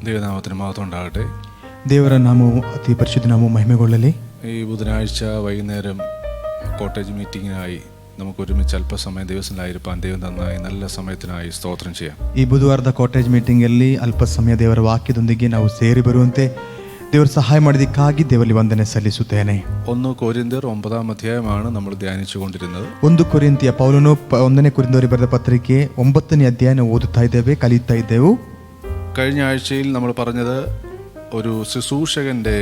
ദൈവനാമത്തിന് മഹത്വം ഉണ്ടാകട്ടെ. ದೇವರ ನಾಮವು ಅತಿ ಪರಿಶುದ್ಧ ನಾಮವು ಮಹಿಮೆಗೊಳ್ಳಲಿ. ഈ ബുധനാഴ്ച വൈകുന്നേരം കോട്ടേജ് മീറ്റിങ്ങിനായി നമുക്ക് ഒരുമിച്ച് അല്പസമയം ദിവസത്തിലായിരിക്കാൻ ദൈവം തന്നായി നല്ല സമയത്തിനായി സ്തോത്രം ചെയ്യാം. ಈ ಬುಧವಾರದ ಕಾಟೇಜ್ ಮೀಟಿಂಗಲ್ಲಿ ಅಲ್ಪ ಸಮಯ ದೇವರ ವಾಕ್ಯದೊಂದಿಗೆ ನಾವು ಸೇರಿ ಬರುವಂತೆ ದೇವರು ಸಹಾಯ ಮಾಡಿದ್ದಕ್ಕಾಗಿ ದೇವರಲ್ಲಿ ವಂದನೆ ಸಲ್ಲಿಸುತ್ತೇನೆ. 1 ಕೊರಿಂಥರ್ 9 ಅಧ್ಯಾಯമാണ് നമ്മൾ ധ്യാനിച്ചുകൊണ്ടിരുന്നത്. 1 ಕೊರಿಂಥಿಯ ಪೌಲನು 1ನೇ ಕೊರಿಂಥದವರಿಗೆ ಬರೆದ ಪತ್ರಿಕೆ 9ನೇ ಅಧ್ಯಾಯನ ಓದುತ್ತಾ ಇದ್ದೇವೆ, ಕಲಿಯುತ್ತಾ ಇದ್ದೆವು. കഴിഞ്ഞ ആഴ്ചയിൽ നമ്മൾ പറഞ്ഞത് ഒരു ശുശ്രൂഷകന്റെ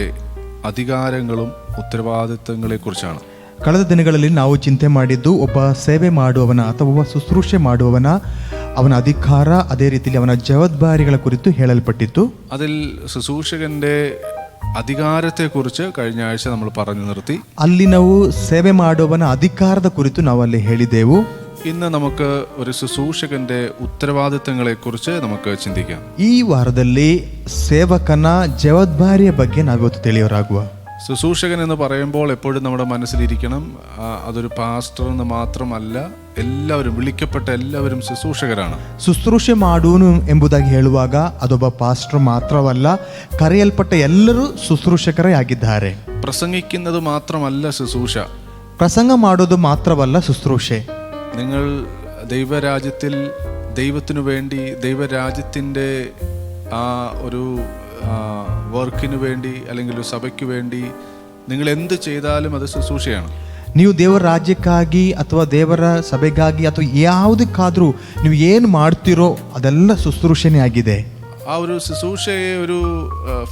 അധികാരങ്ങളും ഉത്തരവാദിത്തങ്ങളെ കുറിച്ചാണ്. ಕಳೆದ ದಿನಗಳಲ್ಲಿ ನಾವು ಚಿಂತೆ ಮಾಡಿದ್ದು ಒಬ್ಬ ಸೇವೆ ಮಾಡುವವನ ಅಥವಾ ಒಬ್ಬ ಶುಶ್ರೂಷೆ ಮಾಡುವವನ ಅವನ ಅಧಿಕಾರ, ಅದೇ ರೀತಿಯಲ್ಲಿ ಅವನ ಜವಾಬ್ದಾರಿಗಳ ಕುರಿತು ಹೇಳಲ್ಪಟ್ಟಿತ್ತು. അതിൽ ശുശ്രൂഷകന്റെ അധികാരത്തെക്കുറിച്ച് കഴിഞ്ഞ ആഴ്ച നമ്മൾ പറഞ്ഞു നിർത്തി. ಅಲ್ಲಿ ನಾವು ಸೇವೆ ಮಾಡುವವನ ಅಧಿಕಾರದ ಕುರಿತು ನಾವು ಅಲ್ಲಿ ಹೇಳಿದೆವು. ഇന്ന് നമുക്ക് ഒരു ശുശ്രൂഷകന്റെ ഉത്തരവാദിത്തങ്ങളെ കുറിച്ച് നമുക്ക് ചിന്തിക്കാം. ಈ ವಾರದಲ್ಲಿ ಸೇವಕನ ಜವಾಬ್ದಾರಿಯ ಬಗ್ಗೆ ನಾವಿವತ್ತು ತಿಳಿಯೋರಾಗುವ. ശുശ്രൂഷകൻ എന്ന് പറയുമ്പോൾ എപ്പോഴും നമ്മുടെ മനസ്സിലിരിക്കണം, അതൊരു പാസ്റ്റർ എന്ന് മാത്രമല്ല, എല്ലാവരും വിളിക്കപ്പെട്ട എല്ലാവരും ശുശ്രൂഷകരാണ്. ಶುಶ್ರೂಷೆ ಮಾಡುವನು ಎಂಬುದಾಗಿ ಹೇಳುವಾಗ ಅದೊಬ್ಬ ಪಾಸ್ಟರ್ ಮಾತ್ರವಲ್ಲ, ಕರೆಯಲ್ಪಟ್ಟ ಎಲ್ಲರೂ ಶುಶ್ರೂಷಕರೇ ಆಗಿದ್ದಾರೆ. പ്രസംഗിക്കുന്നത് മാത്രമല്ല ശുശ്രൂഷ, ಪ್ರಸಂಗ ಮಾಡೋದು ಮಾತ್ರವಲ್ಲ ಶುಶ್ರೂಷೆ. നിങ്ങൾ ദൈവരാജ്യത്തിൽ ദൈവത്തിനു വേണ്ടി, ദൈവരാജ്യത്തിൻ്റെ ആ ഒരു വർക്കിനു വേണ്ടി അല്ലെങ്കിൽ ഒരു സഭയ്ക്ക് വേണ്ടി നിങ്ങൾ എന്ത് ചെയ്താലും അത് ശുശ്രൂഷയാണ്. ನೀವು ದೇವರ ರಾಜ್ಯಕ್ಕಾಗಿ ಅಥವಾ ದೇವರ ಸಭೆಗಾಗಿ ಅಥವಾ ಯಾವುದಕ್ಕಾದರೂ ನೀವು ಏನು ಮಾಡ್ತೀರೋ ಅದೆಲ್ಲ ಶುಶ್ರೂಷೆನೇ ಆಗಿದೆ. ആ ഒരു ശുശ്രൂഷയെ ഒരു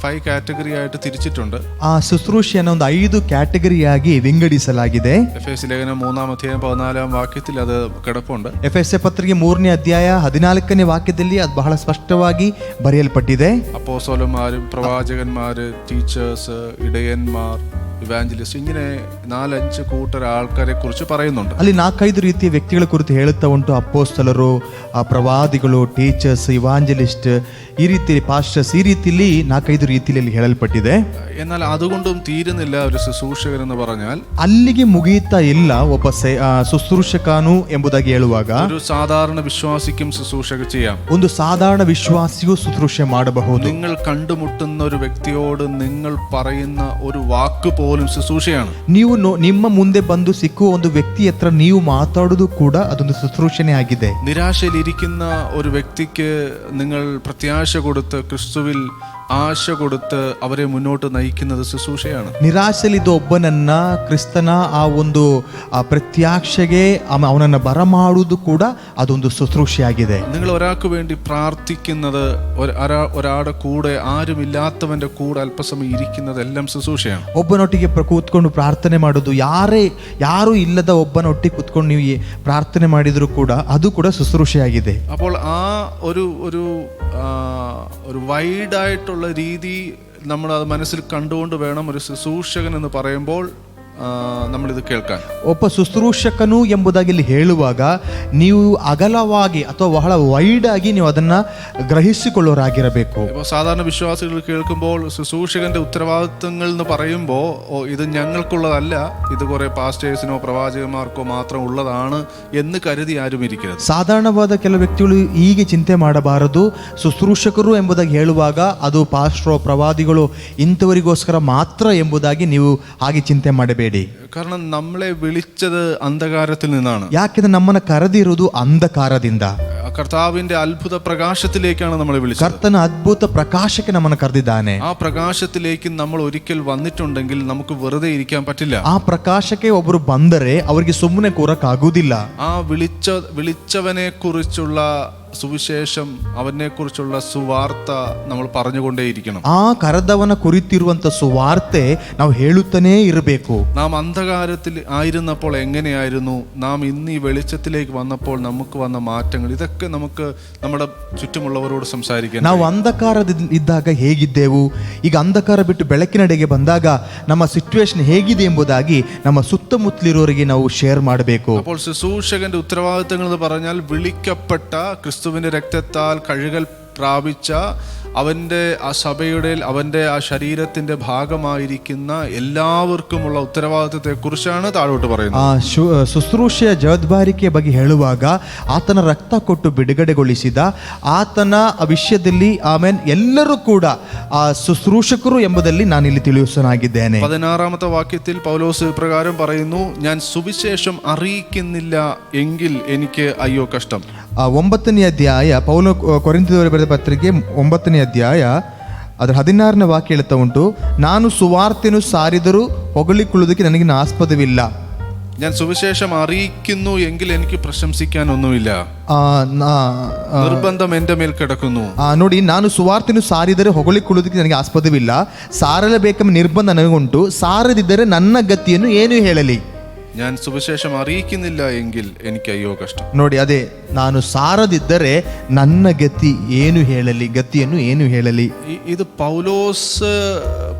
5 കാറ്റഗറി ആയിട്ട് തിരിച്ചിട്ടുണ്ട്. ಆ ಶುಶ್ರೂಷೆಯನ್ನು ಒಂದು 5 ಕ್ಯಾಟಗರಿಯಾಗಿ ವಿಂಗಡಿಸಲಾಗಿದೆ. എഫേസ്യ ലേഖനം 3 അധ്യായം 14 വാക്യത്തിൽ അത് കിടപ്പുണ്ട്. ಎಫೆಸ ಪತ್ರಿಕೆ 3ನೇ ಅಧ್ಯಾಯ 14ನೇ ವಾಕ್ಯದಲ್ಲಿ ಅದು ಬಹಳ ಸ್ಪಷ್ಟವಾಗಿ ಬರೆಯಲ್ಪಟ್ಟಿದೆ. അപ്പോസ്തലന്മാരും പ്രവാചകന്മാര്, ടീച്ചേഴ്സ്, ഇടയന്മാർ, ഇവാഞ്ചലിസ്റ്റ്, ഇങ്ങനെ 4-5 കൂട്ടർ ആൾക്കാരെ കുറിച്ച് പറയുന്നുണ്ട്. ಅಲ್ಲಿ 4-5 ರೀತಿಯ ವ್ಯಕ್ತಿಗಳ ಕುರಿತು ಹೇಳುತ್ತಾ ಉಂಟು. ಅಪೋಸ್ತಲರು, ಪ್ರವಾದಿಗಳು, ಟೀಚರ್ಸ್, ಇವಾಂಜಲಿಸ್ಟ್, ಈ ರೀತಿ ಪಾಸ್ಟರ್ಸ್, ಈ ರೀತಿಯಲ್ಲಿ 4-5 ರೀತಿಯಲ್ಲಿ ಹೇಳಲ್ಪಟ್ಟಿದೆ. എന്നാൽ അതുകൊണ്ടും തീരുന്നില്ല ഒരു ശുശ്രൂഷകൻ എന്ന് പറഞ്ഞാൽ. ಅಲ್ಲಿಗೆ ಮುಗಿಯುತ್ತಾ ಇಲ್ಲ ಒಬ್ಬ ಶುಶ್ರೂಷಕನು ಎಂಬುದಾಗಿ ಹೇಳುವಾಗ. ഒരു സാധാരണ വിശ്വാസിക്കും ശുശ്രൂഷക ചെയ്യാം. ಒಂದು ಸಾಧಾರಣ ವಿಶ್ವಾಸಿಯು ಶುಶ್ರೂಷೆ ಮಾಡಬಹುದು. നിങ്ങൾ കണ്ടുമുട്ടുന്ന ഒരു വ്യക്തിയോട് നിങ്ങൾ പറയുന്ന ഒരു വാക്ക് പോലും ശുശ്രൂഷയാണ്. ನೀವು ನಿಮ್ಮ ಮುಂದೆ ಬಂದು ಸಿಕ್ಕುವ ಒಂದು ವ್ಯಕ್ತಿ ಹತ್ರ ನೀವು ಮಾತಾಡುವುದು ಕೂಡ ಅದೊಂದು ಶುಶ್ರೂಷಣೆ ಆಗಿದೆ. നിരാശയിലിരിക്കുന്ന ഒരു വ്യക്തിക്ക് നിങ്ങൾ പ്രത്യാശ കൊടുത്ത്, ക്രിസ്തുവിൽ ആശ കൊടുത്ത് അവരെ മുന്നോട്ട് നയിക്കുന്നത് ശുശ്രൂഷയാണ്. ನಿರಾಶೆಲಿದ್ದ ಒಬ್ಬನನ್ನ ಕ್ರಿಸ್ತನ ಆ ಒಂದು ಪ್ರತ್ಯಕ್ಷೆಗೆ ಅವನನ್ನ ಬರಮಾಡುವುದು ಕೂಡ ಅದೊಂದು ಶುಶ್ರೂಷೆಯಾಗಿದೆ. നിങ്ങൾ ഒരാൾക്ക് വേണ്ടി പ്രാർത്ഥിക്കുന്നത്, ഒരാളുടെ കൂടെ, ആരുമില്ലാത്തവന്റെ കൂടെ അല്പസമയം ഇരിക്കുന്നത് എല്ലാം ശുശ്രൂഷയാണ്. ಒಬ್ಬನೊಟ್ಟಿಗೆ ಕೂತ್ಕೊಂಡು ಪ್ರಾರ್ಥನೆ ಮಾಡೋದು, ಯಾರು ಇಲ್ಲದ ಒಬ್ಬನೊಟ್ಟಿಗೆ ಕೂತ್ಕೊಂಡು ನೀವು ಪ್ರಾರ್ಥನೆ ಮಾಡಿದ್ರು ಕೂಡ ಅದು ಕೂಡ ಶುಶ್ರೂಷೆಯಾಗಿದೆ. അപ്പോൾ ആ ഒരു വൈഡായിട്ടുള്ള രീതി നമ്മൾ അത് മനസ്സിൽ കണ്ടുകൊണ്ട് വേണം ഒരു ശുശ്രൂഷകൻ എന്ന് പറയുമ്പോൾ നമ്മളിത് കേൾക്കാൻ. ಒಬ್ಬ ಶುಶ್ರೂಷಕನು ಎಂಬುದಾಗಿ ಇಲ್ಲಿ ಹೇಳುವಾಗ ನೀವು ಅಗಲವಾಗಿ ಅಥವಾ ಬಹಳ ವೈಡ್ ಆಗಿ ನೀವು ಅದನ್ನ ಗ್ರಹಿಸಿಕೊಳ್ಳೋರಾಗಿರಬೇಕು. ഇപ്പോൾ സാധാരണ വിശ്വാസികൾ കേൾക്കുമ്പോൾ ശുശ്രൂഷകന്റെ ഉത്തരവാദിത്തങ്ങൾ എന്ന് പറയുമ്പോൾ ഇത് ഞങ്ങൾക്കുള്ളതല്ല, ഇത് കുറെ പാസ്റ്റേഴ്സിനോ പ്രവാചകന്മാർക്കോ മാത്രം ഉള്ളതാണ് എന്ന് കരുതി ആരും ഇരിക്കരുത്. ಸಾಧಾರಣವಾದ ಕೆಲವು ವ್ಯಕ್ತಿಗಳು ಹೀಗೆ ಚಿಂತೆ ಮಾಡಬಾರದು. ಶುಶ್ರೂಷಕರು ಎಂಬುದಾಗಿ ಹೇಳುವಾಗ ಅದು ಪಾಸ್ಟ್ರೋ, ಪ್ರವಾದಿಗಳು ಇಂಥವರಿಗೋಸ್ಕರ ಮಾತ್ರ ಎಂಬುದಾಗಿ ನೀವು ಹಾಗೆ ಚಿಂತೆ ಮಾಡಬೇಡಿ. കാരണം നമ്മളെ വിളിച്ചത് അന്ധകാരത്തിൽ നിന്നാണ്. ಯಾಕೆಂದ್ರೆ ನಮ್ಮನ್ನ ಕರೆದಿರುವುದು ಅಂಧಕಾರದಿಂದ. കർത്താവിന്റെ അത്ഭുത പ്രകാശത്തിലേക്കാണ് നമ്മളെ വിളിച്ചത്. ಕರ್ತನ ಅದ್ಭುತ ಪ್ರಕಾಶಕ್ಕೆ ನಮ್ಮನ್ನು ಕರೆದಿದ್ದಾನೆ. ആ പ്രകാശത്തിലേക്ക് നമ്മൾ ഒരിക്കൽ വന്നിട്ടുണ്ടെങ്കിൽ നമുക്ക് വെറുതെ ഇരിക്കാൻ പറ്റില്ല. ಆ ಪ್ರಕಾಶಕ್ಕೆ ಒಬ್ಬರು ಬಂದರೆ ಅವರಿಗೆ ಸುಮ್ಮನೆ ಕೂರಕ್ಕಾಗುವುದಿಲ್ಲ. ആ വിളിച്ചവനെ കുറിച്ചുള്ള സുവിശേഷം, അവനെ കുറിച്ചുള്ള സുവാർത്ത നമ്മൾ പറഞ്ഞുകൊണ്ടേയിരിക്കണം. ಆ ಕರೆದವನ ಕುರಿತಿರುವಂತ ಸುವಾರ್ತೆ ನಾವು ಹೇಳುತ್ತಾನೇ ಇರಬೇಕು. നാം അന്ധകാരത്തിൽ ആയിരുന്നപ്പോൾ എങ്ങനെയായിരുന്നു, നാം ഇന്ന് ഈ വെളിച്ചത്തിലേക്ക് വന്നപ്പോൾ നമുക്ക് വന്ന മാറ്റങ്ങൾ, ഇതൊക്കെ നമുക്ക് നമ്മുടെ ചുറ്റുമുള്ളവരോട് സംസാരിക്കാൻ. ನಾವು ಅಂಧಕಾರದಿಂದ ಇದ್ದಾಗ ಹೇಗಿದ್ದೆವು, ಈಗ ಅಂಧಕಾರ ಬಿಟ್ಟು ಬೆಳಕಿನಡೆಗೆ ಬಂದಾಗ ನಮ್ಮ ಸಿಚುವೇಶನ್ ಹೇಗಿದೆ ಎಂಬುದಾಗಿ ನಮ್ಮ ಸುತ್ತಮುತ್ತಲಿರೋರಿಗೆ ನಾವು ಶೇರ್ ಮಾಡಬೇಕು. അപ്പോൾ ശുശ്രൂഷകന്റെ ഉത്തരവാദിത്തങ്ങൾ എന്ന് പറഞ്ഞാൽ വിളിക്കപ്പെട്ട ക്രിസ്തുവിന്റെ രക്തത്താൽ കഴുകൽ പ്രാപിച്ച അവൻ്റെ ആ സഭയുടെ അവൻ്റെ ആ ശരീരത്തിൻ്റെ ഭാഗമായിരിക്കുന്ന എല്ലാവർക്കുമുള്ള ഉത്തരവാദിത്വത്തെക്കുറിച്ചാണ് താഴോട്ട് പറയുന്നത്. ಆ ಶುಶ್ರೂಷೆಯ ಜವಾಬ್ದಾರಿಕೆಯ ಬಗ್ಗೆ ಹೇಳುವಾಗ ಆತನ ರಕ್ತ ಕೊಟ್ಟು ಬಿಡುಗಡೆಗೊಳಿಸಿದ ಆತನ ವಿಷಯದಲ್ಲಿ ಆಮೇನ್ ಎಲ್ಲರೂ ಕೂಡ ಆ ಶುಶ್ರೂಷಕರು ಎಂಬುದಲ್ಲಿ ನಾನಿಲ್ಲಿ ತಿಳಿಸುವನಾಗಿದ್ದೇನೆ. 16ാമത്തെ വാക്യത്തിൽ പൗലോസ് ഇപ്രകാരം പറയുന്നു, ഞാൻ സുവിശേഷം അറിയിക്കുന്നില്ല എങ്കിൽ എനിക്ക് അയ്യോ കഷ്ടം. 9ನೇ ಅಧ್ಯಾಯ ಪೌಲ ಕೊರಿಂಥದವರಿಗೆ ಬರೆದ ಪತ್ರಿಕೆ 9ನೇ ಅಧ್ಯಾಯ ಅದರ 16ನೇ ವಾಕ್ಯ ಹೇಳ್ತಾ ಉಂಟು, ನಾನು ಸುವಾರ್ತೆಯನ್ನು ಸಾರಿದರೂ ಹೊಗಳಿಕೊಳ್ಳುವುದಕ್ಕೆ ನನಗಿನ ಆಸ್ಪದವಿಲ್ಲ. ഞാൻ സുവിശേഷം അറിയിക്കുന്നു എങ്കിൽ എനിക്ക് പ്രശംസിക്കാനൊന്നുമില്ല. നിർബന്ധം എന്റെ മേൽ കിടക്കുന്നു. ನೋಡಿ, ನಾನು ಸುವಾರ್ತೆಯನ್ನು ಸಾರಿದರೆ ಹೊಗಳಿಕೊಳ್ಳುವುದಕ್ಕೆ ನನಗೆ ಆಸ್ಪದವಿಲ್ಲ. ಸಾರಲೇಬೇಕೆಂಬ ನಿರ್ಬಂಧ ನನಗುಂಟು. ಸಾರದಿದ್ದರೆ ನನ್ನ ಗತಿಯನ್ನು ಏನು ಹೇಳಲಿ. ഞാൻ സുവിശേഷം അറിയിക്കുന്നില്ല എങ്കിൽ എനിക്ക് അയ്യോ കഷ്ടം. ನೋಡಿ, ಅದೇ ನಾನು ಸಾರದಿದ್ದರೆ ನನ್ನ ಗತಿಯನ್ನು ಏನು ಹೇಳಲಿ. ഇത് പൗലോസ്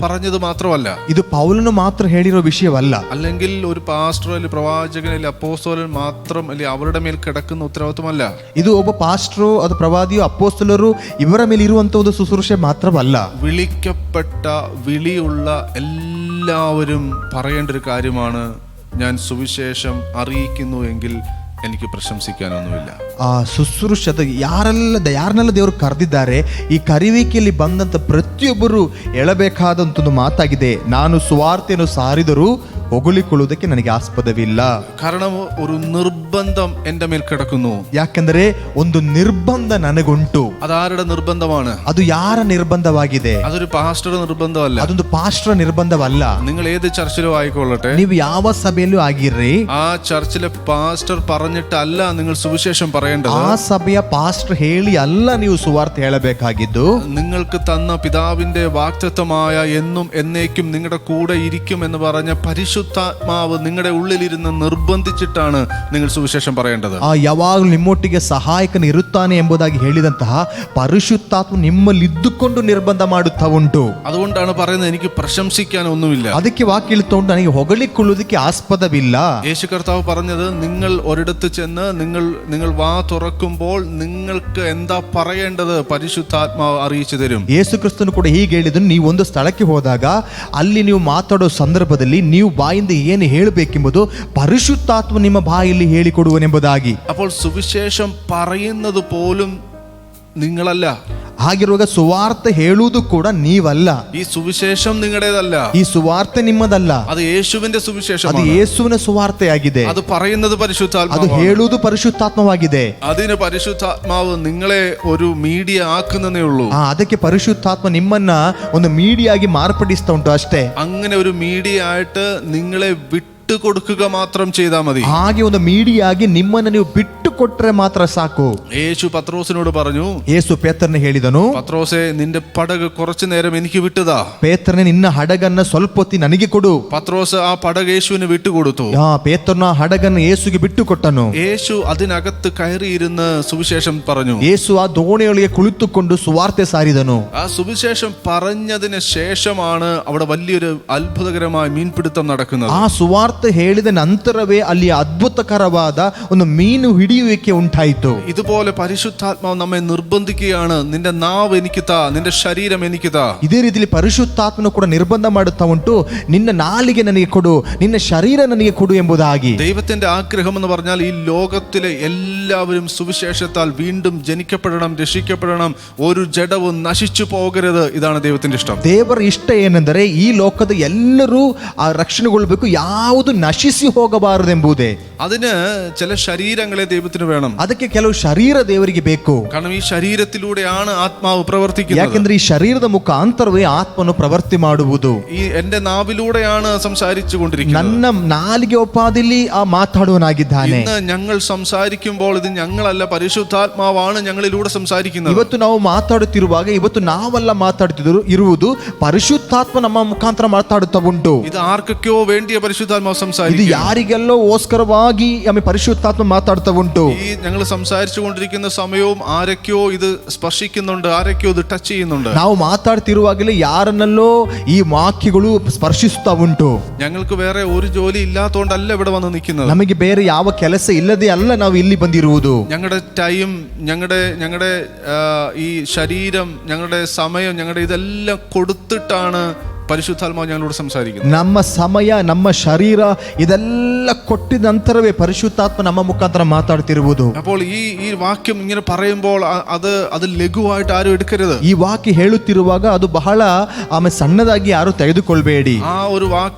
പറഞ്ഞത് മാത്രമല്ല, ಇದು ಪೌಲನು ಮಾತ್ರ ಹೇಳಿರೋ ವಿಷಯವಲ್ಲ. അല്ലെങ്കിൽ ഒരു പാസ്റ്റർ അല്ലെങ്കിൽ പ്രവാചകൻ അല്ലെങ്കിൽ അപ്പോസ്തലൻ മാത്രം അല്ലെങ്കിൽ അവരുടെ മേൽ കിടക്കുന്ന ഉത്തരവാദിത്വമല്ല. ಇದು ಒಬ್ಬ ಪಾಸ್ಟ್ರು, ಅದು ಪ್ರವಾದಿಯೋ ಅಪೋಸ್ತಲರು ಇವರ ಮೇಲೆ ಇರುವಂತ ಒಂದು ಶುಶ್ರೂಷೆ ಮಾತ್ರವಲ್ಲ. വിളിക്കപ്പെട്ട വിളിയുള്ള എല്ലാവരും പറയേണ്ട ഒരു കാര്യമാണ്, ഞാൻ സുവിശേഷം അറിയിക്കുന്നു എങ്കിൽ എനിക്ക് പ്രശംസിക്കാനൊന്നുമില്ല. ಆ ಶುಶ್ರೂಷೆ ಅದು ಯಾರನ್ನೆಲ್ಲ ದೇವರು ಕರೆದಿದ್ದಾರೆ, ಈ ಕರೆಯುವಿಕೆಯಲ್ಲಿ ಬಂದಂತ ಪ್ರತಿಯೊಬ್ಬರು ಹೇಳಬೇಕಾದಂತ ಒಂದು ಮಾತಾಗಿದೆ, ನಾನು ಸುವಾರ್ತೆಯನ್ನು ಸಾರಿದರೂ ಹೊಗಳಿಕೊಳ್ಳುವುದಕ್ಕೆ ನನಗೆ ಆಸ್ಪದವಿಲ್ಲ. കാരണം ഒരു നിർബന്ധം എൻ്റെ മേൽ കിടക്കുന്നു. ಯಾಕೆಂದರೆ ಒಂದು ನಿರ್ಬಂಧ ನನಗುಂಟು. അതാരുടെ നിർബന്ധമാണ്? ಅದು ಯಾರ ನಿರ್ಬಂಧವಾಗಿದೆ? അതൊരു പാസ്റ്ററുടെ നിർബന്ധമല്ല. ಅದೊಂದು ಪಾಸ್ಟರ್ ನಿರ್ಬಂಧವಲ್ಲ. നിങ്ങൾ ഏത് ചർച്ചിലും ആയിക്കൊള്ളട്ടെ, ನೀವು ಯಾವ ಸಭೆಯಲ್ಲೂ ಆಗಿರ್ರಿ, ആ ചർച്ചിലെ പാസ്റ്റർ പറഞ്ഞിട്ടല്ല നിങ്ങൾ സുവിശേഷം പറയേണ്ടത്. ಆ ಸಭೆಯ ಪಾಸ್ಟರ್ ಹೇಳಿ ಅಲ್ಲ ನೀವು ಸುವಾರ್ತೆ ಹೇಳಬೇಕಾಗಿದ್ದು. നിങ്ങൾക്ക് തന്ന പിതാവിന്റെ വാഗ്ദത്തമായ എന്നും എന്നേക്കും നിങ്ങളുടെ കൂടെ ഇരിക്കും എന്ന് പറഞ്ഞ പരിശുദ്ധാത്മാവ് നിങ്ങളുടെ ഉള്ളിലിരുന്ന് നിർബന്ധിച്ചിട്ടാണ് നിങ്ങൾ സുവിശേഷം പറയേണ്ടത്. ಆ ಯಾವಾಗಲೂ ನಿಮ್ಮೊಟ್ಟಿಗೆ ಸಹಾಯಕನು ಇರುತ್ತಾನೆ ಎಂಬುದಾಗಿ ಹೇಳಿದಂತಹ ಪರಿಶುದ್ಧಾತ್ಮ ನಿಮ್ಮಲ್ಲಿ ಇದ್ದುಕೊಂಡು ನಿರ್ಬಂಧ ಮಾಡುತ್ತಾ ಉಂಟು. അതുകൊണ്ടാണ് പറയുന്നത് എനിക്ക് പ്രശംസിക്കാൻ ഒന്നുമില്ല. ಅದಕ್ಕೆ ವಾಕ್ಯ ಹೇಳ್ತಾ ಉಂಟು, ನನಗೆ ಹೊಗಳಿಕೊಳ್ಳುವುದಕ್ಕೆ ಆಸ್ಪದವಿಲ್ಲ. യേശു കർത്താവ് പറഞ്ഞത്, നിങ്ങൾ ഒരിടത്ത് ചെന്ന് നിങ്ങൾ വാ തുറക്കുമ്പോൾ നിങ്ങൾക്ക് എന്താ പറയേണ്ടത് പരിശുദ്ധാത്മാവ് അറിയിച്ചു തരും. ಯೇಸು ಕ್ರಿಸ್ತನು ಕೂಡ ಹೀಗೆ ಹೇಳಿದನು, ನೀವು ಒಂದು ಸ್ಥಳಕ್ಕೆ ಹೋದಾಗ ಅಲ್ಲಿ ನೀವು ಮಾತಾಡೋ ಸಂದರ್ಭದಲ್ಲಿ ನೀವು ಬಾಯಿಂದ ಏನು ಹೇಳಬೇಕೆಂಬುದು ಪರಿಶುದ್ಧಾತ್ಮ ನಿಮ್ಮ ಬಾಯಲ್ಲಿ ಹೇಳಿಕೊಡುವನೆಂಬುದಾಗಿ. അപ്പോൾ സുവിശേഷം പറയുന്നത് പോലും നിങ്ങളല്ല. ಹಾಗಿರುವಾಗ ಸುವಾರ್ತೆ ಹೇಳುವುದು ಕೂಡ ನೀವಲ್ಲ. ഈ സുവിശേഷം നിങ്ങളുടേതല്ല. ಈ ಸುವಾರ್ತೆ ನಿಮ್ಮದಲ್ಲ. അത് യേശുവിന്റെ സുവിശേഷം. ಅದು ಯೇಸುವಿನ ಸುವಾರ್ತೆಯಾಗಿದೆ. അത് പറയുന്നത് പരിശുദ്ധാത്മാവ്. ಅದು ಹೇಳುವುದು ಪರಿಶುದ್ಧಾತ್ಮವಾಗಿದೆ. അതിന് പരിശുദ്ധാത്മാവ് നിങ്ങളെ ഒരു മീഡിയ ആക്കുന്നതേ ഉള്ളൂ. ಅದಕ್ಕೆ ಪರಿಶುದ್ಧಾತ್ಮ ನಿಮ್ಮನ್ನ ಒಂದು ಮೀಡಿಯಾಗಿ ಮಾರ್ಪಡಿಸ್ತಾ ಉಂಟು ಅಷ್ಟೇ. അങ്ങനെ ഒരു മീഡിയ ആയിട്ട് നിങ്ങളെ വിട്ടുകൊടുക്കുക മാത്രം ചെയ്താൽ മതി. ಹಾಗೆ ಒಂದು ಮೀಡಿಯಾಗಿ ನಿಮ್ಮನ್ನ ನೀವು ಬಿಟ್ಟು ಕೊಟ್ರೆ ಮಾತ್ರ ಸಾಕು. യേശു പത്രോസിനോട് പറഞ്ഞു, ಯೇಸು ಪೇತ್ರನ ಹೇಳಿದನು, പത്രോസേ നിന്റെ പടക് കുറച്ചു നേരം എനിക്ക് വിട്ടതാ. ಪೇತ್ರನೇ, ನಿನ್ನ ಹಡಗನ್ನ ಸ್ವಲ್ಪ ಹೊತ್ತಿ ನನಗೆ ಕೊಡು. പത്രോസ് ആ പടക് യേശുവിന് വിട്ടുകൊടുത്തു. ಪೇತ್ರನ ಹಡಗನ್ನು ಯೇಸುಗೆ ಬಿಟ್ಟು ಕೊಟ್ಟನು. യേശു അതിനകത്ത് കയറിയിരുന്ന് സുവിശേഷം പറഞ്ഞു. ಯೇಸು ಆ ದೋಣಿಯೊಳಗೆ ಕುಳಿತುಕೊಂಡು ಸುವಾರ್ತೆ ಸಾರಿದನು. ആ സുവിശേഷം പറഞ്ഞതിന് ശേഷമാണ് അവിടെ വലിയൊരു അത്ഭുതകരമായ മീൻപിടുത്തം നടക്കുന്നത്. ಆ ಸುವಾರ್ತೆ ಹೇಳಿದ ನಂತರವೇ ಅಲ್ಲಿ ಅದ್ಭುತಕರವಾದ ಒಂದು ಮೀನು ಹಿಡಿಯುವಿಕೆ ಉಂಟಾಯಿತು. ഇതുപോലെ പരിശുദ്ധാത്മാവ് നമ്മെ നിർബന്ധിക്കുകയാണ്, നിന്റെ നാവ് എനിക്ക് താ, നിന്റെ ശരീരം എനിക്ക് താ. ಇದೇ ರೀತಿಯಲ್ಲಿ ಪರಿಶುದ್ಧಾತ್ಮನು ಕೂಡ ನಿರ್ಬಂಧ ಮಾಡುತ್ತಾ ಉಂಟು, ನಿನ್ನ ನಾಲಿಗೆ ನನಗೆ ಕೊಡು, ನಿನ್ನ ಶರೀರ ನನಗೆ ಕೊಡು ಎಂಬುದಾಗಿ. ദൈവത്തിന്റെ ആഗ്രഹം എന്ന് പറഞ്ഞാൽ ഈ ലോകത്തിലെ എല്ലാവരും സുവിശേഷത്താൽ വീണ്ടും ജനിക്കപ്പെടണം, രക്ഷിക്കപ്പെടണം, ഒരു ജഡവും നശിച്ചു പോകരുത്. ഇതാണ് ദൈവത്തിന്റെ ഇഷ്ടം. ದೇವರ ಇಷ್ಟ ಏನೆಂದರೆ ಈ ಲೋಕದ ಎಲ್ಲರೂ ಆ ರಕ್ಷಣೆಗೊಳ್ಳಬೇಕು, ಯಾವುದು ನಶಿಸಿ ಹೋಗಬಾರದೆಂಬುದೇ. അതിന് ചില ശരീരങ്ങളെ ദൈവത്തിന് വേണം. ಅದಕ್ಕೆ ಕೆಲವು ಶರೀರ ದೇವರಿಗೆ ಬೇಕು. കാരണം ഈ ശരീരത്തിലൂടെയാണ് ആത്മാവ് പ്രവർത്തിക്കുന്നത്. ಯಾಕೆಂದ್ರೆ ಈ ಶರೀರದ ಮುಖಾಂತರವೇ ಆತ್ಮನು ಪ್ರವೃತ್ತಿ ಮಾಡುವುದು. ഈ എന്റെ നാവിലൂടെയാണ് സംസാരിച്ചു കൊണ്ടിരിക്കുന്നത്. ನನ್ನ ನಾಲಿಗೆ ಉಪಾದಿಲಿ ಆ ಮಾತಾಡುವನಾಗಿದ್ದಾನೆ. ഇന്ന് ഞങ്ങൾ സംസാരിക്കുമ്പോൾ ഇത് ഞങ്ങളല്ല, പരിശുദ്ധാത്മാവാണ് ഞങ്ങളിലൂടെ സംസാരിക്കുന്നത്. ಇವತ್ತು ನಾವು ಮಾತಾಡುತ್ತಿರುವಾಗ ಇವತ್ತು ನಾವೆಲ್ಲ ಮಾತಾಡುತ್ತಿರುವುದು ಪರಿಶುದ್ಧಾತ್ಮ ನಮ್ಮ ಮುಖಾಂತರ ಮಾತಾಡುತ್ತಾ ಉಂಟು. ഇത് ആർക്കൊക്കെയോ വേണ്ടിയ പരിശുദ്ധാത്മാവ് ಇದು സംസാരിക്കുക. ಯಾರಿಗೆಲ್ಲೋ ಓಸ್ಕರವಾಗಿ ಆಮೇಲೆ ಪರಿಶುದ್ಧಾತ್ಮ ಮಾತಾಡ್ತಾ ಉಂಟು. ഈ ഞങ്ങൾ സംസാരിച്ചു കൊണ്ടിരിക്കുന്ന സമയവും ആരൊക്കെയോ ഇത് സ്പർശിക്കുന്നുണ്ട്, ആരൊക്കെയോ ഇത് ടച്ച് ചെയ്യുന്നുണ്ട്. ನಾವು ಮಾತಾಡ್ತಿರುವಾಗಲೇ ಯಾರನ್ನಲ್ಲೋ ಈ ವಾಕ್ಯಗಳು ಸ್ಪರ್ಶಿಸ್ತಾ ಉಂಟು. ഞങ്ങൾക്ക് വേറെ ഒരു ജോലി ഇല്ലാത്തതുകൊണ്ടല്ല ഇവിടെ വന്ന് നിൽക്കുന്നത്. ನಮಗೆ ಬೇರೆ ಯಾವ ಕೆಲಸ ಇಲ್ಲದೆ ಅಲ್ಲ ನಾವು ಇಲ್ಲಿ ಬಂದಿರುವುದು. ഞങ്ങളുടെ ടൈം, ഞങ്ങളുടെ ഈ ശരീരം, ഞങ്ങളുടെ സമയം, ഞങ്ങളുടെ ഇതെല്ലാം കൊടുത്തിട്ടാണ് പരിശുദ്ധാത്മാവ് ഞങ്ങളോട് സംസാരിക്കുന്നത്. ನಮ್ಮ ಸಮಯ, ನಮ್ಮ ಶರೀರ ಇದೆಲ್ಲ ಕೊಟ್ಟಿದ ನಂತರವೇ ಪರಿಶುದ್ಧಾತ್ಮ ನಮ್ಮ ಮುಖಾಂತರ ಮಾತಾಡ್ತಿರುವುದು. അപ്പോൾ ഈ വാക്യം ഇങ്ങനെ പറയുമ്പോൾ അത് ലഘുവായിട്ട് ആരും എടുക്കരുത്. ಈ ವಾಕ್ಯ ಹೇಳುತ್ತಿರುವಾಗ ಅದು ಬಹಳ ಆಮೇಲೆ ಸಣ್ಣದಾಗಿ ಯಾರು ತೆಗೆದುಕೊಳ್ಬೇಡಿ. ആ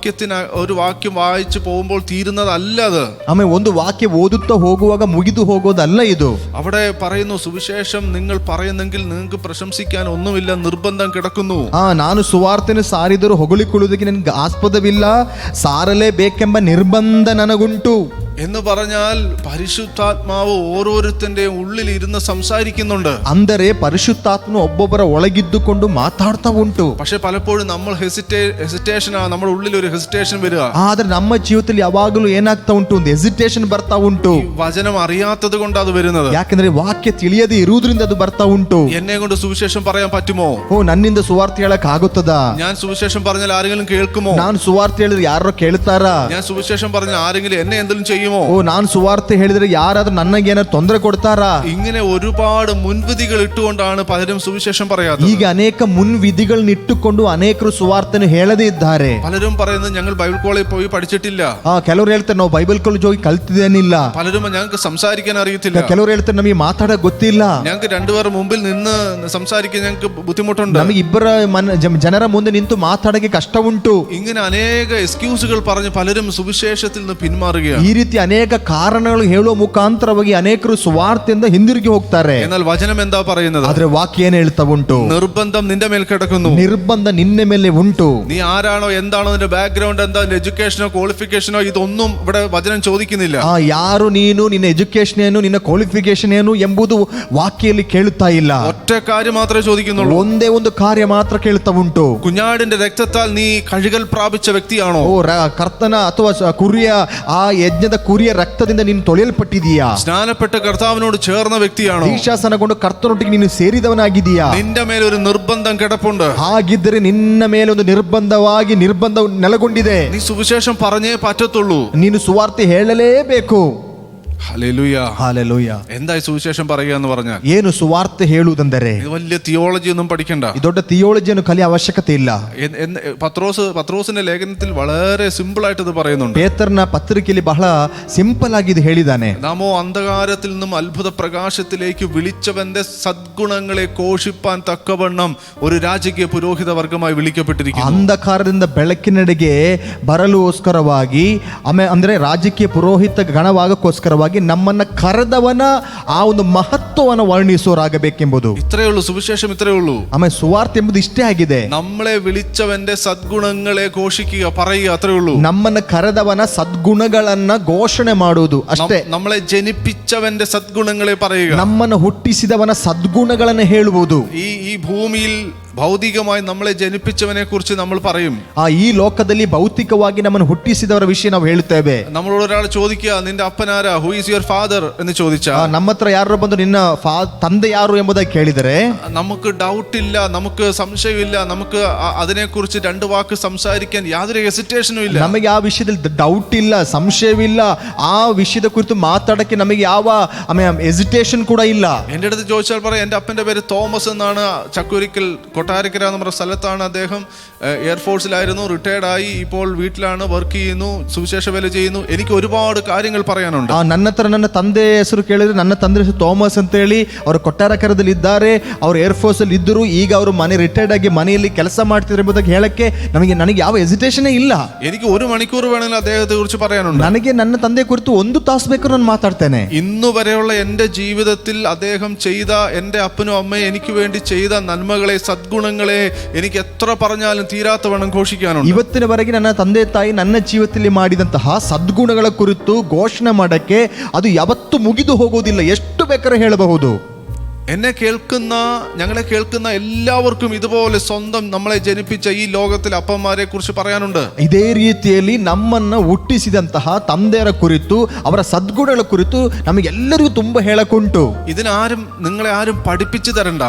ഒരു വാക്യം വായിച്ചു പോകുമ്പോൾ തീരുന്നതല്ല അത്. ಆಮೇಲೆ ಒಂದು ವಾಕ್ಯ ಓದುತ್ತಾ ಹೋಗುವಾಗ ಮುಗಿದು ಹೋಗೋದಲ್ಲ ಇದು. അവിടെ പറയുന്നു, സുവിശേഷം നിങ്ങൾ പറയുന്നെങ്കിൽ നിങ്ങൾക്ക് പ്രശംസിക്കാൻ ഒന്നുമില്ല, നിർബന്ധം കിടക്കുന്നു. ನಾನು ಸುವಾರ್ತೆಯನ್ನು ಸಾರಿದರೂ ಹೊಗಳಿಕೊಳ್ಳುವುದಕ್ಕೆ ನನಗೆ ಆಸ್ಪದವಿಲ್ಲ, ಸಾರಲೇಬೇಕೆಂಬ ನಿರ್ಬಂಧ ನನಗುಂಟು എന്ന് പറഞ്ഞാൽ പരിശുദ്ധാത്മാവ് ഓരോരുത്തന്റെയും ഉള്ളിൽ ഇരുന്ന് സംസാരിക്കുന്നുണ്ട്. ಅಂದರೆ ಪರಿಶುದ್ಧಾತ್ಮನು ಒಬ್ಬೊಬ್ಬರ ಒಳಗಿದ್ದುಕೊಂಡು ಮಾತಾಡ್ತಾ ಉಂಟು. പക്ഷെ പലപ്പോഴും നമ്മൾ ഹെസിറ്റേഷൻ, നമ്മുടെ ഉള്ളിൽ ഒരു ഹെസിറ്റേഷൻ വരിക. ಆದ್ರೆ ನಮ್ಮ ಜೀವಿತದಲ್ಲಿ ಯಾವಾಗಲೂ ಏನಾಗ್ತಾ ಉಂಟು, ಒಂದು ಹೆಸಿಟೇಷನ್ ಬರ್ತಾ ಉಂಟು. വചനം അറിയാത്തത് കൊണ്ട് അത് വരുന്നത്. ಯಾಕಂದ್ರೆ ವಾಕ್ಯ ತಿಳಿಯದೆ ಇರುವುದರಿಂದ ಅದು ಬರ್ತಾ ಉಂಟು. എന്നെ കൊണ്ട് സുവിശേഷം പറയാൻ പറ്റുമോ? ನನ್ನಿಂದ ಸುವಾರ್ತೆ ಹೇಳಕ್ ಆಗುತ್ತದಾ? ഞാൻ സുവിശേഷം പറഞ്ഞാൽ ആരെങ്കിലും കേൾക്കുമോ? ನಾನು ಸುವಾರ್ತೆ ಹೇಳಿದ್ರೆ ಯಾರೋ ಕೇಳ್ತಾರಾ? ഞാൻ സുവിശേഷം പറഞ്ഞാൽ ആരെങ്കിലും എന്നെ എന്തെങ്കിലും ചെയ്യുമോ? ನಾನು ಸುವಾರ್ತೆ ಹೇಳಿದ್ರೆ ಯಾರಾದ್ರೂ ನನಗೆ ಏನಾದ್ರು ತೊಂದರೆ ಕೊಡ್ತಾರಾ? ഇങ്ങനെ ഒരുപാട് മുൻവിധികൾ ഇട്ടുകൊണ്ടാണ് പലരും സുവിശേഷം പറയാത്തത്. ಈಗ ಅನೇಕ ಮುನ್ವಿಧಿಗಳನ್ನ ಇಟ್ಟುಕೊಂಡು ಅನೇಕರು ಸುವಾರ್ತೆಯನ್ನು ಹೇಳದೇ ಇದ್ದಾರೆ. പലരും പറയുന്നത് ഞങ്ങൾ ബൈബിൾ കോളേജിൽ പോയി പഠിച്ചിട്ടില്ല. ಕೆಲವರು ಹೇಳ್ತಾರೆ ನಾವು ಬೈಬಲ್ ಕಾಲೇಜ್ ಹೋಗಿ ಕಲ್ತಿದ್ದೇನಿಲ್ಲ. പലരും ഞങ്ങൾക്ക് സംസാരിക്കാൻ അറിയത്തില്ല. ಕೆಲವರು ಹೇಳ್ತಾರೆ ನಮಗೆ ಮಾತಾಡಕ್ ಗೊತ್ತಿಲ್ಲ. ഞങ്ങൾക്ക് രണ്ടുപേർ മുമ്പിൽ നിന്ന് സംസാരിക്കാൻ ഞങ്ങൾക്ക് ബുദ്ധിമുട്ടുണ്ട്. ನಮಗೆ ಇಬ್ಬರ ಜನರ ಮುಂದೆ ನಿಂತು ಮಾತಾಡಕ್ಕೆ ಕಷ್ಟ ಉಂಟು. ഇങ്ങനെ അനേക എക്സ്ക്യൂസുകൾ പറഞ്ഞ് പലരും സുവിശേഷത്തിൽ നിന്ന് പിന്മാറുകയാണ്. ಈ ರೀತಿ ಅನೇಕ ಕಾರಣಗಳು ಹೇಳುವ ಮುಖಾಂತರವಾಗಿ ಅನೇಕರು ಸುವಾರ್ತೆಯಿಂದ ಹಿಂದಿರುಗಿ ಹೋಗ್ತಾರೆ. എന്നാൽ വചനം എന്താ പറയുന്നത്? ಆದ್ರೆ ವಾಕ್ಯ ಏನ್ ಹೇಳ್ತಾ ಉಂಟು? നിർബന്ധം നിന്റെ മേൽ കിടക്കുന്നു. ನಿರ್ಬಂಧ ನಿನ್ನ ಮೇಲೆ ಉಂಟು. നീ ആരാണോ, എന്താണോ, നിന്റെ ബാക്ക്ഗ്രൗണ്ട് എന്താ, നിന്റെ എഡ്യൂക്കേഷനോ ക്വാളിഫിക്കേഷനോ ഇതൊന്നും ഇവിടെ വചനം ചോദിക്കുന്നില്ല. ಯಾರು ನೀನು, ನಿನ್ನ ಎಜುಕೇಶನ್ ಏನು, ನಿನ್ನ ಕ್ವಾಲಿಫಿಕೇಶನ್ ಏನು ಎಂಬುದು ವಾಕ್ಯದಲ್ಲಿ ಕೇಳುತ್ತಾ ಇಲ್ಲ. ഒറ്റ കാര്യം മാത്രമേ ചോദിക്കുന്നുള്ളൂ. ಒಂದೇ ಒಂದು ಕಾರ್ಯ ಮಾತ್ರ ಕೇಳ್ತಾ ಉಂಟು. കുഞ്ഞാടിന്റെ രക്തത്താൽ നീ കഴുകൽ പ്രാപിച്ച വ്യക്തിയാണോ? ಕರ್ತನ ಅಥವಾ ಕುರಿಯ ಆ ಯಜ್ಞದ ಕುರಿಯ ರಕ್ತದಿಂದ ನೀನು ತೊಳೆಯಲ್ಪಟ್ಟಿದೀಯಾ? സ്നാനപ്പെട്ട് കർത്താവിനോട് ചേർന്ന വ്യക്തിയാണോ? ದೀಕ್ಷಾಸನಗೊಂಡು ಕರ್ತನೊಟ್ಟಿಗೆ ನೀನು ಸೇರಿದವನಾಗಿದೀಯಾ? നിന്റെ മേലെ ഒരു നിർബന്ധം കിടപ്പുണ്ട്. ಹಾಗಿದ್ದರೆ ನಿನ್ನ ಮೇಲೆ ಒಂದು ನಿರ್ಬಂಧ ನೆಲೆಗೊಂಡಿದೆ. നീ സുവിശേഷം പറഞ്ഞേ പറ്റത്തുള്ളൂ. ನೀನು ಸುವಾರ್ತೆ ಹೇಳಲೇಬೇಕು. ഹല്ലേലൂയ. ಹಾಲೆಲೂಯ. എന്തായി സുവിശേഷം പറയുക എന്ന് പറഞ്ഞാൽ? ಏನು ಸುವಾರ್ತೆ ಹೇಳುವುದೆಂದರೆ ഇത് വലിയ തിയോളജി ഒന്നും പഠിക്കണ്ട. ಈ ದೊಡ್ಡ ಥಿಯೋಲಜಿಯನ್ನು ಕಲಿಯ ಅವಶ್ಯಕತೆ ಇಲ್ಲ. പത്രോസിന്റെ ലേഖനത്തിൽ വളരെ സിമ്പിൾ ആയിട്ട് ഇത് പറയുന്നുണ്ട്. ಪೇತ್ರನ ಪತ್ರಿಕೆಯಲ್ಲಿ ಬಹಳ ಸಿಂಪಲ್ ಆಗಿ ಇದು ಹೇಳಿದ್ದಾನೆ. നാമോ അന്ധകാരത്തിൽ നിന്നും അത്ഭുത പ്രകാശത്തിലേക്ക് വിളിച്ചവന്റെ സദ്ഗുണങ്ങളെ ഘോഷിപ്പാൻ തക്കവണ്ണം ഒരു രാജകീയ പുരോഹിത വർഗമായി വിളിക്കപ്പെട്ടിരിക്കുന്നു. ಅಂಧಕಾರದಿಂದ ಬೆಳಕಿನೆಡೆಗೆ ಬರಲುಗೋಸ್ಕರವಾಗಿ ಅಂದ್ರೆ ರಾಜಕೀಯ ಪುರೋಹಿತ ಗಣವಾಗಕ್ಕೋಸ್ಕರವಾಗಿ ನಮ್ಮನ್ನ ಕರೆದವನ ಆ ಒಂದು ಮಹತ್ವವನ್ನು ವರ್ಣಿಸೋರಾಗಬೇಕೆಂಬುದು. ഇത്രയേ ഉള്ളൂ സുവിശേഷം, ഇത്രയേ ഉള്ളൂ. ಆಮೇಲೆ ಸುವಾರ್ತೆ ಎಂಬುದು ಇಷ್ಟೇ ಆಗಿದೆ. നമ്മളെ വിളിച്ചവന്റെ സദ്ഗുണങ്ങളെ ഘോഷിക്കുക, പറയുക, അത്രേ ഉള്ളൂ. ನಮ್ಮನ್ನ ಕರೆದವನ ಸದ್ಗುಣಗಳನ್ನ ಘೋಷಣೆ ಮಾಡುವುದು ಅಷ್ಟೇ. നമ്മളെ ജനിപ്പിച്ചവന്റെ സദ്ഗുണങ്ങളെ പറയുക, ನಮ್ಮನ್ನ ಹುಟ್ಟಿಸಿದವನ ಸದ್ಗುಣಗಳನ್ನು ಹೇಳುವುದು. ഈ ഭൂമിയിൽ ഭൗതികമായി നമ്മളെ ജനിപ്പിച്ചവനെ കുറിച്ച് നമ്മൾ പറയും. ಈ ಲೋಕದಲ್ಲಿ ಭೌತಿಕವಾಗಿ ನಮ್ಮನ್ನು ಹುಟ್ಟಿಸಿದವರ ವಿಷಯ ನಾವು ಹೇಳುತ್ತೇವೆ. നമ്മളോട് ഒരാൾ ചോദിക്കുക, നിന്റെ അപ്പനാരാ, ഹു ഈസ് യുവർ ഫാദർ എന്ന് ചോദിച്ചാൽ, ನಮ್ಮ ಹತ್ರ ಯಾರು ಬಂದು ನಿನ್ನ ತಂದೆ ಯಾರು ಎಂಬುದಾಗಿ ಕೇಳಿದರೆ നമുക്ക് ഡൗട്ട് ഇല്ല, നമുക്ക് സംശയമില്ല, നമുക്ക് അതിനെക്കുറിച്ച് രണ്ട് വാക്ക് സംസാരിക്കാൻ യാതൊരു ഹെസിറ്റേഷനും ഇല്ല. ನಮಗೆ ಆ ವಿಷಯದಲ್ಲಿ ಡೌಟ್ ಇಲ್ಲ, ಸಂಶಯವಿಲ್ಲ. ಆ ವಿಷಯದ ಕುರಿತು ಮಾತಾಡಕ್ಕೆ ನಮಗೆ ಯಾವ ಹೆಸಿಟೇಷನ್ ಕೂಡ ಇಲ್ಲ. എൻ്റെ അടുത്ത് ചോദിച്ചാൽ പറയാം, എൻ്റെ അപ്പൻ്റെ പേര് തോമസ് എന്നാണ്, ചക്കുരിക്കൽ കൊട്ടാരക്കര എന്ന് പറഞ്ഞ സ്ഥലത്താണ് അദ്ദേഹം. എയർഫോഴ്സിലായിരുന്നു, റിട്ടയർഡായി, ഇപ്പോൾ വീട്ടിലാണ്, വർക്ക് ചെയ്യുന്നു, സുവിശേഷ വേല ചെയ്യുന്നു. എനിക്ക് ഒരുപാട് കാര്യങ്ങൾ പറയാനുണ്ട്. ನನ್ನ ಹತ್ರ ನನ್ನ ತಂದೆ ಹೆಸರು ಕೇಳಿದ್ರೆ, ನನ್ನ ತಂದೆ ಹೆಸರು ಥೋಮಸ್ ಅಂತ ಹೇಳಿ, ಅವರು ಕೊಟ್ಟಾರಕರದಲ್ಲಿ ಇದ್ದಾರೆ, ಅವರು ಏರ್ಫೋರ್ಸ್ ಅಲ್ಲಿ ಇದ್ದರು, ಈಗ ಅವರು ಮನೆ ರಿಟೈರ್ಡ್ ಆಗಿ ಮನೆಯಲ್ಲಿ ಕೆಲಸ ಮಾಡ್ತಿದ್ರು ಎಂಬುದಾಗಿ ಹೇಳಕ್ಕೆ ನನಗೆ ಯಾವ ಹೆಸಿಟೇಷನೇ ಇಲ್ಲ. എനിക്ക് 1 മണിക്കൂർ വേണമെങ്കിൽ അദ്ദേഹത്തെ കുറിച്ച് പറയാനുണ്ട്. ನನಗೆ ನನ್ನ ತಂದೆ ಕುರಿತು 1 ತಾಸು ಬೇಕಾದ್ರೂ ನಾನು ಮಾತಾಡ್ತೇನೆ. ഇന്നു വരെയുള്ള എൻ്റെ ജീവിതത്തിൽ അദ്ദേഹം ചെയ്ത, എൻ്റെ അപ്പനും അമ്മയും എനിക്ക് വേണ്ടി ചെയ്ത നന്മകളെ, സദ്ഗുണങ്ങളെ എനിക്ക് എത്ര പറഞ്ഞാലും തീരാത്തവണ്ണം ഘോഷിക്കാനുണ്ട്. ಇವತ್ತಿನವರೆಗೆ ನನ್ನ ತಂದೆ ತಾಯಿ ನನ್ನ ಜೀವಿತದಲ್ಲಿ ಮಾಡಿದಂತಹ ಸದ್ಗುಣಗಳ ಕುರಿತು ಘೋಷಣೆ ಮಾಡಕ್ಕೆ ಅದು ಯಾವತ್ತೂ ಮುಗಿದು ಹೋಗೋದಿಲ್ಲ. ಎಷ್ಟು ಬೇಕಾದ್ರೆ ಹೇಳಬಹುದು. ഞങ്ങളെ കേൾക്കുന്ന എല്ലാവർക്കും ഇതുപോലെ സ്വന്തം നമ്മളെ ജനിപ്പിച്ച ഈ ലോകത്തിൽ അപ്പന്മാരെ കുറിച്ച് പറയാനുണ്ട്. ಇದೇ ರೀತಿಯಲ್ಲಿ ನಮ್ಮನ್ನ ಹುಟ್ಟಿಸಿದಂತಹ ತಂದೆಯರ ಕುರಿತು ಅವರ ಸದ್ಗುಣಗಳ ಕುರಿತು ನಮಗೆಲ್ಲರಿಗೂ ತುಂಬಾ ಹೇಳಕ್ಕುಂಟು. നിങ്ങളെ ആരും പഠിപ്പിച്ചു തരണ്ട.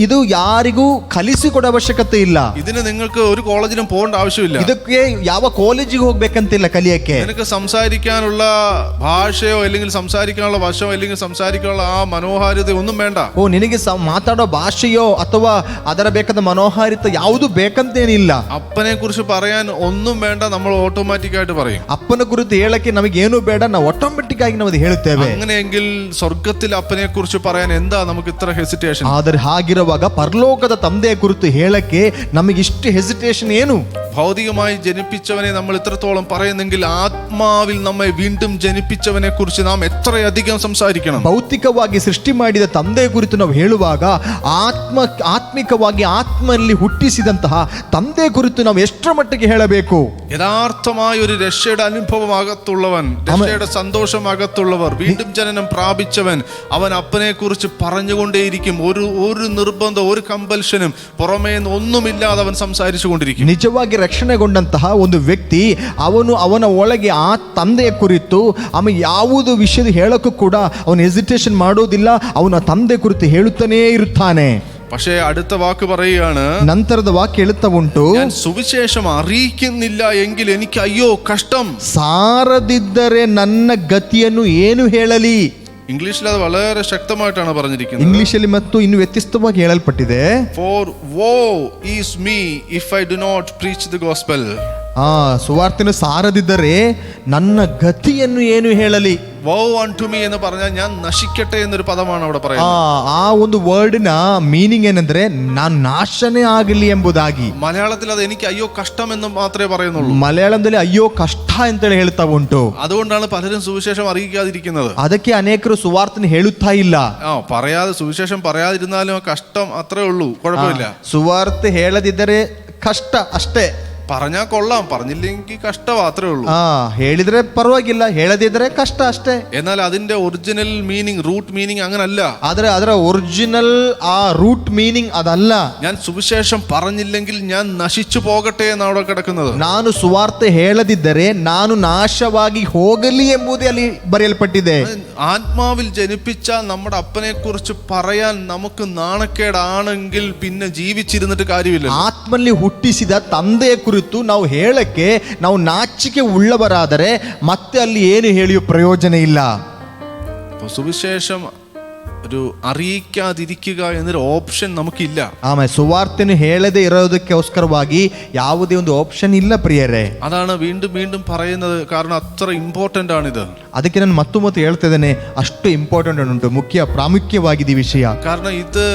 ಇದು ಯಾರಿಗೂ ಕಲಿಸಿಕೊಡ ಅವಶ್ಯಕತೆ ಇಲ್ಲ. ഇതിന് നിങ്ങൾക്ക് ഒരു കോളേജിലും പോകേണ്ട ആവശ്യമില്ല. ಇದಕ್ಕೆ ಯಾವ ಕಾಲೇಜಿಗೆ ಹೋಗ್ಬೇಕಂತಿಲ್ಲ ಕಲಿಯಕ್ಕೆ. നിനക്ക് സംസാരിക്കാനുള്ള ഭാഷയോ അല്ലെങ്കിൽ സംസാരിക്കാനുള്ള വശമോ അല്ലെങ്കിൽ സംസാരിക്കാനുള്ള ആ മനോഹാരിത ഒന്നും വേണ്ട. ನಿನಗೆ ಮಾತಾಡೋ ಭಾಷೆಯೋ ಅಥವಾ ಅದರ ಬೇಕಾದ ಮನೋಹಾರಿತ ಯಾವುದು ಬೇಕಂತೇನಿಲ್ಲ. അപ്പനെ കുറിച്ച് പറയാൻ ഒന്നും വേണ്ട, നമ്മൾ ഓട്ടോമാറ്റിക് ആയിട്ട് പറയും. ಅಪ್ಪನ ಕುರಿತು ಹೇಳಕ್ಕೆ ನಮಗೇನು ಬೇಡ, ನಾವು ಆಟೋಮೆಟಿಕ್ ಆಗಿ ನಾವು ಹೇಳುತ್ತೇವೆ. അങ്ങനെയെങ്കിൽ സ്വർഗത്തിൽ അപ്പനെ കുറിച്ച് പറയാൻ എന്താ നമുക്ക് ഇത്ര ഹെസിറ്റേഷൻ? ಆದರೆ ಹಾಗಿರುವಾಗ ಪರಲೋಕದ ತಂದೆಯ ಕುರಿತು ಹೇಳಕ್ಕೆ ನಮಗೆ ಇಷ್ಟು ಹೆಸಿಟೇಷನ್ ಏನು? ഭൗതികമായി ജനിപ്പിച്ചവനെ നമ്മൾ ഇത്രത്തോളം പറയുന്നെങ്കിൽ ആത്മാവിൽ നമ്മെ വീണ്ടും ജനിപ്പിച്ചവനെ കുറിച്ച് നാം എത്രയധികം സംസാരിക്കണം. ಭೌತಿಕವಾಗಿ ಸೃಷ್ಟಿ ಮಾಡಿದ ತಂದೆಯ ಕುರಿತು ನಾವು ಹೇಳುವಾಗ ಆತ್ಮಿಕವಾಗಿ ಆತ್ಮನಲ್ಲಿ ಹುಟ್ಟಿಸಿದಂತಹ ತಂದೆಯ ಕುರಿತು ನಾವು ಎಷ್ಟರ ಮಟ್ಟಿಗೆ ಹೇಳಬೇಕು? യഥാർത്ഥമായ ഒരു രക്ഷയുടെ അനുഭവം അകത്തുള്ളവൻ, രക്ഷയുടെ സന്തോഷം അകത്തുള്ളവർ, വീണ്ടും ജനനം പ്രാപിച്ചവൻ, അവൻ അപ്പനെ കുറിച്ച് പറഞ്ഞുകൊണ്ടേയിരിക്കും. ഒരു നിർബന്ധം, ഒരു കമ്പൽഷനും പുറമേ ഒന്നുമില്ലാതെ അവൻ സംസാരിച്ചു കൊണ്ടിരിക്കും. ನಿಜವಾಗಿ ರಕ್ಷಣೆಗೊಂಡಂತಹ ಒಂದು ವ್ಯಕ್ತಿ ಅವನ ಒಳಗೆ ಆ ತಂದೆಯ ಕುರಿತು ಯಾವುದು ವಿಷಯದ ಹೇಳಕ್ಕೂ ಕೂಡ ಅವನು ಹೆಸಿಟೇಷನ್ ಮಾಡೋದಿಲ್ಲ. ಅವನ ತಂದೆ ಕುರಿತು ಹೇಳುತ್ತಾನೇ ಇರುತ್ತಾನೆ. പക്ഷേ അടുത്ത വാക്ക് പറയുകയാണ്, ನಂತರದ ವಾಕ್ಯ ಹೇಳುತ್ತಾ ಉಂಟು, ഞാൻ സുവിശേഷം അറിയിക്കുന്നില്ല എങ്കിൽ എനിക്ക് അയ്യോ കഷ്ടം. ಸಾರದಿದ್ದರೆ ನನ್ನ ಗತಿಯನ್ನು ಏನು ಹೇಳಲಿ? ഇംഗ്ലീഷിൽ അത് വളരെ ശക്തമായിട്ടാണ് പറഞ്ഞിരിക്കുന്നത്. ಇಂಗ್ಲಿಷಲ್ಲಿ ಮತ್ತು ಇನ್ನು ವ್ಯತ್ಯಸ್ತವಾಗಿ ಹೇಳಲ್ಪಟ್ಟಿದೆ. For woe is me if I do not preach the gospel. ಸುವಾರ್ತೆಯನ್ನು ಸಾರದಿದ್ದರೆ ನನ್ನ ಗತಿಯನ್ನು ಏನು ಹೇಳಲಿ? Woe unto me എന്ന് പറഞ്ഞാൽ ഞാൻ നശിക്കട്ടെ എന്നൊരു പദമാണ് അവിടെ പറയുന്നത്. ಆ ಒಂದು ವರ್ಡ್ನ ಮೀನಿಂಗ್ ಏನಂದ್ರೆ ನಾನು ನಾಶನೇ ಆಗಲಿ ಎಂಬುದಾಗಿ. മലയാളത്തിൽ അത് എനിക്ക് അയ്യോ കഷ്ടം എന്ന് മാത്രമേ പറയുന്നുള്ളൂ. ಮಲಯಾಳಂದಲ್ಲಿ ಅಯ್ಯೋ ಕಷ್ಟ ಅಂತೇಳಿ ಹೇಳ್ತಾ ಉಂಟು. അതുകൊണ്ടാണ് പലരും സുവിശേഷം അറിയിക്കാതിരിക്കുന്നത്. ಅದಕ್ಕೆ ಅನೇಕರು ಸುವಾರ್ತೆನ ಹೇಳುತ್ತಾ ಇಲ್ಲ. സുവിശേഷം പറയാതിരുന്നാലും കഷ്ടം അത്രേ ഉള്ളൂ, കുഴപ്പമില്ല. ಸುವಾರ್ತೆ ಹೇಳದಿದ್ದರೆ ಕಷ್ಟ ಅಷ್ಟೇ. പറഞ്ഞാൽ കൊള്ളാം, പറഞ്ഞില്ലെങ്കിൽ കഷ്ടം അത്രേ ഉള്ളൂ. ಹೇಳಿದ್ರೆ ಪರವಾಗಿಲ್ಲ, ಹೇಳದಿದ್ರೆ ಕಷ್ಟ ಅಷ್ಟೇ. എന്നാൽ അതിന്റെ ഒറിജിനൽ മീനിങ്, റൂട്ട് മീനിങ് അങ്ങനല്ല. ಆದ್ರೆ ಅದರ ಒರಿಜಿನಲ್ ಆ ರೂಟ್ ಮೀನಿಂಗ್ ಅದಲ್ಲ. ഞാൻ സുവിശേഷം പറഞ്ഞില്ലെങ്കിൽ ഞാൻ നശിച്ചു പോകട്ടെ എന്നാണ് അവിടെ കിടക്കുന്നത്. ನಾನು ಸುವಾರ್ತೆ ಹೇಳದಿದ್ದರೆ ನಾನು ನಾಶವಾಗಿ ಹೋಗಲಿ ಎಂಬುದೇ ಅಲ್ಲಿ ಬರೆಯಲ್ಪಟ್ಟಿದೆ. ആത്മാവിൽ ജനിപ്പിച്ച നമ്മുടെ അപ്പനെ കുറിച്ച് പറയാൻ നമുക്ക് നാണക്കേടാണെങ്കിൽ പിന്നെ ജീവിച്ചിരുന്നിട്ട് കാര്യമില്ല. ಆತ್ಮಲ್ಲಿ ಹುಟ್ಟಿಸಿದ ತಂದೆಯ ಕುರಿತು ನಾವು ಹೇಳಕ್ಕೆ ನಾವು ನಾಚಿಕೆ ಉಳ್ಳವರಾದರೆ ಮತ್ತೆ ಅಲ್ಲಿ ಏನು ಹೇಳಿಯೋ ಪ್ರಯೋಜನ ಇಲ್ಲ. സുവിശേഷം ഒരു അറിയിക്കാതിരിക്കുക എന്നൊരു ഓപ്ഷൻ നമുക്കില്ല. ಆಮೇಲೆ ಸುವಾರ್ತೆಯನ್ನು ಹೇಳದೆ ಇರೋದಕ್ಕೋಸ್ಕರವಾಗಿ ಯಾವುದೇ ಒಂದು ಆಪ್ಷನ್ ಇಲ್ಲ ಪ್ರಿಯರೇ. അതാണ് വീണ്ടും വീണ്ടും പറയുന്നത്, കാരണം അത്ര ഇമ്പോർട്ടന്റ് ആണിത്. ಅದಕ್ಕೆ ನಾನು ಮತ್ತೆ ಹೇಳ್ತಾ ಇದ್ದೇನೆ, ಅಷ್ಟು ಇಂಪಾರ್ಟೆಂಟ್ ಉಂಟು, ಪ್ರಾಮುಖ್ಯವಾಗಿದೆ ಈ ವಿಷಯ. കാരണം ഇത്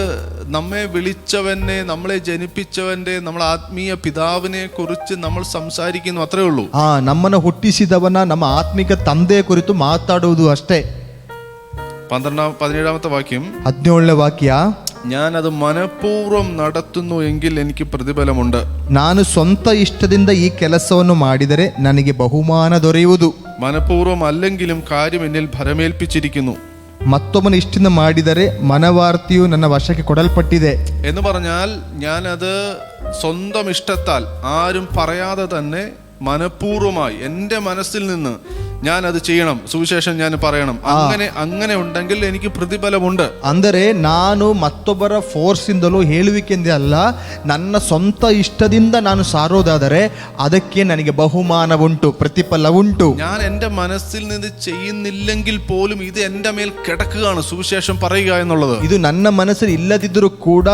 നമ്മെ വിളിച്ചവനെ, നമ്മളെ ജനിപ്പിച്ചവന്റെ, നമ്മളെ ആത്മീയ പിതാവിനെ കുറിച്ച് നമ്മൾ സംസാരിക്കുന്നു, അത്രേ ഉള്ളൂ. ನಮ್ಮನ್ನು ಹುಟ್ಟಿಸಿದವನ ನಮ್ಮ ಆತ್ಮಿಕ ತಂದೆಯ ಕುರಿತು ಮಾತಾಡುವುದು ಅಷ್ಟೇ. 17ാമത്തെ വാക്യം, 17ನೇ ವಾಕ್ಯ, ഞാൻ അത് മനഃപൂർവ്വം നടത്തുന്നു എങ്കിൽ എനിക്ക് പ്രതിഫലമുണ്ട്. ನಾನು ಸ್ವಂತ ಇಷ್ಟದಿಂದ ಈ ಕೆಲಸವನ್ನು ಮಾಡಿದರೆ ನನಗೆ ಬಹುಮಾನ ದೊರೆಯುವುದು. മനഃപൂർവ്വം അല്ലെങ്കിലും കാര്യം എന്നിൽ ഭരമേൽപ്പിച്ചിരിക്കുന്നു. ಮತ್ತೊಬ್ಬನ ಇಷ್ಟದಿಂದ ಮಾಡಿದರೆ ಮನವಾರ್ತೆಯು ನನ್ನ ವಶಕ್ಕೆ ಕೊಡಲ್ಪಟ್ಟಿದೆ എന്ന് പറഞ്ഞാൽ ഞാനത് സ്വന്തം ഇഷ്ടത്താൽ ആരും പറയാതെ തന്നെ മനഃപൂർവ്വമായി എൻ്റെ മനസ്സിൽ നിന്ന് ഞാൻ അത് ചെയ്യണം, സുവിശേഷം ഞാൻ പറയണം. അങ്ങനെ ഉണ്ടെങ്കിൽ എനിക്ക് പ്രതിഫലമുണ്ട്. ಅಂದರೆ ನಾನು ಮತ್ತೊಬ್ಬರ ಫೋರ್ಸ್ ಇಂದಲೂ ಹೇಳುವಿಕೆಂದೇ ಅಲ್ಲ, ನನ್ನ ಸ್ವಂತ ಇಷ್ಟದಿಂದ ನಾನು ಸಾರೋದಾದರೆ ಅದಕ್ಕೆ ನನಗೆ ಬಹುಮಾನ ಉಂಟು, ಪ್ರತಿಫಲ ಉಂಟು. ഞാൻ എൻ്റെ മനസ്സിൽ നിന്ന് ചെയ്യുന്നില്ലെങ്കിൽ പോലും ഇത് എൻ്റെ മേൽ കിടക്കുകയാണ്, സുവിശേഷം പറയുക എന്നുള്ളത്. ಇದು ನನ್ನ ಮನಸ್ಸಲ್ಲಿ ಇಲ್ಲದಿದ್ದರೂ ಕೂಡ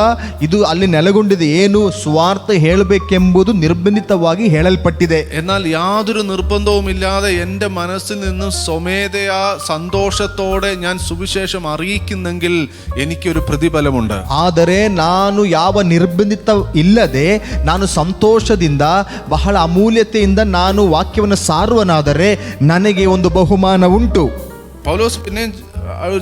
ಇದು ಅಲ್ಲಿ ನೆಲೆಗೊಂಡಿದೆ. ಏನು? ಸ್ವಾರ್ಥ ಹೇಳಬೇಕೆಂಬುದು ನಿರ್ಬಂಧಿತವಾಗಿ ಹೇಳಲ್ಪಟ್ಟಿದೆ. എന്നാൽ യാതൊരു നിർബന്ധവും ഇല്ലാതെ എൻ്റെ മനസ്സിൽ നിന്ന് സ്വമേധയാ സന്തോഷത്തോടെ ഞാൻ സുവിശേഷം അറിയിക്കുന്നെങ്കിൽ എനിക്കൊരു പ്രതിഫലമുണ്ട്. ಆದರೆ ನಾನು ಯಾವ ನಿರ್ಬಂಧಿತ ಇಲ್ಲದೆ ನಾನು ಸಂತೋಷದಿಂದ ಬಹಳ ಅಮೂಲ್ಯತೆಯಿಂದ ನಾನು ವಾಕ್ಯವನ್ನು ಸಾರುವನಾದರೆ ನನಗೆ ಒಂದು ಬಹುಮಾನ ಉಂಟು. പൗലോസ് പിന്നെ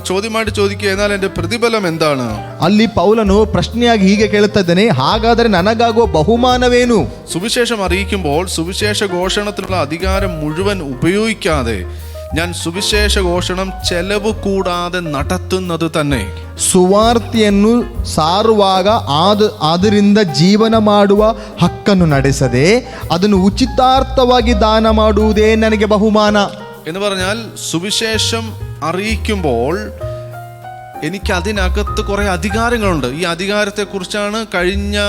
ചോദ്യമായിട്ട് ചോദിക്കുക, എന്നാൽ എൻ്റെ പ്രതിഫലം എന്താണ്? ಅಲ್ಲಿ ಪೌಲನು ಪ್ರಶ್ನೆಯಾಗಿ ಹೀಗೆ ಕೇಳುತ್ತಾ ಇದ್ದಾನೆ, ಹಾಗಾದರೆ ನನಗಾಗುವ ಬಹುಮಾನವೇನು? സുവിശേഷം അറിയിക്കുമ്പോൾ സുവിശേഷ ഘോഷണത്തിനുള്ള അധികാരം മുഴുവൻ ഉപയോഗിക്കാതെ ഞാൻ സുവിശേഷ ഘോഷണം ചെലവ് കൂടാതെ നടത്തുന്നത് തന്നെ. ಸುವಾರ್ತೆಯನ್ನು ಸಾರುವಾಗ ಅದರಿಂದ ಜೀವನ ಮಾಡುವ ಹಕ್ಕನ್ನು ನಡೆಸದೆ ಅದನ್ನು ಉಚಿತಾರ್ಥವಾಗಿ ದಾನ ಮಾಡುವುದೇ ನನಗೆ ಬಹುಮಾನ. എന്ന് പറഞ്ഞാൽ സുവിശേഷം അറിയിക്കുമ്പോൾ എനിക്ക് അതിനകത്ത് കുറെ അധികാരങ്ങളുണ്ട്. ഈ അധികാരത്തെ കുറിച്ചാണ് കഴിഞ്ഞ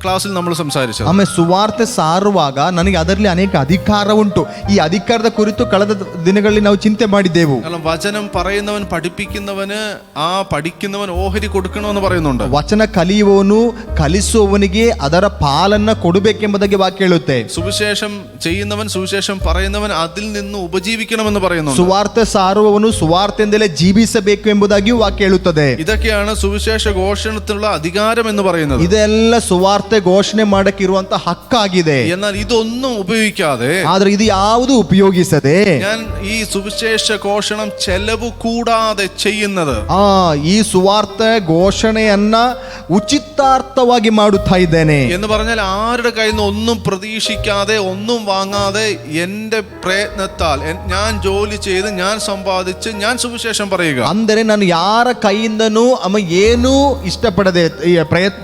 ಕ್ಲಾಸಲ್ಲಿ നമ്മൾ ಸಂಸಾರಿಸಿದ್ದು. ಆಮೇಲೆ ಸುವಾರ್ತೆ ಸಾರುವಾಗ ನನಗೆ ಅದರಲ್ಲಿ ಅನೇಕ ಅಧಿಕಾರ ಉಂಟು. ಈ ಅಧಿಕಾರದ ಕುರಿತು ಕಳೆದ ದಿನಗಳಲ್ಲಿ ನಾವು ಚಿಂತೆ ಮಾಡಿದ್ದೆವು. വചനം പറയുന്നവൻ പഠിപ്പിക്കുന്നവന് ആ പഠിക്കുന്നവൻ ഓഹരി കൊടുക്കണമെന്ന് പറയുന്നുണ്ട്. ವಚನ ಕಲಿಯುವವನು ಕಲಿಸುವವನಿಗೆ ಅದರ ಪಾಲನ್ನ ಕೊಡಬೇಕೆಂಬುದಾಗಿ ವಾಕ್ಯ ಹೇಳುತ್ತೆ. സുവിശേഷം ചെയ്യുന്നവൻ സുവിശേഷം പറയുന്നവൻ അതിൽ നിന്ന് ഉപജീവിക്കണമെന്ന് പറയുന്നുണ്ട്. ಸುವಾರ್ತೆ ಸಾರುವವನು ಸುವಾರ್ತೆಯಿಂದಲೇ ಜೀವಿಸಬೇಕು ಎಂಬುದಾಗಿಯೂ ವಾಕ್ಯ ಹೇಳುತ್ತದೆ. ഇതൊക്കെയാണ് സുവിശേഷ ഘോഷണത്തിനുള്ള അധികാരം എന്ന് പറയുന്നത്. ಇದೆಲ್ಲ ಸುವಾರ್ತೆ ಘೋಷಣೆ ಮಾಡಕ್ಕೆ ಇರುವಂತ ಹಕ್ಕಾಗಿದೆ. എന്നാൽ ഇതൊന്നും ഉപയോഗിക്കാതെ, ಆದ್ರೆ ಇದು ಯಾವುದು ಉಪಯೋಗಿಸದೆ ഞാൻ ഈ സുവിശേഷ ഘോഷണം ചെലവ് കൂടാതെ ചെയ്യുന്നത്, ಈ ಸುವಾರ್ತೆ ಘೋಷಣೆಯನ್ನ ಉಚಿತಾರ್ಥವಾಗಿ ಮಾಡುತ್ತಾ ಇದ್ದೇನೆ എന്ന് പറഞ്ഞാൽ ആരുടെ കയ്യിൽ നിന്ന് ഒന്നും പ്രതീക്ഷിക്കാതെ ഒന്നും വാങ്ങാതെ എന്റെ പ്രയത്നത്താൽ ഞാൻ ജോലി ചെയ്ത് ഞാൻ സമ്പാദിച്ച് ഞാൻ സുവിശേഷം പറയുക. ಅಂದರೆ ನಾನು ಯಾರ ಕೈಯಿಂದನೂ ಏನೂ ಇಷ್ಟಪಡದೆ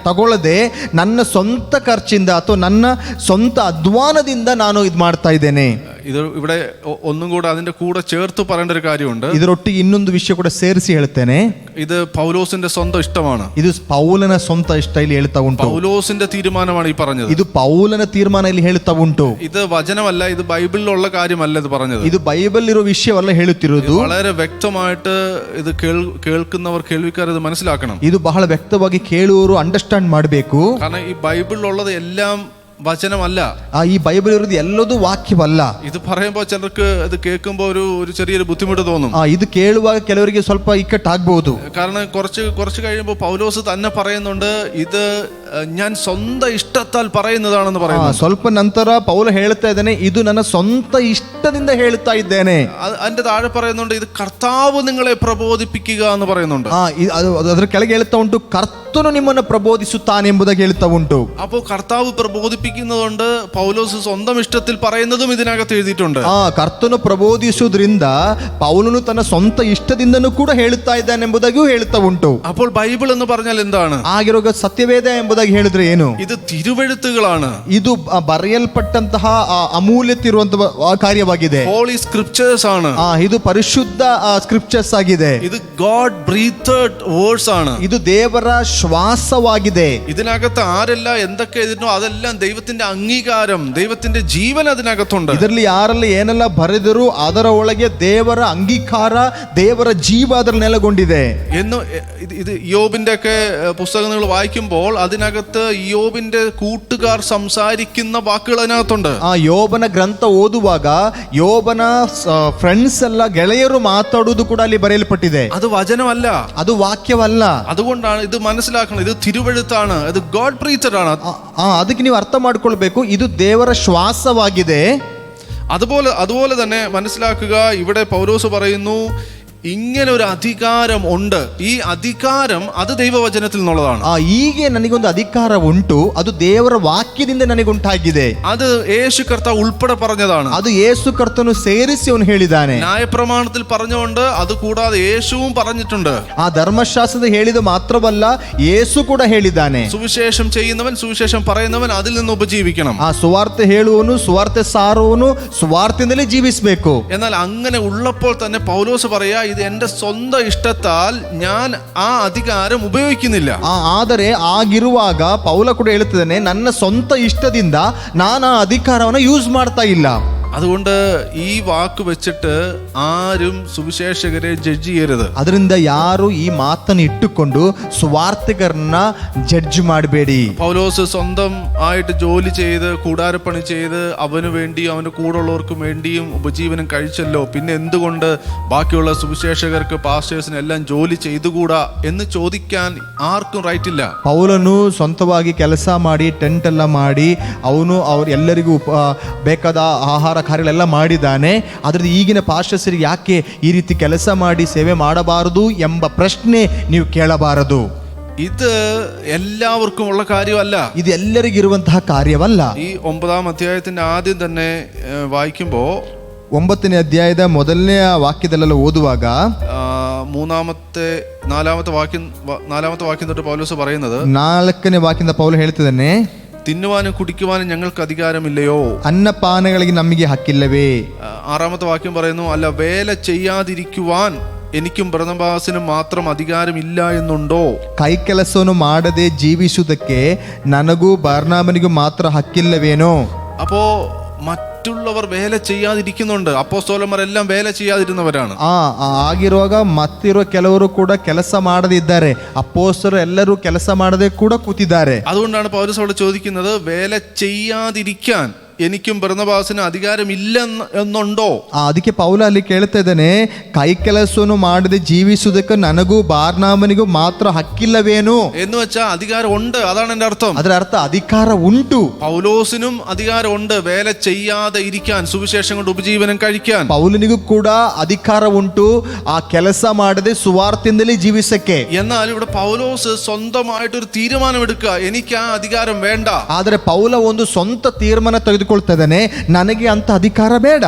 ತಗೊಳ್ಳದೆ ನನ್ನ ಸ್ವಂತ ಖರ್ಚಿಂದ ಅಥವಾ ನನ್ನ ಸ್ವಂತ ಅಧ್ವಾನದಿಂದ ನಾನು ಇದು ಮಾಡ್ತಾ ಇದ್ದೇನೆ. ഇത് ഇവിടെ ഒന്നും കൂടെ അതിന്റെ കൂടെ ചേർത്ത് പറയേണ്ട ഒരു കാര്യമുണ്ട്. ಇದರೊಟ್ಟಿಗೆ ಇನ್ನೊಂದು ವಿಷಯ ಕೂಡ ಸೇರಿಸಿ ಹೇಳ್ತೇನೆ. ഇത് പൗലോസിന്റെ സ്വന്തം ഇഷ്ടമാണ്. ಇದು ಪೌಲನ ಸ್ವಂತ ಇಷ್ಟ ಇಲ್ಲಿ ಹೇಳ್ತಾ ಉಂಟು. പൗലോസിന്റെ തീരുമാനമാണ് ഈ പറഞ്ഞത്. ಇದು ಪೌಲನ ತೀರ್ಮಾನ ಇಲ್ಲಿ ಹೇಳ್ತಾ ಉಂಟು. ഇത് വചനമല്ല, ഇത് ബൈബിളിലുള്ള കാര്യമല്ല ഇത് പറഞ്ഞത്. ಇದು ಬೈಬಲ್ ಇರೋ ವಿಷಯವಲ್ಲ ಹೇಳುತ್ತಿರುವುದು. വളരെ വ്യക്തമായിട്ട് ഇത് കേൾക്കുന്നവർ കേൾവിക്കാർ ഇത് മനസ്സിലാക്കണം. ಇದು ಬಹಳ ವ್ಯಕ್ತವಾಗಿ ಕೇಳುವವರು ಅಂಡರ್ಸ್ಟ್ಯಾಂಡ್ ಮಾಡಬೇಕು. കാരണം ഈ ബൈബിളിലുള്ളത് എല്ലാം വചനമല്ല. ഈ ബൈബിൾ ഇರುವುದು ಎಲ್ಲದೂ ವಾಕ್ಯವಲ್ಲ. ഇത് പറയുമ്പോൾ ചിലർക്ക് ഇത് കേൾക്കുമ്പോൾ ഒരു ചെറിയൊരു ബുദ്ധിമുട്ട് തോന്നും. ഇത് ಕೇಳುವಾಗ ಕೆಲವರಿಗೆ ಸ್ವಲ್ಪ ಇಕ್ಕಟ್ಟಾಗಬಹುದು. കാരണം കുറച്ച് കഴിയുമ്പോൾ പൗലോസ് തന്നെ പറയുന്നുണ്ട്, ഇത് ഞാൻ സ്വന്തം ഇഷ്ടത്താൽ പറയുന്നതാണെന്ന് പറയുന്നു. ಸ್ವಲ್ಪ ನಂತರ ಪೌಲ ಹೇಳ್ತಾ ಇದ್ದಾನೆ, ಇದು ನನ್ನ ಸ್ವಂತ ಇಷ್ಟದಿಂದ ಹೇಳ್ತಾ ಇದ್ದೇನೆ. അതിന്റെ താഴെ പറയുന്നുണ്ട്, ഇത് കർത്താവ് നിങ്ങളെ പ്രബോധിപ്പിക്കുക എന്ന് പറയുന്നുണ്ട്. ಅದರ ಕೆಳಗೆ ಹೇಳ್ತಾ ಉಂಟು, ಕರ್ತನು ನಿಮ್ಮನ್ನು ಪ್ರಬೋಧಿಸುತ್ತಾನೆ ಎಂಬುದಾಗಿ ಹೇಳ್ತಾ ಉಂಟು. അപ്പോൾ കർത്താവ് പ്രബോധിപ്പിക്കുന്നതുകൊണ്ട് പൗലോസ് സ്വന്തം ഇഷ്ടത്തിൽ പറയുന്നതും ഇതിനകത്ത് എഴുതിയിട്ടുണ്ട്. ಕರ್ತನು ಪ್ರಬೋಧಿಸುವುದರಿಂದ ಪೌಲನು ತನ್ನ ಸ್ವಂತ ಇಷ್ಟದಿಂದನೂ ಕೂಡ ಹೇಳುತ್ತಾ ಇದ್ದಾನೆ ಎಂಬುದಾಗಿಯೂ ಹೇಳ್ತಾ ಉಂಟು. അപ്പോൾ ബൈബിൾ എന്ന് പറഞ്ഞാൽ എന്താണ്? ಆಗಿರುವ ಸತ್ಯವೇದ ಎಂಬುದಾಗಿ ಹೇಳಿದ್ರೆ ಏನು? ಇದು തിരുവെഴുത്തുകളാണ്. ಇದು ಬರೆಯಲ್ಪಟ್ಟಂತಹ ಅಮೂಲ್ಯತೆ ಇರುವಂತಹ ಕಾರ್ಯವಾಗಿದೆ. ಹೋಲಿ ಸ್ಕ್ರಿಪ್ಚರ್ಸ್ ആണ്. ಇದು ಪರಿಶುದ್ಧ ಸ್ಕ್ರಿಪ್ಚರ್ಸ್ ಆಗಿದೆ. ಇದು ಗಾಡ್ ಬ್ರೀತಡ್ ವರ್ಡ್ಸ್ ആണ്. ಇದು ದೇವರ ಶ್ವಾಸವಾಗಿದೆ. ഇതിനകത്ത് ആരെല്ല എന്തൊക്കെ എഴുതിനോ അതെല്ലാം ദൈവത്തിന്റെ അംഗീകാരം, ദൈവത്തിന്റെ ജീവൻ അതിനകത്തുണ്ട്. ಇದರಲ್ಲಿ ಯಾರೆಲ್ಲ ಏನೆಲ್ಲ ಬರೆದರೂ ಅದರ ಒಳಗೆ ದೇವರ ಅಂಗೀಕಾರ, ದೇವರ ಜೀವ ಅದರ ನೆಲೆಗೊಂಡಿದೆ. എന്ന് ഇത് യോബിന്റെ ഒക്കെ പുസ്തകങ്ങൾ വായിക്കുമ്പോൾ അതിനകത്ത് യോബിന്റെ കൂട്ടുകാർ സംസാരിക്കുന്ന വാക്കുകൾ അതിനകത്തുണ്ട്. ಯೋಬನ ಗ್ರಂಥ ಓದುವಾಗ ಯೋಬನ ಫ್ರೆಂಡ್ಸ್ ಎಲ್ಲ ಗೆಳೆಯರು ಮಾತಾಡುವುದು ಕೂಡ ಅಲ್ಲಿ ಬರೆಯಲ್ಪಟ್ಟಿದೆ. അത് വചനമല്ല, ಅದು ವಾಕ್ಯವಲ್ಲ. അതുകൊണ്ടാണ് ഇത് മനസ്സിലാക്കണം, ഇത് തിരുവെഴുത്താണ്, ഇത് ഗോഡ് ബ്രീത്തഡ് ആണ്. ಅದಕ್ಕೆ ನೀವು ಅರ್ಥ ಮಾಡ್ಕೊಳ್ಬೇಕು, ಇದು ದೇವರ ಶ್ವಾಸವಾಗಿದೆ. അതുപോലെ തന്നെ മനസ്സിലാക്കുക, ഇവിടെ പൗലോസ് പറയുന്നു, ഇങ്ങനെ ഒരു അധികാരം ഉണ്ട്. ഈ അധികാരം അത് ദൈവവചനത്തിൽ നിന്നുള്ളതാണ്. ಹೀಗೆ ನನಗೊಂದು ಅಧಿಕಾರ ಉಂಟು, ಅದು ದೇವರ ವಾಕ್ಯದಿಂದ ನನಗುಂಟಾಗಿದೆ. അത് യേശു കർത്താവ് ഉൾപ്പെടെ പറഞ്ഞതാണ്. ಅದು ಯೇಸು ಕರ್ತನು ಸೇರಿಸಿ ಅವನು ಹೇಳಿದ್ದಾನೆ. ന്യായപ്രമാണത്തിൽ പറഞ്ഞുകൊണ്ട് അത് കൂടാതെ യേശുവും പറഞ്ഞിട്ടുണ്ട്. ಧರ್ಮಶಾಸ್ತ್ರದ ಹೇಳಿದ ಮಾತ್ರವಲ್ಲ, ಯೇಸು ಕೂಡ ಹೇಳಿದ್ದಾನೆ. സുവിശേഷം ചെയ്യുന്നവൻ സുവിശേഷം പറയുന്നവൻ അതിൽ നിന്ന് ഉപജീവിക്കണം. ಸುವಾರ್ತೆ ಹೇಳುವವನು ಸುವಾರ್ತೆ ಸಾರುವವನು ಸುವಾರ್ತೆಯಿಂದಲೇ ಜೀವಿಸಬೇಕು. എന്നാൽ അങ്ങനെ ഉള്ളപ്പോൾ തന്നെ പൗലോസ് പറയാ, ഇത് എന്റെ സ്വന്തം ഇഷ്ടത്താൽ ഞാൻ ആ അധികാരം ഉപയോഗിക്കുന്നില്ല. ಆದರೆ ಆಗಿರುವಾಗ ಪೌಲ ಕೂಡ ಹೇಳ್ತಿದ್ದಾನೆ, ನನ್ನ ಸ್ವಂತ ಇಷ್ಟದಿಂದ ನಾನು ಆ ಅಧಿಕಾರವನ್ನು ಯೂಸ್ ಮಾಡ್ತಾ ಇಲ್ಲ. അതുകൊണ്ട് ഈ വാക്ക് വെച്ചിട്ട് ആരും സുവിശേഷകരെ ജഡ്ജ് ചെയ്യരുത്. ಅದರಿಂದ ಯಾರು ಈ ಮಾತನ್ನು ಇಟ್ಟುಕೊಂಡು ಸುವಾರ್ತಿಕರನ್ನ ಜಡ್ಜ್ ಮಾಡಬೇಡಿ. പൗലോസ് സ്വന്തം ആയിട്ട് ജോലി ചെയ്ത് കൂടാരപ്പണി ചെയ്ത് അവന് വേണ്ടിയും അവന്റെ കൂടെയുള്ളവർക്കും വേണ്ടിയും ഉപജീവനം കഴിച്ചല്ലോ, പിന്നെ എന്തുകൊണ്ട് ബാക്കിയുള്ള സുവിശേഷകർക്ക് പാസ്റ്റേഴ്സിന് എല്ലാം ജോലി ചെയ്തുകൂടാ എന്ന് ചോദിക്കാൻ ആർക്കും റൈറ്റ് ഇല്ല. ಪೌಲನು ಸ್ವಂತವಾಗಿ ಕೆಲಸ ಮಾಡಿ ಟೆಂಟ್ ಎಲ್ಲ ಮಾಡಿ ಅವನು ಎಲ್ಲರಿಗೂ ಬೇಕಾದ ಆಹಾರ ಕಾರ್ಯಗಳೆಲ್ಲ ಮಾಡಿದ್ದಾನೆ. ಅದರಿಂದ ಈಗಿನ ಪಾಸ್ಟರ್ಸರಿಗೆ ಯಾಕೆ ಈ ರೀತಿ ಕೆಲಸ ಮಾಡಿ ಸೇವೆ ಮಾಡಬಾರದು ಎಂಬ ಪ್ರಶ್ನೆ ನೀವು ಕೇಳಬಾರದು. ഇത് എല്ലാവർക്കും ഉള്ള കാര്യമല്ല. ഇത് ಎಲ್ಲರಿಗಿರುವಂತಹ ಕಾರ್ಯವಲ್ಲ. ഈ 9-ാം അധ്യായത്തിന്റെ ആദ്യം തന്നെ വായിക്കുമ്പോൾ 9ನೇ ಅಧ್ಯಾಯದ ಮೊದಲನೇ ವಾಕ್ಯದಲ್ಲೆಲ್ಲ ಓದುವಾಗ നാലാമത്തെ വാക്യം തൊട്ട് പൗലോസ് പറയുന്നത്, 4ನೇ ವಾಕ್ಯದಿಂದ ಪೌಲ ಹೇಳ್ತಿದ್ದಾನೆ, തിന്നുവാനും കുടിക്കുവാനും ഞങ്ങൾക്ക് അധികാരമില്ലയോ? ಅನ್ನಪಾನಗಳಿಗೆ ನಮಗೆ ಹಕ್ಕಿಲ್ಲವೇ? 6ാമത്തെ വാക്യം പറയുന്നു, അല്ല വേല ചെയ്യാതിരിക്കുവാൻ എനിക്കും ബർന്നബാസിനും മാത്രം അധികാരമില്ല എന്നുണ്ടോ? ಕೈ ಕೆಲಸವನ್ನು ಮಾಡದೆ ಜೀವಿಸುವುದಕ್ಕೆ ನನಗೂ ಬಾರ್ನಾಬನಿಗೂ ಮಾತ್ರ ಹಕ್ಕಿಲ್ಲವೇನೋ? അപ്പോ മറ്റുള്ളവർ വേല ചെയ്യാതിരിക്കുന്നുണ്ട്. അപ്പോസ്തലന്മാരെല്ലാം വേല ചെയ്യാതിരുന്നവരാണ്. ಆಗಿರುವಾಗ ಮತ್ತಿರುವ ಕೆಲವರು ಕೂಡ ಕೆಲಸ ಮಾಡದೇ ಇದ್ದಾರೆ. ಅಪೊಸ್ತಲರು ಎಲ್ಲರೂ ಕೆಲಸ ಮಾಡದೆ ಕೂಡ ಕೂತಿದ್ದಾರೆ. അതുകൊണ്ടാണ് പൗലോസ് അവിടെ ചോദിക്കുന്നത്, വേല ചെയ്യാതിരിക്കാൻ എനിക്കും ബർന്നബാസിനും അധികാരമില്ല എന്നുണ്ടോ? ಅದಕ್ಕೆ ಪೌಲ ಅಲ್ಲಿ ಕೇಳ್ತಾ ಇದ್ದಾನೆ, ಕೈ ಕೆಲಸವನ್ನು ಮಾಡದೆ ಜೀವಿಸುವುದಕ್ಕೆ ನನಗೂ ಬಾರ್ನಾಮನಿಗೂ ಮಾತ್ರ ಹಕ್ಕಿಲ್ಲವೇನು എന്ന് വെച്ചാൽ അധികാരം ഉണ്ട്, അതാണ് എന്റെ അർത്ഥം. ಅದರ ಅರ್ಥ ಅಧಿಕಾರ ಉಂಟು. പൗലോസിനും അധികാരമുണ്ട് വേല ചെയ്യാതെ ഇരിക്കാൻ, സുവിശേഷം കൊണ്ട് ഉപജീവനം കഴിക്കാൻ. ಪೌಲನಿಗೂ ಕೂಡ ಅಧಿಕಾರ ಉಂಟು ಆ ಕೆಲಸ ಮಾಡದೆ ಸುವಾರ್ತೆಯಿಂದಲೇ ಜೀವಿಸಕ್ಕೆ. എന്നാൽ ഇവിടെ പൗലോസ് സ്വന്തമായിട്ടൊരു തീരുമാനമെടുക്കുക, എനിക്ക് ആ അധികാരം വേണ്ട. ಆದರೆ ಪೌಲ ಒಂದು ಸ್ವಂತ ತೀರ್ಮಾನ ತೆಗೆದುಕೊಳ್ತಾ ಇದ್ದಾನೆ, ನನಗೆ ಅಂತ ಅಧಿಕಾರ ಬೇಡ.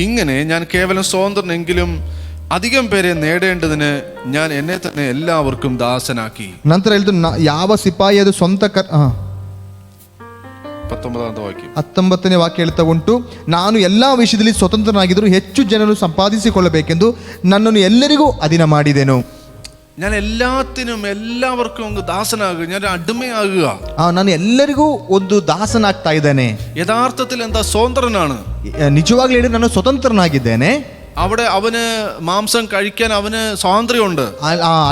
ഇങ്ങനെ ഞാൻ കേവലം സ്വതന്ത്രനെങ്കിലും അധികം പേരെ നേടേണ്ടതിന് ഞാൻ എന്നെ തന്നെ എല്ലാവർക്കും ദാസനാക്കി. ನಂತರ ಹೇಳಿದ್ದು, ಯಾವ ಸಿಪಾಯಿ ಅದು ಸ್ವಂತ 19ാമത്തെ വാക്യം. 19ನೇ ವಾಕ್ಯ ಹೇಳ್ತಾ ಉಂಟು, ನಾನು ಎಲ್ಲಾ ವಿಷಯದಲ್ಲಿ ಸ್ವತಂತ್ರನಾಗಿದ್ದರೂ ಹೆಚ್ಚು ಜನರು ಸಂಪಾದಿಸಿಕೊಳ್ಳಬೇಕೆಂದು ನನ್ನನ್ನು ಎಲ್ಲರಿಗೂ ಅಧೀನ ಮಾಡಿದೆನು. ഞാൻ എല്ലാത്തിനും എല്ലാവർക്കും ദാസനാകുക, ഞാൻ അടിമയാകുക. ನಾನು ಎಲ್ಲರಿಗೂ ಒಂದು ದಾಸನಾಗ್ತಾ ಇದ್ದೇನೆ. യഥാർത്ഥത്തിൽ എന്താ? സ്വതന്ത്രനാണ്. ನಿಜವಾಗ್ಲೂ ಹೇಳಿ ನಾನು ಸ್ವತಂತ್ರನಾಗಿದ್ದೇನೆ. അവിടെ അവന് മാംസം കഴിക്കാൻ അവന് സ്വാതന്ത്ര്യമുണ്ട്.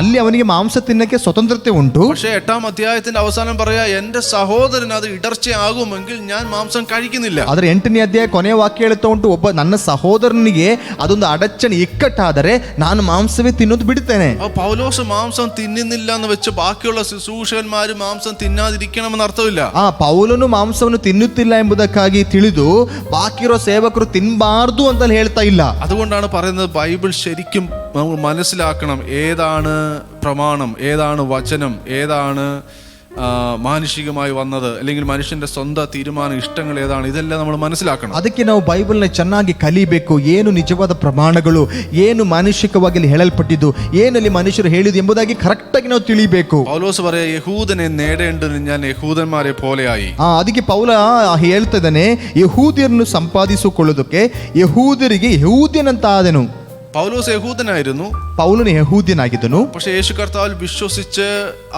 ಅಲ್ಲಿ ಅವನಿಗೆ ಮಾಂಸ ತಿನ್ನಕ್ಕೆ ಸ್ವತಂತ್ರತೆ ಉಂಟು. പക്ഷേ 8ാം അധ്യായത്തിന്റെ അവസാനം പറയാ, എന്റെ സഹോദരൻ അത് ഇടർച്ചയാകുമെങ്കിൽ ഞാൻ മാംസം കഴിക്കുന്നില്ല. ಆದ್ರೆ 8ನೇ ಅಧ್ಯಾಯ ಕೊನೆಯ ವಾಕ್ಯ ಹೇಳ್ತಾ ಉಂಟು, ಒಬ್ಬ ನನ್ನ ಸಹೋದರನಿಗೆ ಅದೊಂದು ಅಡಚಣೆ ಇಕ್ಕಟ್ಟಾದರೆ ನಾನು ಮಾಂಸವೇ ತಿನ್ನೋದು ಬಿಡುತ್ತೇನೆ. പൗലോസ് മാംസം തിന്നുന്നില്ല എന്ന് വെച്ച് ബാക്കിയുള്ള ശുശ്രൂഷകന്മാര് മാംസം തിന്നാതിരിക്കണമെന്ന് അർത്ഥമില്ല. ಪೌಲನು ಮಾಂಸವನ್ನು ತಿನ್ನುತ್ತಿಲ್ಲ ಎಂಬುದಕ್ಕಾಗಿ ತಿಳಿದು ಬಾಕಿರೋ ಸೇವಕರು ತಿನ್ನಬಾರ್ದು ಅಂತ ಹೇಳ್ತಾ ಇಲ್ಲ. അതുകൊണ്ടാണ് പറയുന്നത്, ബൈബിൾ ശരിക്കും നമ്മൾ മനസ്സിലാക്കണം. ഏതാണ് പ്രമാണം, ഏതാണ് വചനം, ഏതാണ് മാനുഷികമായി വന്നത്, അല്ലെങ്കിൽ മനുഷ്യന്റെ സ്വന്തം തീരുമാനം, ഇഷ്ടങ്ങൾ ഏതാണ്, ഇതെല്ലാം നമ്മൾ മനസ്സിലാക്കണം. ಅದಕ್ಕೆ ನಾವು ಬೈಬಲ್ನ ಚೆನ್ನಾಗಿ ಕಲಿಬೇಕು. ಏನು ನಿಜವಾದ ಪ್ರಮಾಣಗಳು, ಏನು ಮಾನುಷಿಕವಾಗಿ ಹೇಳಲ್ಪಟ್ಟಿದ್ದು, ಏನಲ್ಲಿ ಮನುಷ್ಯರು ಹೇಳಿದ್ದು ಎಂಬುದಾಗಿ ಕರೆಕ್ಟ್ ಆಗಿ ನಾವು ತಿಳಿಬೇಕು. പൗലോസ് പറയാ, യഹൂദനെ നേടേണ്ടതിന് ഞാൻ യഹൂദന്മാരെ പോലെയായി. ಅದಕ್ಕೆ ಪೌಲ ಹೇಳ್ತಾ ಇದ್ದಾನೆ, ಯಹೂದ್ಯರನ್ನು ಸಂಪಾದಿಸಿಕೊಳ್ಳೋದಕ್ಕೆ ಯಹೂದ್ಯರಿಗೆ ಯಹೂದ್ಯನಂತ ಆದನು. പൗലോസ് യഹൂദനായിരുന്നു. പൗലನು ಯಹೂದ್ಯನಾಗಿದ್ದನು. പക്ഷെ യേശു കർത്താവിൽ വിശ്വസിച്ച്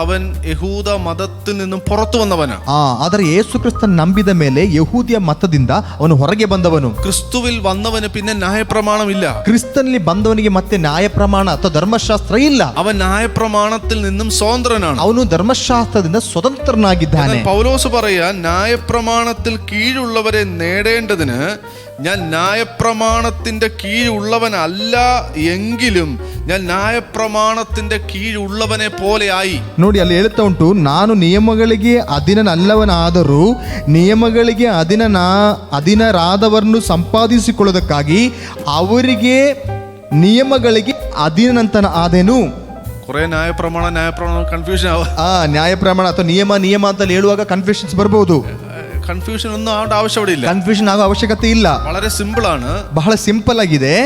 അവൻ യഹൂദ മതത്തിൽ നിന്നും പുറത്തു വന്നവനാ. ಆದರೆ ಯೇಸು ಕ್ರಿಸ್ತನ ನಂಬಿದ ಮೇಲೆ ಯಹೂದಿಯ ಮತದಿಂದ ಅವನು ಹೊರಗೆ ಬಂದವನು. ക്രിസ്തുവിൽ വന്നവന് പിന്നെ ന്യായപ്രമാണമില്ല. ಕ್ರಿಸ್ತನಲ್ಲಿ ಬಂದವನಿಗೆ ಮತ್ತೆ ನ್ಯಾಯ ಪ್ರಮಾಣ ಅಥವಾ ಧರ್ಮಶಾಸ್ತ್ರ ಇಲ್ಲ. അവൻ ന്യായപ്രമാണത്തിൽ നിന്നും സ്വതന്ത്രനാണ്. ಅವನು ധർಮಶಾಸ್ತ್ರದಿಂದ സ്വതന്ത്രನಾಗಿದ್ದಾನೆ. പൗലോസ് പറയാ, ന്യായപ്രമാണത്തിൽ കീഴുള്ളവരെ നേടേണ്ടതിന് ഞാൻ ന്യായപ്രമാണത്തിന്റെ കീഴുള്ളവനല്ല എങ്കിലും ഞാൻ ന്യായപ്രമാണത്തിന്റെ കീഴുള്ളവനെ പോലെ ആയി. ನೋಡಿ, ಅಲ್ಲಿ ಹೇಳ್ತಾ ಉಂಟು, ನಾನು ನಿಯಮಗಳಿಗೆ ಅಧೀನನಲ್ಲವನಾದರೂ ನಿಯಮಗಳಿಗೆ ಅಧೀನರಾದವರನ್ನು ಸಂಪಾದಿಸಿಕೊಳ್ಳೋದಕ್ಕಾಗಿ ಅವರಿಗೆ ನಿಯಮಗಳಿಗೆ ಅಧೀನಂತನ ಆದೆನು. കുറെ ന്യായപ്രമാണം കൺഫ്യൂഷൻ ആവും. ನ್ಯಾಯಪ್ರಮಾಣ ಅಥವಾ ನಿಯಮ ಅಂತ ಹೇಳುವಾಗ ಕನ್ಫ್ಯೂಷನ್ಸ್ ಬರಬಹುದು. കൺഫ്യൂഷൻ ഒന്നും ആവേണ്ട ആവശ്യമില്ല. ಕನ್ಫ್ಯೂಷನ್ ಆಗೋ ಅವಶ್ಯಕತೆ ಇಲ್ಲ. വളരെ സിമ്പിൾ ആണ്, ಬಹಳ ಸಿಂಪಲ್ ಆಗಿದೆ.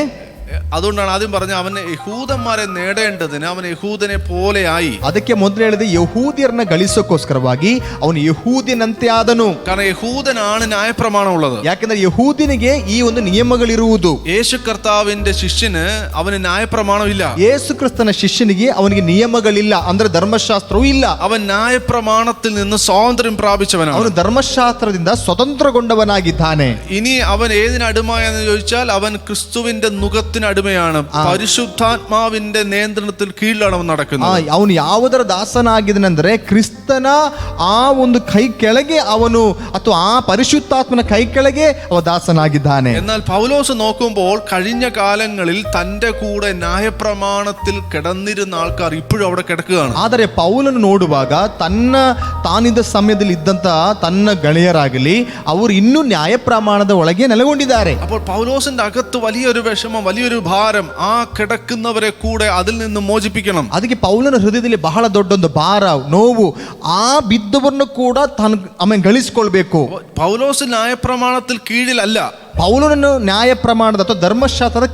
അതുകൊണ്ടാണ് ആദ്യം പറഞ്ഞ അവന് യഹൂദന്മാരെ നേടേണ്ടതിന് അവൻ യഹൂദനെ പോലെ ആയി. ಅದಕ್ಕೆ ಮೊದಲು ಹೇಳಿದೆ, ಯಹೂದ್ಯರನ್ನ ಗಳಿಸೋಕ್ಕೋಸ್ಕರವಾಗಿ ಅವನು ಯಹೂದ್ಯನಂತೆ ಆದನು. കാരണം യഹൂദനാണ് ന്യായപ്രമാണം ഉള്ളത്. ಯಾಕೆಂದ್ರೆ ಯಹೂದ್ಯನಿಗೆ ಈ ಒಂದು ನಿಯಮಗಳಿರುವುದು. യേശു കർത്താവിന്റെ ശിഷ്യന് അവന് ന്യായപ്രമാണം ഇല്ല. ಯೇಸು ಕ್ರಿಸ್ತನ ಶಿಷ್ಯನಿಗೆ ಅವನಿಗೆ ನಿಯಮಗಳಿಲ್ಲ, ಅಂದ್ರೆ ಧರ್ಮಶಾಸ್ತ್ರವೂ ಇಲ್ಲ. അവൻ ന്യായപ്രമാണത്തിൽ നിന്ന് സ്വാതന്ത്ര്യം പ്രാപിച്ചവനാണ്. ಅವನು ധರ್ಮಶಾಸ್ತ್ರದಿಂದ ಸ್ವತಂತ್ರಗೊಂಡವನಾಗಿದ್ದಾನೆ. ഇനി അവൻ ഏതിന് അടിമയെന്ന് ചോദിച്ചാൽ അവൻ ക്രിസ്തുവിന്റെ നുഖത്തിന് അടിമയാണ്. പരിശുദ്ധാത്മാവിന്റെ നിയന്ത്രണത്തിൽ കീഴിലാണ് അവൻ നടക്കുന്നത്. ಅವನು ಯಾವುದರ ದಾಸನಾಗಿದ್ದಾನೆಂದ್ರೆ ಕ್ರಿಸ್ತನ ಆ ಒಂದು ಕೈ ಕೆಳಗೆ ಅವನು, ಅಥವಾ ಆ ಪರಿಶುದ್ಧಾತ್ಮನ ಕೈ ಕೆಳಗೆ ಅವ ದಾಸನಾಗಿದ್ದಾನೆ. എന്നാൽ പൗലോസ് നോക്കുമ്പോൾ കഴിഞ്ഞ കാലങ്ങളിൽ തന്റെ കൂടെ ന്യായപ്രമാണത്തിൽ കിടന്നിരുന്ന ആൾക്കാർ ഇപ്പോഴും അവിടെ കിടക്കുകയാണ്. ಆದರೆ ಪೌಲನು ನೋಡುವಾಗ ತಾನಿದ್ದ ಸಮಯದಲ್ಲಿ ಇದ್ದಂತ ತನ್ನ ಗೆಳೆಯರಾಗಲಿ ಅವರು ಇನ್ನೂ ನ್ಯಾಯ ಪ್ರಮಾಣದ ಒಳಗೆ ನೆಲೆಗೊಂಡಿದ್ದಾರೆ. അപ്പോൾ പൗലോസിന്റെ അകത്ത് വലിയൊരു വിഷമം, വലിയൊരു ഭാരം, ആ കിടക്കുന്നവരെ കൂടെ അതിൽ നിന്ന് മോചിപ്പിക്കണം. ಅದಕ್ಕೆ ಪೌಲನ ಹೃದಯದಲ್ಲಿ ಬಹಳ ದೊಡ್ಡೊಂದು ಭಾರ, ನೋವು, ಆ ಬಿದ್ದವರನ್ನು ಕೂಡ ತಾನು ಆಮೇಲೆ ಗಳಿಸಿಕೊಳ್ಬೇಕು. പൗലോസ് ന്യായപ്രമാണത്തിൽ കീഴിലല്ല. ಪೌಲನನ್ನು ನ್ಯಾಯ ಪ್ರಮಾಣದ ಅಥವಾ ಧರ್ಮಶಾಸ್ತ್ರದ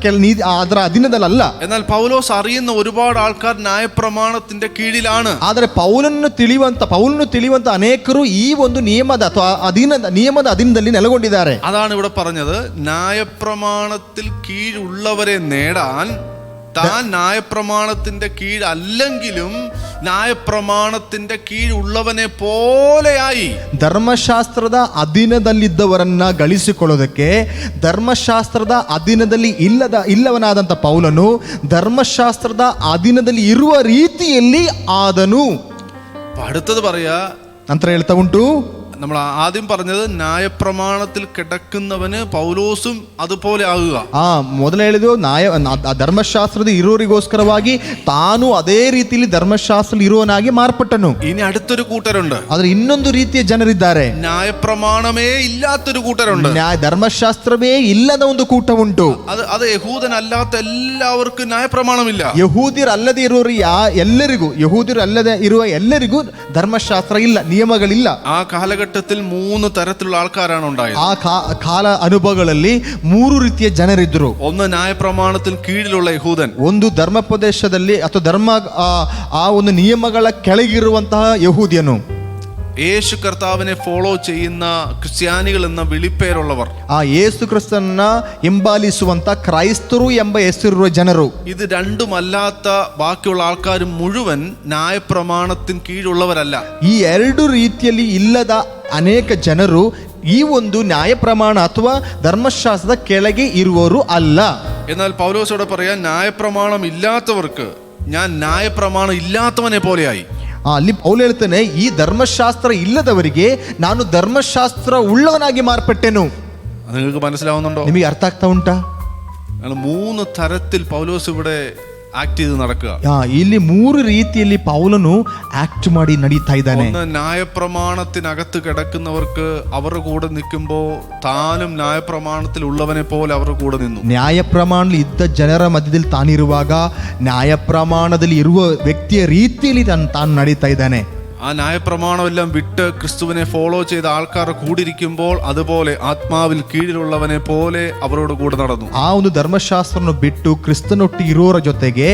ಅದರ ಅಧೀನದಲ್ಲ. എന്നാൽ പൗലോസ് അറിയുന്ന ഒരുപാട് ആൾക്കാർ ന്യായപ്രമാണത്തിന്റെ കീഴിലാണ്. ಆದರೆ ಪೌಲನ್ನು ತಿಳಿಯುವಂತ ಅನೇಕರು ಈ ಒಂದು ನಿಯಮದ ಅಥವಾ ನಿಯಮದ ಅಧೀನದಲ್ಲಿ ನೆಲೆಗೊಂಡಿದ್ದಾರೆ. അതാണ് ഇവിടെ പറഞ്ഞത്, ന്യായപ്രമാണത്തിൽ കീഴുള്ളവരെ നേടാൻ താൻ ന്യായപ്രമാണത്തിന്റെ കീഴല്ലെങ്കിലും ന്യായപ്രമാണത്തിന്റെ കീഴുള്ളവനെ പോലെയായി. ಧರ್ಮಶಾಸ್ತ್ರದ ಅಧೀನದಲ್ಲಿದ್ದವರನ್ನ ಗಳಿಸಿಕೊಳ್ಳೋದಕ್ಕೆ ಧರ್ಮಶಾಸ್ತ್ರದ ಅಧೀನದಲ್ಲಿ ಇಲ್ಲವನಾದಂಥ ಪೌಲನು ಧರ್ಮಶಾಸ್ತ್ರದ ಅಧೀನದಲ್ಲಿ ಇರುವ ರೀತಿಯಲ್ಲಿ ಆದನು. അടുത്തത് പറയാ, ನಂತರ ಹೇಳ್ತಾ ಉಂಟು, നമ്മൾ ആദ്യം പറഞ്ഞത് ന്യായപ്രമാണത്തിൽ കിടക്കുന്നവന് പൗലോസും അതുപോലെ ആകുക. ಮೊದಲು ಹೇಳಿದ್ರು ಧರ್ಮಶಾಸ್ತ್ರದ ಇರೋರಿಗೋಸ್ಕರವಾಗಿ ತಾನು ಅದೇ ರೀತಿಯಲ್ಲಿ ಧರ್ಮಶಾಸ್ತ್ರ ಇರುವನಾಗಿ ಮಾರ್ಪಟ್ಟನು. ഇനി അടുത്തൊരു കൂട്ടരുണ്ട്, ಆದ್ರೆ ಇನ್ನೊಂದು ರೀತಿಯ ಜನರಿದ್ದಾರೆ. ന്യായപ്രമാണമേ ഇല്ലാത്തൊരു കൂട്ടരുണ്ട്. ಧರ್ಮಶಾಸ್ತ್ರವೇ ಇಲ್ಲದ ಒಂದು ಕೂಟ ಉಂಟು. അത് യഹൂദനല്ലാത്ത എല്ലാവർക്കും ന്യായപ്രമാണമില്ല. ಯಹೂದ್ಯರಲ್ಲದೆ ಇರುವ ಎಲ್ಲರಿಗೂ ಧರ್ಮಶಾಸ್ತ್ರ ಇಲ್ಲ, ನಿಯಮಗಳಿಲ್ಲ. ആ കാലഘട്ടത്തിൽ 3 തരത്തിലുള്ള ആൾക്കാരാണ് ഉണ്ടായത്. ಆ ಕಾಲ ಅನುಭವಗಳಲ್ಲಿ 3 ರೀತಿಯ ಜನರಿದ್ರು. ഒന്ന് ന്യായപ്രമാണത്തിൽ കീഴിലുള്ള യഹൂദൻ, ಒಂದು ಧರ್ಮೋಪದೇಶದಲ್ಲಿ ಅಥವಾ ಆ ಒಂದು ನಿಯಮಗಳ ಕೆಳಗಿರುವಂತಹ ಯಹೂದ್ಯನು, യേശു കർത്താവിനെ ഫോളോ ചെയ്യുന്ന ക്രിസ്ത്യാനികൾ എന്ന വിളിപ്പേരുള്ളവർ, ಆ ಯೇಸು ಕ್ರಿಸ್ತನನ್ನ ಹಿಂಬಾಲಿಸುವಂತ ಕ್ರೈಸ್ತರು ಎಂಬ ಹೆಸರಿರುವ ಜನರು. ഇത് രണ്ടുമല്ലാത്ത ബാക്കിയുള്ള ആൾക്കാർ മുഴുവൻ ന്യായപ്രമാണത്തിന് കീഴുള്ളവരല്ല. ಈ 2 ರೀತಿಯಲ್ಲಿ ಇಲ್ಲದ ಅನೇಕ ಜನರು ಈ ಒಂದು ನ್ಯಾಯ ಪ್ರಮಾಣ ಅಥವಾ ಧರ್ಮಶಾಸ್ತ್ರದ ಕೆಳಗೆ ಇರುವವರು ಅಲ್ಲ. എന്നാൽ പൗലോസോടെ പറയാൻ, ന്യായപ്രമാണം ഇല്ലാത്തവർക്ക് ഞാൻ ന്യായപ്രമാണം ഇല്ലാത്തവനെ പോലെയായി. ಅಲ್ಲಿ ಪೌಲ ಹೇಳ್ತಾನೆ, ಈ ಧರ್ಮಶಾಸ್ತ್ರ ಇಲ್ಲದವರಿಗೆ ನಾನು ಧರ್ಮಶಾಸ್ತ್ರ ಉಳ್ಳವನಾಗಿ ಮಾರ್ಪಟ್ಟೆನು. നിങ്ങൾക്ക് മനസ്സിലാവുന്നുണ്ടോ? ನಿಮಗೆ ಅರ್ಥ ಆಗ್ತಾ ಉಂಟಾ? 3 തരത്തിൽ പൗലോസ് ഇവിടെ ആക്ട് ചെയ്ത് നടക്കുക. ಇಲ್ಲಿ 3 ರೀತಿಯಲ್ಲಿ ಪೌಲನು ಆಕ್ಟ್ ಮಾಡಿ ನಡೀತಾ ಇದ್ದಾನೆ. ഒന്ന്, ന്യായപ്രമാണത്തിനകത്ത് കിടക്കുന്നവർക്ക് അവരുടെ കൂടെ നിൽക്കുമ്പോൾ താനും ന്യായപ്രമാണത്തിൽ ഉള്ളവനെ പോലെ അവരുടെ കൂടെ നിന്നു. ನ್ಯಾಯ ಪ್ರಮಾಣದಲ್ಲಿ ಇದ್ದ ಜನರ ಮಧ್ಯದಲ್ಲಿ ತಾನಿರುವಾಗ ನ್ಯಾಯ ಪ್ರಮಾಣದಲ್ಲಿ ಇರುವ ವ್ಯಕ್ತಿಯ ರೀತಿಯಲ್ಲಿ ತಾನು ನಡೀತಾ ಇದ್ದಾನೆ. ആ ന്യായപ്രമാണമെല്ലാം വിട്ട് ക്രിസ്തുവിനെ ഫോളോ ചെയ്ത ആൾക്കാർ കൂടിയിരിക്കുമ്പോൾ അതുപോലെ ആത്മാവിൽ കീഴിലുള്ളവനെ പോലെ അവരോട് കൂടെ നടന്നു. ಆ ಒಂದು ಧರ್ಮಶಾಸ್ತ್ರವನ್ನು ಬಿಟ್ಟು ಕ್ರಿಸ್ತನೊಟ್ಟಿಗೆ ಇರೋರ ಜೊತೆಗೆ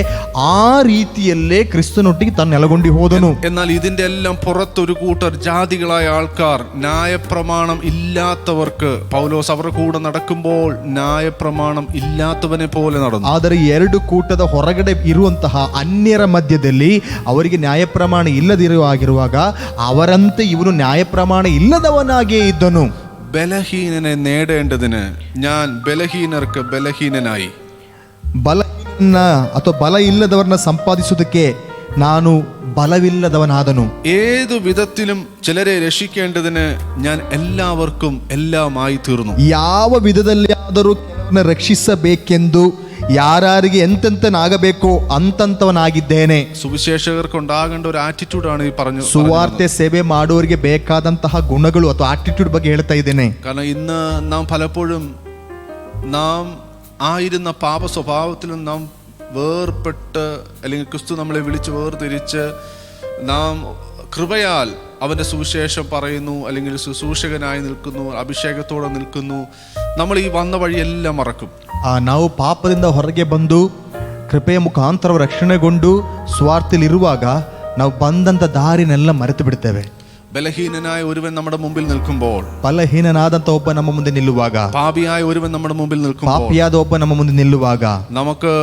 ಆ ರೀತಿಯಲ್ಲೇ ಕ್ರಿಸ್ತನೊಟ್ಟಿಗೆ ತಾನು ನೆಲೆಗೊಂಡು ಹೋದನು. എന്നാൽ ഇതിന്റെ എല്ലാം പുറത്തൊരു കൂട്ടർ ജാതികളായ ആൾക്കാർ, ന്യായപ്രമാണം ഇല്ലാത്തവർക്ക് പൗലോസ് അവരുടെ കൂടെ നടക്കുമ്പോൾ ന്യായപ്രമാണം ഇല്ലാത്തവനെ പോലെ നടന്നു. ಆದರೆ 2 ಕೂಟದ ಹೊರಗಡೆ ಇರುವಂತಹ ಅನ್ಯರ ಮಧ್ಯದಲ್ಲಿ ಅವರಿಗೆ ನ್ಯಾಯ ಪ್ರಮಾಣ ಇಲ್ಲದಿರುವಾಗಿರುವಾಗ ಅವರಂತೆ ಇವನು ನ್ಯಾಯ ಪ್ರಮಾಣ ಇಲ್ಲದವನಾಗಿಯೇ ಇದ್ದನು. ബലഹീനനെ നേടേണ്ടതിന് ഞാൻ ബലഹീനർക്ക് ബലഹീനനായി. ಬಲಹೀನ ಅಥವಾ ಬಲ ಇಲ್ಲದವರನ್ನ ಸಂಪಾದಿಸುವುದಕ್ಕೆ ನಾನು ബലവില്ലದವನಾದನು. ഏതു വിധത്തിലും ചിലരെ രക്ഷിക്കേണ്ടതിന് ഞാൻ എല്ലാവർക്കും എല്ലാമായി തീർന്നു. ಯಾವ ವಿಧದಲ್ಲಿ ಆದರೂ ಕೆಲವರನ್ನ ರಕ್ಷಿಸಬೇಕೆಂದು ಯಾರಿಗೆ ಎಂತೆಂತನಾಗಬೇಕೋ ಅಂತಂತವನಾಗಿದ್ದೇನೆ. സുവിശേഷകർക്ക് ഉണ്ടാകേണ്ട ഒരു ആറ്റിറ്റ്യൂഡാണ് ഈ പറഞ്ഞു. ಸುವಾರ್ತೆ ಸೇವೆ ಮಾಡುವವರಿಗೆ ಬೇಕಾದಂತಹ ಗುಣಗಳು ಅಥವಾ ಆಟಿಟ್ಯೂಡ್ ಬಗ್ಗೆ ಹೇಳ್ತಾ ಇದ್ದೇನೆ. കാരണം ഇന്ന് നാം പലപ്പോഴും നാം ആയിരുന്ന പാപ സ്വഭാവത്തിൽ നാം വേർപെട്ട്, അല്ലെങ്കിൽ ക്രിസ്തു നമ്മളെ വിളിച്ച് വേർതിരിച്ച് നാം കൃപയാൽ അവൻ്റെ സുവിശേഷം പറയുന്നു, അല്ലെങ്കിൽ ശുശ്രൂഷകനായി നിൽക്കുന്നു, അഭിഷേകത്തോടെ നിൽക്കുന്നു. നമ്മൾ ഈ വന്ന വഴിയെല്ലാം മറക്കും. ನಾವು ಪಾಪದಿಂದ ಹೊರಗೆ ಬಂದು ಕೃಪೆಯ ಮುಖಾಂತರ ರಕ್ಷಣೆಗೊಂಡು ಸ್ವಾರ್ಥಿಲಿರುವಾಗ ನಾವು ಬಂದಂಥ ದಾರಿನೆಲ್ಲ ಮರೆತು ಬಿಡ್ತೇವೆ. ബലഹീനനായ ഒരുവൻ നമ്മുടെ മുമ്പിൽ നിൽക്കുമ്പോൾ, ಬಲಹೀನನಾದಂಥ ಒಬ್ಬ ನಮ್ಮ ಮುಂದೆ ನಿಲ್ಲುವಾಗ, പാപിയായ ഒരുവൻ നമ്മുടെ മുമ്പിൽ നിൽക്കുമ്പോൾ, ಪಾಪಿಯಾದ ಒಬ್ಬ ನಮ್ಮ ಮುಂದೆ ನಿಲ್ಲುವಾಗ നമുക്ക്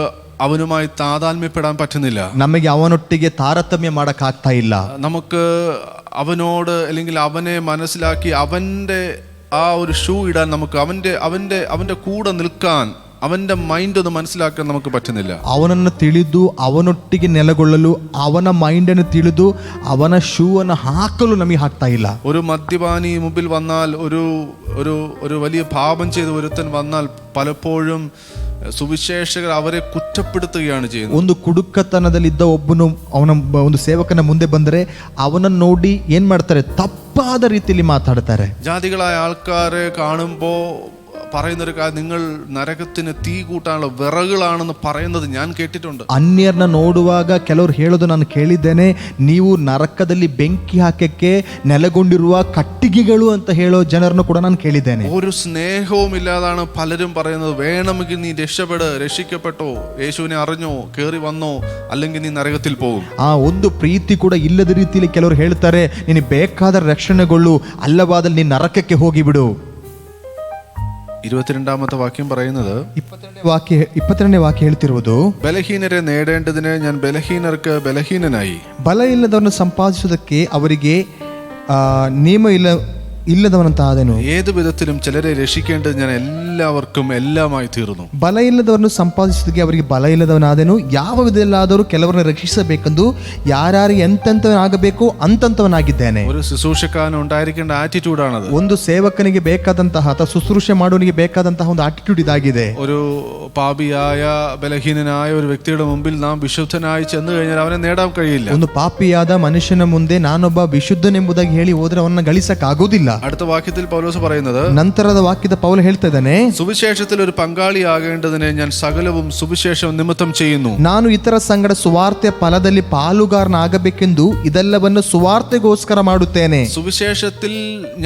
അവനുമായി താതാത്മ്യപ്പെടാൻ പറ്റുന്നില്ല. ನಮಗೆ ಅವನೊಟ್ಟಿಗೆ ತಾರತಮ್ಯ ಮಾಡಕ್ಕಾಗ್ತಾ ಇಲ್ಲ. നമുക്ക് അവനോട് അല്ലെങ്കിൽ അവനെ മനസ്സിലാക്കി അവൻ്റെ ആ ഒരു ഷൂ ഇടാൻ, നമുക്ക് അവൻ്റെ കൂടെ നിൽക്കാൻ, അവൻ്റെ മൈൻഡ് ഒന്ന് മനസ്സിലാക്കാൻ നമുക്ക് പറ്റുന്നില്ല. ಅವನನ್ನು ತಿಳಿದು ಅವನೊಟ್ಟಿಗೆ ನೆಲೆಗೊಳ್ಳಲು, ಅವನ ಮೈಂಡನ್ನು ತಿಳಿದು ಅವನ ಶೂ ಅನ್ನು ಹಾಕಲು ನಮಗೆ ಆಗ್ತಾ ಇಲ್ಲ. ഒരു മദ്യപാനി മുമ്പിൽ വന്നാൽ, ഒരു വലിയ പാപം ചെയ്ത ഒരുത്തൻ വന്നാൽ പലപ്പോഴും ಸುವಿಶೇಷಕರು ಅವರೇ ಕುற்றಪಡುತ್ತೆയാണ് ചെയ്യുന്നത്. ಒಂದು ಕುಡುಕತನದಲ್ಲಿದ್ದ ಒಬ್ಬನು ಅವನ ಒಂದು ಸೇವಕನ ಮುಂದೆ ಬಂದರೆ ಅವನನ್ನು ನೋಡಿ ಏನ್ ಮಾಡ್ತಾರೆ, ತಪ್ಪಾದ ರೀತಿಯಲ್ಲಿ ಮಾತಾಡ್ತಾರೆ. ജാതികളായ ആൾക്കാരെ കാണുമ്പോൾ പറയുന്നൊരു കാര്യം, നിങ്ങൾ നരകത്തിന് തീ കൂട്ടാനുള്ള വിറകുകളാണെന്ന് പറയുന്നത് ഞാൻ കേട്ടിട്ടുണ്ട്. ಅನ್ಯರನ್ನ ನೋಡುವಾಗ ಕೆಲವರು ಹೇಳೋದು ನಾನು ಕೇಳಿದ್ದೇನೆ, ನೀವು ನರಕದಲ್ಲಿ ಬೆಂಕಿ ಹಾಕಕ್ಕೆ ನೆಲೆಗೊಂಡಿರುವ ಕಟ್ಟಿಗೆಗಳು ಅಂತ ಹೇಳೋ ಜನರನ್ನು ಕೂಡ ನಾನು ಕೇಳಿದ್ದೇನೆ. ഒരു സ്നേഹവും ഇല്ലാതാണ് പലരും പറയുന്നത്, വേണമെങ്കിൽ നീ രക്ഷിക്കപ്പെട്ടോ, യേശുവിനെ അറിഞ്ഞോ, കേറി വന്നോ, അല്ലെങ്കിൽ നീ നരകത്തിൽ പോകും. ಆ ಒಂದು ಪ್ರೀತಿ ಕೂಡ ಇಲ್ಲದ ರೀತಿಯಲ್ಲಿ ಕೆಲವರು ಹೇಳ್ತಾರೆ, ನೀನು ಬೇಕಾದ ರಕ್ಷಣೆಗೊಳ್ಳು, ಅಲ್ಲವಾದಲ್ಲಿ ನೀನು ನರಕಕ್ಕೆ ಹೋಗಿಬಿಡು. 22ാമത്തെ വാക്യം പറയുന്നത്, 22ನೇ ವಾಕ್ಯ ಹೇಳ್ತಿರುವುದು, ബലഹീനരെ നേടേണ്ടതിന് ഞാൻ ബലഹീനർക്ക് ബലഹീനനായി. ಬಲ ಇಲ್ಲದವರನ್ನು ಸಂಪಾದಿಸುವುದಕ್ಕೆ ಅವರಿಗೆ ನಿಯಮ ಇಲ್ಲದವನಂತಾದನು. ഏത് വിധത്തിലും ചിലരെ രക്ഷിക്കേണ്ടത് ഞാൻ എല്ലാവർക്കും എല്ലാമായി തീർന്നു. ಬಲ ಇಲ್ಲದವರನ್ನು ಸಂಪಾದಿಸುವುದಕ್ಕೆ ಅವರಿಗೆ ಬಲ ಇಲ್ಲದವನಾದನು. ಯಾವ ವಿಧದಲ್ಲಾದರೂ ಕೆಲವರನ್ನು ರಕ್ಷಿಸಬೇಕೆಂದು ಯಾರ್ಯಾರು ಎಂತೆಂತವನಾಗಬೇಕು ಅಂತಂತವನಾಗಿದ್ದೇನೆ. ഒരു ശുശ്രൂഷക്കാരന് ഉണ്ടായിരിക്കേണ്ട ആറ്റിറ്റ്യൂഡാണത്. ಒಂದು ಸೇವಕನಿಗೆ ಬೇಕಾದಂತಹ ಅಥವಾ ಶುಶ್ರೂಷೆ ಮಾಡುವನಿಗೆ ಬೇಕಾದಂತಹ ಒಂದು ಆಟಿಟ್ಯೂಡ್ ಇದಾಗಿದೆ. ഒരു പാപിയായ ബലഹീനനായ ഒരു വ്യക്തിയുടെ മുമ്പിൽ നാം വിശുദ്ധനായി ചെന്നു കഴിഞ്ഞാൽ അവനെ നേടാൻ കഴിയില്ല. ಒಂದು ಪಾಪಿಯಾದ ಮನುಷ್ಯನ ಮುಂದೆ ನಾನೊಬ್ಬ ವಿಶುದ್ಧನೆಂಬುದಾಗಿ ಹೇಳಿ ಹೋದ್ರೆ ಅವನ್ನ ಗಳಿಸಕ್ಕಾಗೋದಿಲ್ಲ. അടുത്ത വാക്യത്തിൽ പൗലോസ് പറയുന്നത്, ನಂತರದ ವಾಕ್ಯದ ಪೌಲ ಹೇಳ್ತಾ ಇದ್ದಾನೆ, സുവിശേഷത്തിൽ ഒരു പങ്കാളിയാകേണ്ടതിന് ഞാൻ സകലവും സുവിശേഷം നിമിത്തം ചെയ്യുന്നു. ನಾನು ಇತರ ಸಂಗಡ ಸುವಾರ್ತೆ ಫಲದಲ್ಲಿ ಪಾಲುಗಾರನಾಗಬೇಕೆಂದು ಇದೆಲ್ಲವನ್ನು ಸುವಾರ್ತೆಗೋಸ್ಕರ ಮಾಡುತ್ತೇನೆ. സുവിശേഷത്തിൽ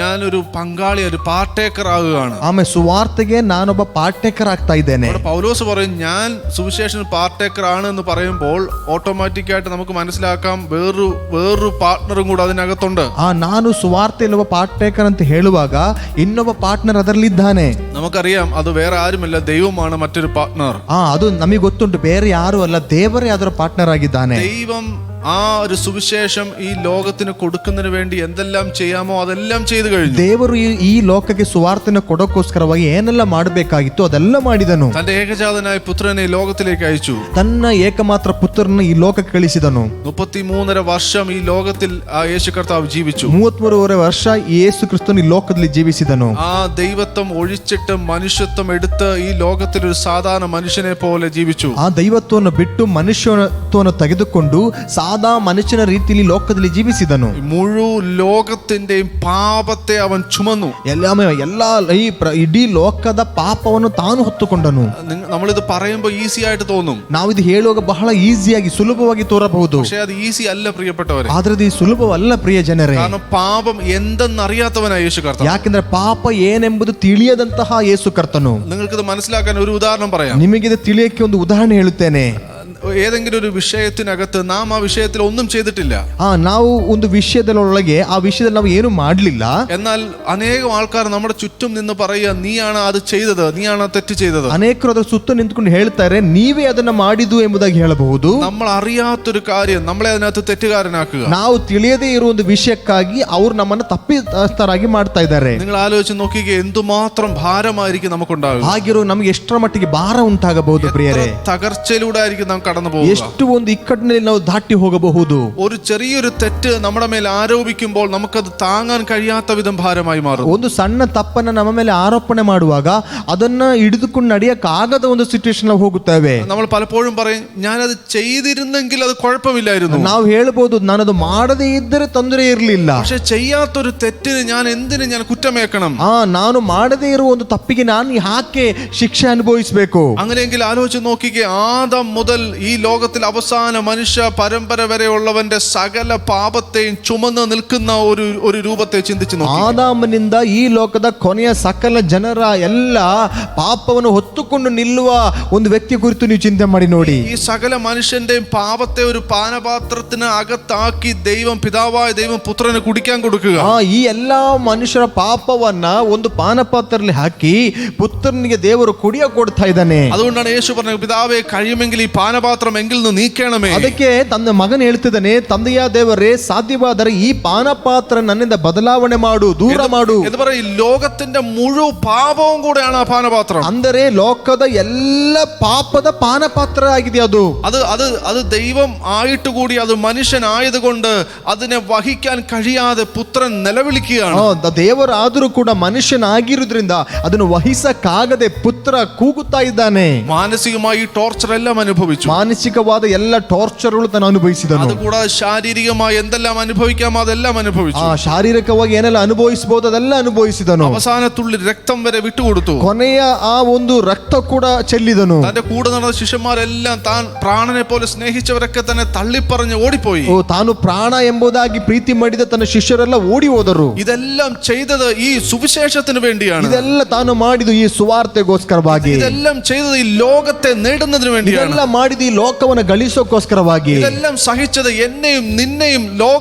ഞാൻ ഒരു പങ്കാളി, ഒരു പാർട്ടേക്കർ ആകുകയാണ്. ಆಮೇಲೆ ಸುವಾರ್ತೆಗೆ ನಾನೊಬ್ಬ ಪಾರ್ಟೇಕರ್ ಆಗ್ತಾ ಇದ್ದೇನೆ. പൗലോസ് പറയും, ഞാൻ സുവിശേഷൻ പാർട്ടേക്കർ ആണ് എന്ന് പറയുമ്പോൾ ഓട്ടോമാറ്റിക്കായിട്ട് നമുക്ക് മനസ്സിലാക്കാം വേറൊരു പാർട്ട്ണറും കൂടെ അതിനകത്തുണ്ട്. ನಾನು ಸುವಾರ್ತೆಯಲ್ಲಿ ಒಬ್ಬ ಪಾರ್ಟೇಕರ್ ಅಂತ ಹೇಳುವಾಗ ಇನ್ನೊಬ್ಬ ಪಾರ್ಟ್ನರ್ ಅದರಲ್ಲಿದ್ದಾನೆ. നമുക്കറിയാം അത് വേറെ ആരുമല്ല, ദൈവമാണ് മറ്റൊരു പാർട്ട്ണർ. ಅದು ನಮಗೆ ಗೊತ್ತುಂಟು, ಬೇರೆ ಯಾರು ಅಲ್ಲ, ದೇವರೇ ಅದರ ಪಾರ್ಟ್ನರ್ ಆಗಿದ್ದಾನೆ. ദൈവം ആ ഒരു സുവിശേഷം ഈ ലോകത്തിന് കൊടുക്കുന്നതിന് വേണ്ടി എന്തെല്ലാം ചെയ്യാമോ അതെല്ലാം ചെയ്തു കഴിഞ്ഞു. ದೇವರು ಈ ಲೋಕಕ್ಕೆ ಸುವಾರ್ತೆನ ಕೊಡೋಕ್ಕೋಸ್ಕರವಾಗಿ ಏನೆಲ್ಲ ಮಾಡಬೇಕಾಗಿತ್ತು ಅದೆಲ್ಲ ಮಾಡಿದನು. തന്റെ ഏകജാതനായ പുത്രനെ ലോകത്തിലേക്ക് അയച്ചു. ತನ್ನ ಏಕಮಾತ್ರ ಪುತ್ರನನ್ನು ಈ ಲೋಕಕ್ಕೆ ಕಳಿಸಿದನು. 33.5 വർഷം ഈ ലോകത്തിൽ ആ യേശു കർത്താവ് ജീവിച്ചു. 33.5 ವರ್ಷ ಯೇಸು ಕ್ರಿಸ್ತನು ಈ ಲೋಕದಲ್ಲಿ ಜೀವಿಸಿದನು. ആ ദൈവത്വം ഒഴിച്ചിട്ട് മനുഷ്യത്വം എടുത്ത് ഈ ലോകത്തിൽ ഒരു സാധാരണ മനുഷ്യനെ പോലെ ജീവിച്ചു. ಆ ದೈವತ್ವವನ್ನು ಬಿಟ್ಟು ಮನುಷ್ಯತ್ವವನ್ನು ತೆಗೆದುಕೊಂಡು ಸಾದಾ ಮನುಷ್ಯನ ರೀತಿಯಲ್ಲಿ ಲೋಕದಲ್ಲಿ ಜೀವಿಸಿದನು. മുഴുവൻ ലോകത്തിന്റെയും പാപത്തെ അവൻ ചുമന്നു. ಇಡೀ ಲೋಕದ ಪಾಪವನ್ನು ತಾನು ಹೊತ್ತುಕೊಂಡನು. നമ്മളിത് പറയുമ്പോൾ ഈസി ആയിട്ട് തോന്നും, ನಾವಿದು ಹೇಳುವಾಗ ಬಹಳ ಈಸಿಯಾಗಿ ಸುಲಭವಾಗಿ ತೋರಬಹುದು. പക്ഷെ അത് ഈസി അല്ല പ്രിയപ്പെട്ടവരെ. ಆದ್ರೆ ಇದು ಸುಲಭವಲ್ಲ ಪ್ರಿಯ ಜನರೇ. കാരണം പാപം എന്തെന്നറിയാത്തവനായ യേശു കർത്താവ്. ಯಾಕೆಂದ್ರೆ ಪಾಪ ಏನೆಂಬುದು ತಿಳಿಯದಂತಹ ಯೇಸು ಕರ್ತನು. നിങ്ങൾക്കിത് മനസ്സിലാക്കാൻ ഒരു ഉദാഹരണം പറയാം. ನಿಮಗಿದು ತಿಳಿಯಕ್ಕೆ ಒಂದು ಉದಾಹರಣೆ ಹೇಳುತ್ತೇನೆ. ഏതെങ്കിലും ഒരു വിഷയത്തിനകത്ത് നാം ആ വിഷയത്തിൽ ഒന്നും ചെയ്തിട്ടില്ല. ನಾವು ಒಂದು ವಿಷಯದೊಳಗೆ ಆ ವಿಷಯದಲ್ಲಿ ನಾವು ಏನು ಮಾಡಲಿಲ್ಲ. എന്നാൽ അനേകം ആൾക്കാർ നമ്മുടെ ചുറ്റും നിന്ന് പറയുക, നീയാണ് അത് ചെയ്തത്, നീയാണ് തെറ്റ് ചെയ്തത്. ಅನೇಕರು ಅದರ ಸುತ್ತ ನಿಂತ್ಕೊಂಡು ಹೇಳ್ತಾರೆ, ನೀವೇ ಅದನ್ನ ಮಾಡಿದ್ದು ಎಂಬುದಾಗಿ ಹೇಳಬಹುದು. നമ്മൾ അറിയാത്തൊരു കാര്യം നമ്മളെ അതിനകത്ത് തെറ്റുകാരനാക്കുക. ನಾವು ತಿಳಿಯದೇ ಇರುವ ಒಂದು ವಿಷಯಕ್ಕಾಗಿ ಅವರು ನಮ್ಮನ್ನು ತಪ್ಪಿತಸ್ಥರಾಗಿ ಮಾಡ್ತಾ ಇದ್ದಾರೆ. നിങ്ങൾ ആലോചിച്ച് നോക്കിക്കേ, എന്തുമാത്രം ഭാരമായിരിക്കും നമുക്കുണ്ടാകുക. ಹಾಗಿರೋ ನಮಗೆ ಎಷ್ಟರ ಮಟ್ಟಿಗೆ ಭಾರ ಉಂಟಾಗಬಹುದು ಪ್ರಿಯರೇ. തകർച്ചയിലൂടെ ആയിരിക്കും നാം കടന്നു പോകുക. ಎಷ್ಟು ಒಂದು ಇಕ್ಕಟ್ಟಿನಲ್ಲಿ ನಾವು ದಾಟಿ ಹೋಗಬಹುದು. ഒരു ചെറിയൊരു തെറ്റ് നമ്മുടെ മേൽ ആരോപിക്കുമ്പോൾ നമുക്കത് താങ്ങാൻ കഴിയാത്ത വിധം ഭാരമായി മാറും. ಒಂದು ಸಣ್ಣ ತಪ್ಪನ್ನ ನಮ್ಮ ಮೇಲೆ ಆರೋಪಣೆ ಮಾಡುವಾಗ ಅದನ್ನ ಹಿಡಿದುಕೊಂಡು ನಡೆಯಕ್ಕಾಗದ ಒಂದು ಸಿಚುವೇಶನ್ ನಾವು ಹೋಗುತ್ತೇವೆ. നമ്മൾ പലപ്പോഴും പറയും, ഞാനത് ചെയ്തിരുന്നെങ്കിൽ അത് കുഴപ്പമില്ലായിരുന്നു. ನಾವು ಹೇಳ್ಬೋದು, ನಾನದು ಮಾಡದೇ ಇದ್ದರೆ ತೊಂದರೆ ಇರಲಿಲ್ಲ. പക്ഷെ ചെയ്യാത്തൊരു തെറ്റിന് എന്തിന് ഞാൻ കുറ്റമേക്കണം? ನಾನು ಮಾಡದೇ ಇರುವ ಒಂದು ತಪ್ಪಿಗೆ ನಾನು ಯಾಕೆ ಶಿಕ್ಷೆ ಅನುಭವಿಸಬೇಕು? അങ്ങനെയെങ്കിൽ ആലോചിച്ച് നോക്കിക്കേ, ആദം മുതൽ ഈ ലോകത്തിൽ അവസാന മനുഷ്യ പരമ്പര വരെയുള്ളവന്റെ സകല പാപത്തെയും ചുമന്ന് നിൽക്കുന്ന ഒരു രൂപത്തെ ചിന്തിച്ചു നോക്കി. ಆದಾಮನಿಂದ ಈ ಲೋಕದ ಕೊನೆಯ ಸಕಲ ಜನರ ಎಲ್ಲ ಪಾಪವನ್ನು ಹೊತ್ತುಕೊಂಡು ನಿಲ್ಲುವ ಒಂದು ವ್ಯಕ್ತಿ ಕುರಿತು ನೀವು ಚಿಂತೆ ಮಾಡಿ ನೋಡಿ. ഈ സകല മനുഷ്യന്റെയും പാപത്തെ ഒരു പാനപാത്രത്തിന് അകത്താക്കി പിതാവായ ദൈവം പുത്രന് കുടിക്കാൻ കൊടുക്കുക. ಈ ಎಲ್ಲಾ ಮನುಷ್ಯರ ಪಾಪವನ್ನ ಒಂದು ಪಾನಪಾತ್ರದಲ್ಲಿ ಹಾಕಿ ಪುತ್ರನಿಗೆ ದೇವರು ಕುಡಿಯ ಕೊಡ್ತಾ ಇದ್ದಾನೆ. അതുകൊണ്ടാണ് യേശു പറഞ്ഞത്, പിതാവേ കഴിയുമെങ്കിൽ ഈ പാനപാത്രം എങ്കിൽ നിന്ന് നീക്കണമേ. ಅದಕ್ಕೆ ತನ್ನ ಮಗನ್ ಹೇಳ್ತಿದ್ದಾನೆ, ತಂದೆಯ ದೇವರೇ ಸಾಧ್ಯವಾದರೆ ಈ ಪಾನಪಾತ್ರ ನನ್ನಿಂದ ಬದಲಾವಣೆ ಮಾಡು, ದೂರ ಮಾಡು. എന്ന് പറയും, ഈ ലോകത്തിന്റെ മുഴുവൻ പാപവും കൂടെയാണ് ആ പാനപാത്രം. ಅಂದರೆ ಲೋಕದ ಎಲ್ಲ ಪಾಪದ ಪಾನಪಾತ್ರ ಆಗಿದೆ ಅದು. അത് ദൈവം ആയിട്ട് കൂടി അത് മനുഷ്യനായതുകൊണ്ട് അതിനെ വഹിക്കാൻ കഴിയാതെ പുത്രൻ നിലവിളിക്കുകയാണ്. ದೇವರಾದರೂ ಕೂಡ ಮನುಷ್ಯನಾಗಿರುವುದರಿಂದ ಅದನ್ನು ವಹಿಸಕ್ಕಾಗದೆ ಪುತ್ರ ಕೂಗುತ್ತಾ ಇದ್ದಾನೆ. മാനസികമായി ടോർച്ചർ എല്ലാം അനുഭവിച്ചു. ಮಾನಸಿಕವಾದ ಎಲ್ಲ ಟಾರ್ಚರ್ಗಳು ತಾನು ಅನುಭವಿಸಿದನು. അതുകൂടാതെ ശാരീരികമായി എന്തെല്ലാം അനുഭവിക്കാമോ അതെല്ലാം അനുഭവിച്ചു. ಶಾರೀರಿಕವಾಗಿ ಏನೆಲ್ಲ ಅನುಭವಿಸಬಹುದು ಅದೆಲ್ಲ ಅನುಭವಿಸಿದನು. അവസാനത്തുള്ളി രക്തം വരെ വിട്ടുകൊടുത്തു. ಕೊನೆಯ ಆ ಒಂದು ರಕ್ತ ಕೂಡ ಚೆಲ್ಲಿದನು. തന്റെ കൂടെ നടന്ന ശിഷ്യന്മാരെല്ലാം താൻ പ്രാണനെ പോലെ സ്നേഹിച്ചവരൊക്കെ തന്നെ തള്ളിപ്പറഞ്ഞ് ഓടിപ്പോയി. ತಾನು ಪ್ರಾಣ ಎಂಬುದಾಗಿ ಪ್ರೀತಿ ಮಾಡಿದ ತನ್ನ ಶಿಷ್ಯರೆಲ್ಲ ಓಡಿ ಹೋದರು. ഇതെല്ലാം ചെയ്തത് ഈ സുവിശേഷത്തിന് വേണ്ടിയാണ്. ಇದೆಲ್ಲ ತಾನು ಮಾಡಿದ್ದು ಈ ಸುವಾರ್ತೆಗೋಸ್ಕರವಾಗಿ. ഇതെല്ലാം ചെയ്തത് ഈ ലോകത്തെ നേടുന്നതിന് വേണ്ടിയാണ്. ಇದೆಲ್ಲ ಮಾಡಿದ್ದು ಈ ಲೋಕವನ್ನು ಗಳಿಸೋಕೋಸ್ಕರವಾಗಿ. ഇതെല്ലാം സഹിച്ചത് എന്നെയും നിന്നെയും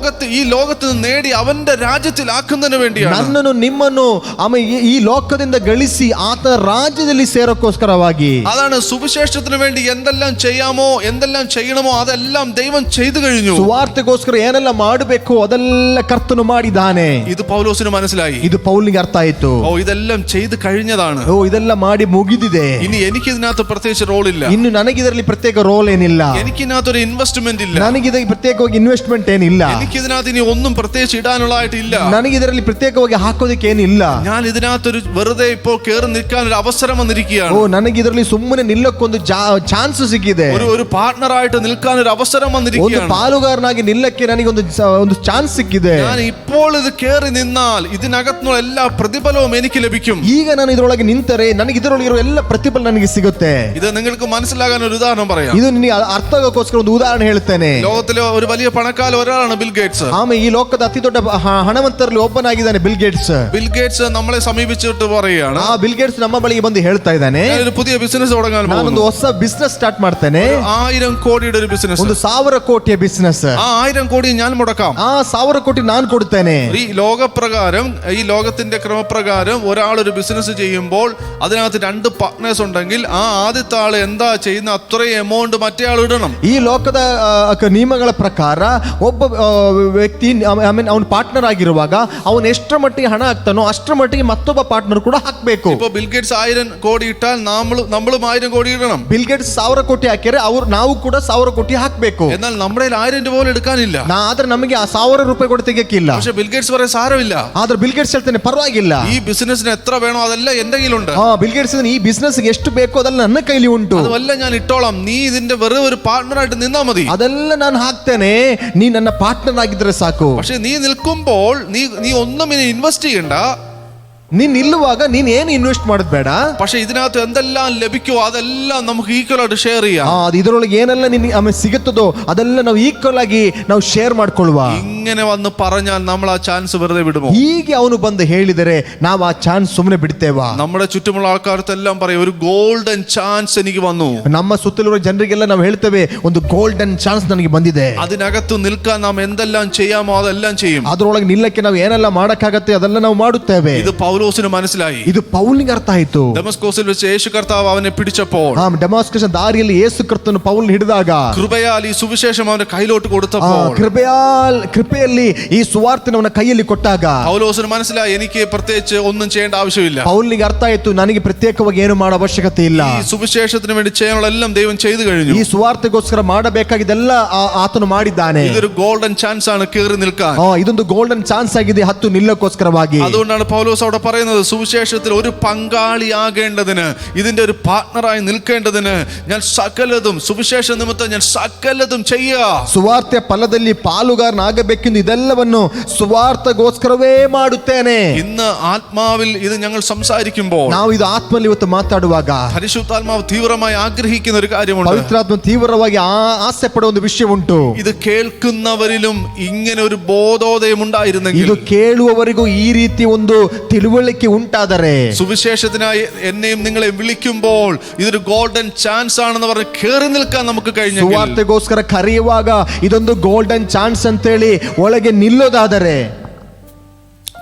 ഈ ലോകത്ത് നിന്ന് നേടി അവന്റെ രാജ്യത്തിൽ ആക്കുന്നതിന് വേണ്ടിയാണ്. ನನ್ನನ್ನು ನಿಮ್ಮನ್ನು ಈ ಲೋಕದಿಂದ ಗಳಿಸಿ ಆತ ರಾಜ್ಯದಲ್ಲಿ ಸೇರೋಕ್ಕೋಸ್ಕರವಾಗಿ. അതാണ് സുവിശേഷത്തിന് വേണ്ടി എന്തെല്ലാം ചെയ്യാമോ എന്തെല്ലാം ചെയ്യണമോ അതെല്ലാം ദൈവം ചെയ്തു കഴിഞ്ഞു. ಸುವಾರ್ತೆಗೋಸ್ಕರ ಏನೆಲ್ಲ ಮಾಡಬೇಕು ಅದೆಲ್ಲ ಕರ್ತನು ಮಾಡಿದ್ದಾನೆ. ഇത് പൗലോസിന് മനസ്സിലായി. ಇದು ಪೌಲಿಗೆ ಅರ್ಥ ಆಯ್ತು. ഇതെല്ലാം ചെയ്ത് കഴിഞ്ഞതാണ്. ಇದೆಲ್ಲ ಮಾಡಿ ಮುಗಿದಿದೆ. ഇനി എനിക്ക് ഇതിനകത്ത് പ്രത്യേകിച്ച് റോളില്ല. ಇನ್ನು ನನಗಿದರಲ್ಲಿ ಪ್ರತ್ಯೇಕ ರೋಲ್ ಏನಿಲ್ಲ. എനിക്ക് ഇതിനകത്തൊരു ഇൻവെസ്റ്റ്മെന്റ് ഇല്ല. ನನಗಿದ ಪ್ರತ್ಯೇಕವಾಗಿ ಇನ್ವೆಸ್ಟ್ಮೆಂಟ್ ಏನಿಲ್ಲ. എനിക്ക് ഇതിനകത്ത് ഇനി ഒന്നും പ്രത്യേകിച്ച് ഇടാനുള്ളതായിട്ടില്ല. ನನಗಿದರಲ್ಲಿ ಪ್ರತ್ಯೇಕವಾಗಿ ಹಾಕೋದಕ್ಕೆ ಏನಿಲ್ಲ. ഞാൻ ഇതിനകത്തൊരു വെറുതെ ഇപ്പോൾ കേറി നിൽക്കാൻ ഒരു അവസരം വന്നിരിക്കുകയാണ്. ನನಗಿದರಲ್ಲಿ ಸುಮ್ಮನೆ ನಿಲ್ಲಕ್ಕೊಂದು ಚಾನ್ಸ್ ಸಿಕ್ಕಿದೆ. ഒരു പാർട്ണറായിട്ട് നിൽക്കാൻ ഒരു അവസരം ಒಂದು വന്നിരിക്കുകയാണ്. ಪಾಲುಗಾರನಾಗಿ ನಿಲ್ಲಕ್ಕೆ ನನಗೆ ಒಂದು ಚಾನ್ಸ್ ಸಿಕ್ಕಿದೆ. ഞാൻ ഇപ്പോൾ ഇത് കേറി നിന്നാൽ ഇതിനകത്തുള്ള എല്ലാ പ്രതിഫലവും എനിക്ക് ലഭിക്കും. ಈಗ ನಾನು ಇದರೊಳಗೆ ನಿಂತರೆ ನನಗೆ ಇದರೊಳಗಿರೋ ಎಲ್ಲ ಪ್ರತಿಫಲ ನನಗೆ ಸಿಗುತ್ತೆ. ഇത് നിങ്ങൾക്ക് മനസ്സിലാകാൻ ഒരു ഉദാഹരണം പറയാം. ಇದು ನಿನಗೆ ಅರ್ಥ ಆಗೋಕ್ಕೋಸ್ಕರ ಒಂದು ಉದಾಹರಣೆ ಹೇಳ್ತೇನೆ. ലോകത്തിലെ ഒരു വലിയ പണക്കാരൻ ഒരാളാണ് ബിൽ ഗേറ്റ്സ്. ಆಮೇಲೆ ಈ ಲೋಕದ ಅತಿ ದೊಡ್ಡ ಹಣವಂತರಲ್ಲಿ ಒಬ್ಬನಾಗಿದ್ದಾನೆ ಬಿಲ್ ಗೇಟ್ಸ್. ബിൽ ഗേറ്റ്സ് നമ്മളെ സമീപിച്ചിട്ട് പറയുകയാണ്, ಆ ಬಿಲ್ ಗೇಟ್ಸ್ ನಮ್ಮ ಬಳಿಗೆ ಬಂದು ಹೇಳ್ತಾ ಇದ್ದಾನೆ, ഞാനൊരു പുതിയ ബിസിനസ് തുടങ്ങാൻ പോകുന്നു. ನಾನೊಂದು ಹೊಸ ಬಿಸ್ನೆಸ್ ಸ್ಟಾರ್ಟ್ ಮಾಡ್ತೇನೆ. 1000 കോടിയുടെ ഒരു ബിസിനസ്. ಒಂದು 1000 ಕೋಟಿಯ ಬಿಸ್ನೆಸ್. ആ 1000 കോടി ഞാൻ മുടക്കാം. ಆ 1000 ಕೋಟಿ ನಾನು ಕೊಡ್ತೇನೆ. ഈ ലോകത്തിന്റെ ക്രമപ്രകാരം ഒരാൾ ഒരു ബിസിനസ് ചെയ്യുമ്പോൾ അതിനകത്ത് 2 പാർട്ട്നേഴ്സ് ഉണ്ടെങ്കിൽ ആ ആദ്യത്തെ ആൾ എന്താ ചെയ്യുന്ന അത്രയും എമൗണ്ട് മറ്റേ ആൾ ഇടണം. ಈ ಲೋಕದ ನಿಯಮಗಳ ಪ್ರಕಾರ ಒಬ್ಬ ವ್ಯಕ್ತಿ ಅವನ ಪಾರ್ಟ್ನರ್ ಆಗಿರುವಾಗ ಅವನು ಎಷ್ಟರ ಮಟ್ಟಿಗೆ ಹಣ ಹಾಕ್ತಾನೋ ಅಷ್ಟರ ಮಟ್ಟಿಗೆ ಮತ್ತೊಬ್ಬ ಪಾರ್ಟ್ನರ್ ಕೂಡ ಹಾಕ್ಬೇಕು. ഇപ്പൊ ബിൽ ഗേറ്റ്സ് 1000 കോടി ഇട്ടാൽ നമ്മളും 1000 കോടി ഇടണം. ಬಿಲ್ ಗೇಟ್ಸ್ 1000 ಕೋಟಿ ಹಾಕಿದ್ರೆ ನಾವು ಕೂಡ 1000 ಕೋಟಿ ಹಾಕ್ಬೇಕು. എന്നാൽ നമ്മുടെ 1000 രൂപ പോലും എടുക്കാനില്ല. ಆದ್ರೆ ನಮಗೆ ಆ 1000 ರೂಪಾಯಿ ಕೂಡ ತೆಗೆಯಕ್ಕಿಲ್ಲ. പക്ഷെ ബിൽ ഗേറ്റ്സ് പറയാൻ സാരമില്ല. ಆದ್ರೆ ಬಿಲ್ ಗೇಟ್ಸ್ ಹೇಳ್ತಾನೆ ಪರವಾಗಿಲ್ಲ, ഈ ബിസിനസ്സിന് എത്ര വേണോ അതെല്ലാം എന്റെ കയ്യിലുണ്ട്. ಬಿಲ್ ಗೇಟ್ಸ್ ಈ ಬಿಸ್ನೆಸ್ ಎಷ್ಟು ಬೇಕೋ ಅದೆಲ್ಲ ನನ್ನ ಕೈಲಿ ಉಂಟು. അതെല്ലാം ഞാൻ ഇട്ടോളാം, നീ ഇതിന്റെ വെറും ഒരു പാർട്ണറായിട്ട് നിന്നാ മതി. ಅದೆಲ್ಲ ನಾನು ಹಾಕ್ತೇನೆ, ನೀ ನನ್ನ ಪಾರ್ಟ್ನರ್ ಆಗಿದ್ರೆ ಸಾಕು. പക്ഷെ നീ നിൽക്കുമ്പോൾ നീ ഒന്നും ഇനി ഇൻവെസ്റ്റ് ചെയ്യണ്ട. ನೀನ್ ನಿಲ್ಲುವಾಗ ನೀನ್ ಏನು ಇನ್ವೆಸ್ಟ್ ಮಾಡೋದು ಬೇಡ. പക്ഷെ ഇതിനകത്ത് എന്തെല്ലാം ലഭിക്കുമോ അതെല്ലാം നമുക്ക് ഈക്വൽ ആയിട്ട് ഷെയർ ചെയ്യാം. ಇದರೊಳಗೆ ಏನೆಲ್ಲ ನಿನಗೆ ಸಿಗುತ್ತದೋ ಅದೆಲ್ಲ ನಾವು ಈಕ್ವಲ್ ಆಗಿ ನಾವು ಶೇರ್ ಮಾಡ್ಕೊಳ್ಳುವ. ഇങ്ങനെ വന്ന് പറഞ്ഞാൽ നമ്മൾ ആ ചാൻസ് വെറുതെ വിടുമോ? ಹೀಗೆ ಅವನು ಬಂದು ಹೇಳಿದರೆ ನಾವು ಆ ಚಾನ್ಸ್ ಸುಮ್ಮನೆ ಬಿಡ್ತೇವಾ? നമ്മുടെ ചുറ്റുമുള്ള ആൾക്കാർക്കെല്ലാം പറയും ഒരു ഗോൾഡൻ ചാൻസ് എനിക്ക് വന്നു. ನಮ್ಮ ಸುತ್ತಲಿರುವ ಜನರಿಗೆಲ್ಲ ನಾವು ಹೇಳ್ತೇವೆ ಒಂದು ಗೋಲ್ಡನ್ ಚಾನ್ಸ್ ನನಗೆ ಬಂದಿದೆ. അതിനകത്ത് നിൽക്കാൻ നാം എന്തെല്ലാം ചെയ്യാമോ അതെല്ലാം ചെയ്യും. ಅದರೊಳಗೆ ನಿಲ್ಲಕ್ಕೆ ನಾವು ಏನೆಲ್ಲ ಮಾಡಕ್ಕಾಗತ್ತೆ ಅದೆಲ್ಲ ನಾವು ಮಾಡುತ್ತೇವೆ. ഇത് പൗലോസിന് മനസ്സിലായി. ಇದು ಪೌಲಿಗೆ ಅರ್ಥ ಆಯ್ತು. ഡമസ്കോസിൽ വെച്ച് യേശു കർത്താവ് അവനെ പിടിച്ചപ്പോൾ, ಡಮಾಸ್ಕಸ್ ದಾರಿಯಲ್ಲಿ ಯೇಸು ಕರ್ತನು ಪೌಲ್ ಹಿಡಿದಾಗ, കൃപയാൽ ഈ സുവിശേഷം അവന്റെ കയ്യിലോട്ട് കൊടുത്തപ്പോൾ, ಕೃಪೆಯಲ್ಲಿ ಈ ಸುವಾರ್ತೆನ ಅವನ ಕೈಯಲ್ಲಿ ಕೊಟ್ಟಾಗ പൗലോസിന് മനസ്സിലായി എനിക്ക് പ്രത്യേകിച്ച് ഒന്നും ചെയ്യേണ്ട ആവശ്യമില്ല. ಪೌಲಿಗೆ ಅರ್ಥ ಆಯ್ತು ನನಗೆ ಪ್ರತ್ಯೇಕವಾಗಿ ಏನು ಮಾಡೋ ಅವಶ್ಯಕತೆ ಇಲ್ಲ. ഈ സുവിശേഷത്തിന് വേണ്ടി ചെയ്യാനുള്ള എല്ലാം ദൈവം ചെയ്തു കഴിഞ്ഞു. ಈ ಸುವಾರ್ತೆಗೋಸ್ಕರ ಮಾಡಬೇಕಾಗಿದ್ದೆಲ್ಲ ಆತನು ಮಾಡಿದ್ದಾನೆ. ഇതൊരു ഗോൾഡൻ ചാൻസ് ആണ് കേറി നിൽക്കാൻ. ಇದೊಂದು ಗೋಲ್ಡನ್ ಚಾನ್ಸ್ ಆಗಿದೆ ಹತ್ತು ನಿಲ್ಲಕ್ಕೋಸ್ಕರವಾಗಿ. അതുകൊണ്ടാണ് പൗലോസ് അവിടെ പറയുന്നത് സുവിശേഷത്തിൽ ഒരു പങ്കാളിയാകേണ്ടതിന്, ഇതിന്റെ ഒരു പാർട്ണറായി നിൽക്കേണ്ടതിന് ഞാൻ സകലതും സുവിശേഷ നിമിത്തം ഞാൻ സകലതും ചെയ്യുക. ಸುವಾರ್ತೆ ಫಲದಲ್ಲಿ ಪಾಲುಗಾರನಾಗಬೇಕೆಂದು ಇದೆಲ್ಲವನ್ನು ಸುವಾರ್ತೆಗೋಸ್ಕರವೇ ಮಾಡುತ್ತೇನೆ. ഇന്ന് ആത്മാവിൽ ഇത് ഞങ്ങൾ സംസാരിക്കുമ്പോൾ, ನಾವು ಇದು ಆತ್ಮಲ್ಲಿ ಇವತ್ತು ಮಾತಾಡುವಾಗ പരിശുദ്ധാത്മാവ് തീവ്രമായി ആഗ്രഹിക്കുന്ന ഒരു കാര്യമുണ്ട്. ಪವಿತ್ರಾತ್ಮ ತೀವ್ರವಾಗಿ ಆಸೆ ಪಡುವ ಒಂದು ವಿಷಯ ಉಂಟು. ഇത് കേൾക്കുന്നവരിലും ഇങ്ങനെ ഒരു ബോധോദയം ഉണ്ടായിരുന്നെങ്കിൽ, ಇದು ಕೇಳುವವರಿಗೂ ಈ ರೀತಿ ಒಂದು ತಿಳುವಳಿಕೆ ಉಂಟಾದರೆ, സുവിശേഷത്തിനായി എന്നെയും നിങ്ങളെ വിളിക്കുമ്പോൾ ഇതൊരു ഗോൾഡൻ ചാൻസ് ആണെന്ന് പറഞ്ഞ് കേറി നിൽക്കാൻ നമുക്ക് കഴിഞ്ഞു. ಸುವಾರ್ತೆಗೋಸ್ಕರ ಕರೆಯುವಾಗ ಇದೊಂದು ಗೋಲ್ಡನ್ ಚಾನ್ಸ್ ಅಂತೇಳಿ ಒಳಗೆ ನಿಲ್ಲೋದಾದರೆ,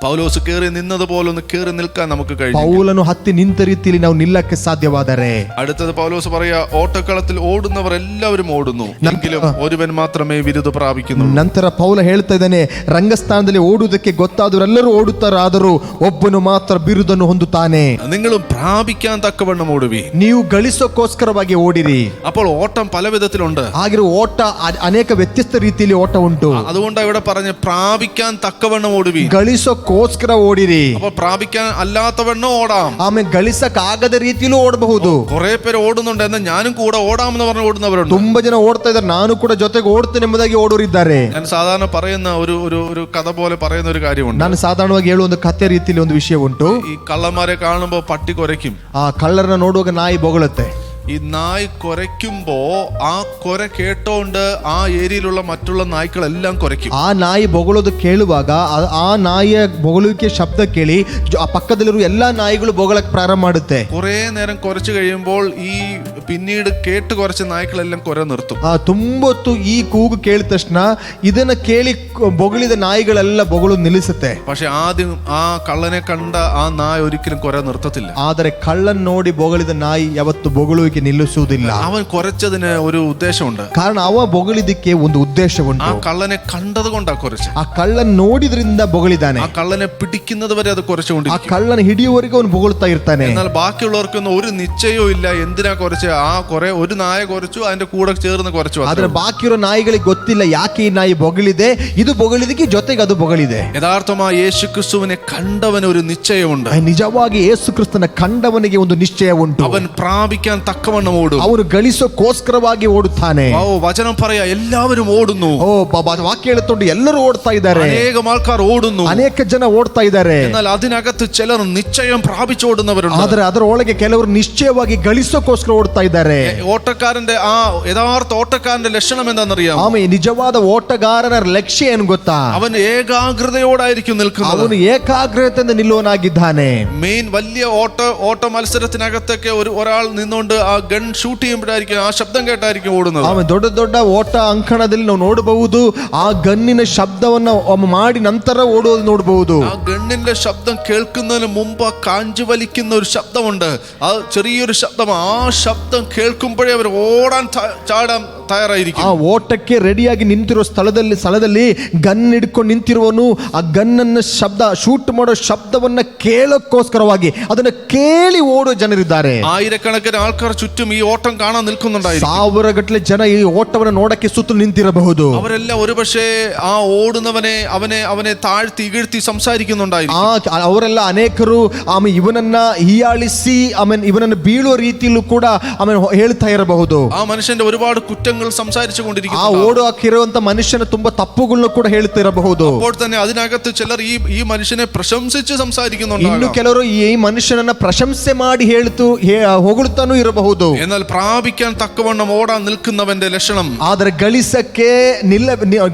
പൗലോസ് കേറി നിന്നതുപോലെ ഒന്ന് കേറി നിൽക്കാൻ നമുക്ക് കഴിഞ്ഞു. ಪೌಲನು ಹತ್ತಿ ನಿಂತ ರೀತಿಯಲ್ಲಿ ನಾವು ನಿಲ್ಲಕ್ಕೆ ಸಾಧ್ಯವಾದರೆ, അടുത്തത് പൗലോസ് പറയാ, ഓട്ടക്കളത്തിൽ ഓടുന്നവർ എല്ലാവരും ഓടുന്നു, എങ്കിലും ഒരുവൻ മാത്രമേ ബിരുദ പ്രാപിക്കുന്നു. ನಂತರ ಪೌಲ ಹೇಳ್ತಾ ಇದ್ದಾನೆ, ರಂಗಸ್ಥಾನದಲ್ಲಿ ಓಡುವುದಕ್ಕೆ ಗೊತ್ತಾದವರೆಲ್ಲರೂ ಓಡುತ್ತಾರಾದರೂ ಒಬ್ಬನು ಮಾತ್ರ ಬಿರುದನ್ನು ಹೊಂದುತ್ತಾನೆ. നിങ്ങളും പ്രാപിക്കാൻ തക്കവണ്ണം ഓടുവി. ನೀವು ಗಳಿಸೋಕ್ಕೋಸ್ಕರವಾಗಿ ಓಡಿರಿ. അപ്പോൾ ഓട്ടം പല വിധത്തിലുണ്ട്. ಆಗಿರೋ ಓಟ ಅನೇಕ ವ್ಯತ್ಯಸ್ತ ರೀತಿಯಲ್ಲಿ ಓಟ ಉಂಟು. അതുകൊണ്ടാണ് ഇവിടെ പറഞ്ഞ് പ്രാപിക്കാൻ തക്കവണ്ണം ഓടുവി. ಗಳಿಸೋಕ್ಕೋಸ್ಕರ ಗಳಿಸಕ್ಕೋಸ್ಕರ ಓಡಿರಿ. അപ്പൊ പ്രാപിക്കാൻ അല്ലാത്തവണ്ണോ ഓടാം. ಆಮೇಲೆ ಗಳಿಸಕ್ಕಾಗದ ರೀತಿಲೂ ಓಡಬಹುದು. കുറെ പേര് ഓടുന്നുണ്ട്, എന്നാൽ ഞാനും കൂടെ ഓടാമെന്ന് പറഞ്ഞ് ഓടുന്നവരുണ്ട്. ತುಂಬಾ ಜನ ಓಡ್ತಾ ಇದ್ದಾರೆ, ನಾನು ಕೂಡ ಜೊತೆಗೆ ಓಡ್ತೇನೆ ಎಂಬುದಾಗಿ ಓಡೋರಿದ್ದಾರೆ. ഞാൻ സാധാരണ പറയുന്ന ഒരു കഥ പോലെ പറയുന്ന ഒരു കാര്യമുണ്ട്. ನಾನು ಸಾಧಾರಣವಾಗಿ ಹೇಳುವ ಒಂದು ಕಥೆ ರೀತಿಯಲ್ಲಿ ಒಂದು ವಿಷಯ ಉಂಟು. ഈ കള്ളന്മാരെ കാണുമ്പോ പട്ടി കുരയ്ക്കും. ಆ ಕಳ್ಳರನ್ನ ನೋಡುವಾಗ ನಾಯಿ ಬೊಗಳುತ್ತೆ. ഈ നായ് കുരയ്ക്കുമ്പോ ആ കുര കേട്ടോണ്ട് ആ ഏരിയയിലുള്ള മറ്റുള്ള നായ്ക്കളെല്ലാം കുരയ്ക്കും. ಆ ನಾಯಿ ಬೊಗಳೋದು ಕೇಳುವಾಗ ಆ ನಾಯಿಯ ಬೊಗಳುವಿಕೆ ಶಬ್ದ ಕೇಳಿ ಆ ಪಕ್ಕದಲ್ಲಿರುವ ಎಲ್ಲಾ ನಾಯಿಗಳು ಬೊಗಳಕ್ಕೆ ಪ್ರಾರಂಭ ಮಾಡುತ್ತೆ. കുറെ നേരം കുരച്ചു കഴിയുമ്പോൾ ഈ പിന്നീട് കേട്ട് കുറച്ച് നായ്ക്കളെല്ലാം കുര നിർത്തും. ತುಂಬೊತ್ತು ಈ ಕೂಗು ಕೇಳಿದ ತಕ್ಷಣ ಇದನ್ನ ಕೇಳಿ ಬೊಗಳಿದ ನಾಯಿಗಳೆಲ್ಲ ಬೊಗಳು ನಿಲ್ಲಿಸುತ್ತೆ. പക്ഷെ ആദ്യം ആ കള്ളനെ കണ്ട ആ നായ ഒരിക്കലും കുര നിർത്തത്തില്ല. ಆದರೆ ಕಳ್ಳನ್ ನೋಡಿ ಬೊಗಳಿದ ನಾಯಿ ಯಾವತ್ತು ಬೊಗಳುವಿಕೆ ನಿಲ್ಲಿಸುವುದಿಲ್ಲ. അവൻ കുരച്ചതിന് ഒരു ഉദ്ദേശമുണ്ട്. ಕಾರಣ ಅವ ಬೊಗಳಿದಕ್ಕೆ ಒಂದು ಉದ್ದೇಶ ಉಂಟು. ആ കള്ളനെ കണ്ടത് കൊണ്ടാ കുരച്ച്. ಆ ಕಳ್ಳನ್ ನೋಡಿದ್ರಿಂದ ಬೊಗಳಿದ್ದಾನೆ. ആ കള്ളനെ പിടിക്കുന്നത് വരെ അത് ಆ കുരച്ചുകൊണ്ടിരിക്കും. ಕಳ್ಳನ ಹಿಡಿಯುವವರೆಗೂ ಅವನು ಬೊಗಳ್ತಾ ಇರ್ತಾನೆ. എന്നാൽ ബാക്കിയുള്ളവർക്കൊന്നും ഒരു നിശ്ചയവും ഇല്ല എന്തിനാ കുരച്ച്. ആ കുറെ ഒരു നായ കുരച്ചു, അതിന്റെ കൂടെ ചേർന്ന് കുരച്ചു. ಆದ್ರೆ ಬಾಕಿ ಇರೋ ನಾಯಿಗಳಿಗೆ ಗೊತ್ತಿಲ್ಲ ಯಾಕೆ ಈ ನಾಯಿ ಬೊಗಳಿದೆ, ಇದು ಬೊಗಳಿದಕ್ಕೆ ಜೊತೆಗೆ ಅದು ಬೊಗಳಿದೆ. യഥാർത്ഥമായി യേശു ക്രിസ്തുവിനെ കണ്ടവന് ഒരു നിശ്ചയമുണ്ട്. ನಿಜವಾಗಿ ಯೇಸು ಕ್ರಿಸ್ತನ ಕಂಡವನಿಗೆ ಒಂದು ನಿಶ್ಚಯ ಉಂಟು. അവൻ പ്രാപിക്കാൻ തക്കവണ്ണം ഓടും. ಅವನು ಗಳಿಸೋಕೋಸ್ಕರವಾಗಿ ಓಡುತ್ತಾನೆ. വചനം പറയാ എല്ലാവരും ഓടുന്നു. ವಾಕ್ಯ ಹೇಳುತ್ತೊಂಡು ಎಲ್ಲರೂ ಓಡ್ತಾ ಇದ್ದಾರೆ. അനേകം ആൾക്കാർ ഓടുന്നു. ಅನೇಕ ಜನ ಓಡ್ತಾ ಇದ್ದಾರೆ. എന്നാൽ അതിനകത്ത് ചിലർ നിശ്ചയം പ്രാപിച്ചോടുന്നവരുണ്ട്. ಆದ್ರೆ ಅದರ ಒಳಗೆ ಕೆಲವರು ನಿಶ್ಚಯವಾಗಿ ಗಳಿಸೋಕೋಸ್ಕರ ಓಡ್ತಾ ಇದ್ದಾರೆ. ഓട്ടക്കാരന്റെ ആ യഥാർത്ഥ ഓട്ടക്കാരന്റെ ലക്ഷണം എന്താണെന്നറിയാം? ಆಮೇಲೆ ನಿಜವಾದ ಓಟಗಾರನ ಲಕ್ಷ್ಯ ಏನು ಗೊತ್ತಾ? അവൻ ഏകാഗ്രതയോടായിരിക്കും നിൽക്കുന്നത്. ಅವನು ಏಕಾಗ್ರತೆಯಿಂದ ನಿಲ್ಲುವನಾಗಿದ್ದಾನೆ. മെയിൻ വലിയ ഓട്ട മത്സരത്തിനകത്തൊക്കെ ഒരാൾ നിന്നുകൊണ്ട് ആ ഗൺ ഷൂട്ട് ചെയ്യുമ്പോഴായിരിക്കും ആ ശബ്ദം കേട്ടായിരിക്കും ഓടുന്നത്. ಆಮೇಲೆ ದೊಡ್ಡ ದೊಡ್ಡ ಓಟ ಅಂಕಣದಲ್ಲಿ ನಾವು ನೋಡಬಹುದು, ಆ ಗನ್ನಿನ ಶಬ್ದವನ್ನ ಮಾಡಿ ನಂತರ ಓಡುವುದು ನೋಡಬಹುದು. ആ ഗണ്ണിന്റെ ശബ്ദം കേൾക്കുന്നതിന് മുമ്പ് കാഞ്ചു വലിക്കുന്ന ഒരു ശബ്ദമുണ്ട്. ആ ചെറിയൊരു ശബ്ദം. ആ ശബ്ദം കേൾക്കുമ്പോഴേ അവർ ഓടാൻ ചാടാൻ തയ്യാറായിരിക്കും. ಆ ಓಟಕ್ಕೆ ರೆಡಿಯಾಗಿ ನಿಂತಿರುವ ಸ್ಥಳದಲ್ಲಿ ಗನ್ ಹಿಡ್ಕೊಂಡು ನಿಂತಿರುವನು ಆ ಗನ್ನನ್ನ ಶಬ್ದ ಶೂಟ್ ಮಾಡೋ ಶಬ್ದವನ್ನ ಕೇಳೋಕ್ಕೋಸ್ಕರವಾಗಿ ಅದನ್ನ ಕೇಳಿ ಓಡೋ ಜನರಿದ್ದಾರೆ. ആയിരക്കണക്കിന് ആൾക്കാർ ചുറ്റും ഈ ഓട്ടം കാണാൻ നിൽക്കുന്നുണ്ടായിരിക്കും. ಸಾವಿರ ಗಟ್ಟಲೆ ಜನ ಈ ಓಟವನ್ನು ನೋಡಕ್ಕೆ ಸುತ್ತಲೂ ನಿಂತಿರಬಹುದು. അവരെല്ലാം ഒരുപക്ഷെ ആ ഓടുന്നവനെ അവനെ താഴ്ത്തി ഇകഴ്ത്തി സംസാരിക്കുന്നുണ്ടായിരിക്കും. ಅವರೆಲ್ಲ ಅನೇಕರು ಆಮೇಲೆ ಇವನನ್ನ ಹೀಯಾಳಿಸಿ ಆಮೇಲೆ ಇವನನ್ನು ಬೀಳುವ ರೀತಿಯಲ್ಲೂ ಕೂಡ ಆಮೇಲೆ ಹೇಳ್ತಾ ಇರಬಹುದು. ആ മനുഷ്യന്റെ ഒരുപാട് കുറ്റങ്ങൾ സംസാരിച്ചു ಆ കൊണ്ടിരിക്കുന്നു. ಓಡುವಕ್ಕಿರುವಂತ ಮನುಷ್ಯನ ತುಂಬಾ ತಪ್ಪುಗಳನ್ನು ಕೂಡ ಹೇಳ್ತಾ ಇರಬಹುದು. അപ്പോൾ തന്നെ അതിനകത്ത് ചിലർ ഈ മനുഷ്യനെ പ്രശംസിച്ച് സംസാരിക്കുന്നുണ്ട്. ಇನ್ನು ಕೆಲವರು ಈ ಮನುಷ್ಯನನ್ನ ಪ್ರಶಂಸೆ ಮಾಡಿ ಹೊಗಳುತ್ತಾನೂ ಇರಬಹುದು. എന്നാൽ പ്രാപിക്കാൻ തക്കവണ്ണം ഓടാൻ നിൽക്കുന്നവന്റെ ലക്ഷണം, ಆದರೆ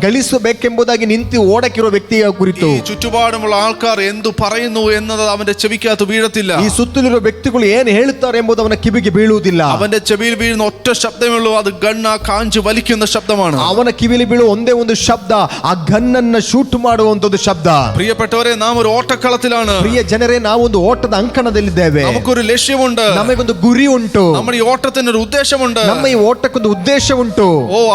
ಗಳಿಸಬೇಕೆಂಬುದಾಗಿ ನಿಂತು ಓಡಕ್ಕಿರುವ ವ್ಯಕ್ತಿಯ ಕುರಿತು ഈ ചുറ്റുപാടുമുള്ള ആൾക്കാർ എന്തു പറയുന്നു എന്നത് അവന്റെ ചെവിക്കകത്ത് വീഴത്തില്ല. ಈ ಸುತ್ತಲಿರುವ ವ್ಯಕ್ತಿಗಳು ಏನು ಹೇಳುತ್ತಾರೆ ಎಂಬುದು ಅವನ ಕಿವಿಗೆ ಬೀಳುವುದಿಲ್ಲ. അവന്റെ ചെവിയിൽ വീഴുന്ന ഒറ്റ ശബ്ദമേ ഉള്ളൂ, അത് ഗണ്ണ കാഞ്ചു വലിക്കുന്ന ശബ്ദമാണ്. ಅವನ ಕಿವಿಲಿ ಬೀಳುವ ಒಂದೇ ಒಂದು ಶಬ್ದ, ಆ ಗನ್ನನ್ನ ಶೂಟ್ ಮಾಡುವಂತದ್ದು ಶಬ್ದ. പ്രിയപ്പെട്ടവരെ, നാം ഒരു ഓട്ടക്കളത്തിലാണ്. ಪ್ರಿಯ ಜನರೇ, ನಾವೊಂದು ಓಟದ ಅಂಕಣದಲ್ಲಿದ್ದೇವೆ. നമുക്കൊരു ലക്ഷ്യമുണ്ട്. ನಮಗೊಂದು ಗುರಿ ಉಂಟು. നമ്മുടെ ഈ ഓട്ടത്തിന് ഒരു ഉദ്ദേശമുണ്ട്. ನಮ್ಮ ಈ ಓಟಕ್ಕೊಂದು ಉದ್ದೇಶ ಉಂಟು.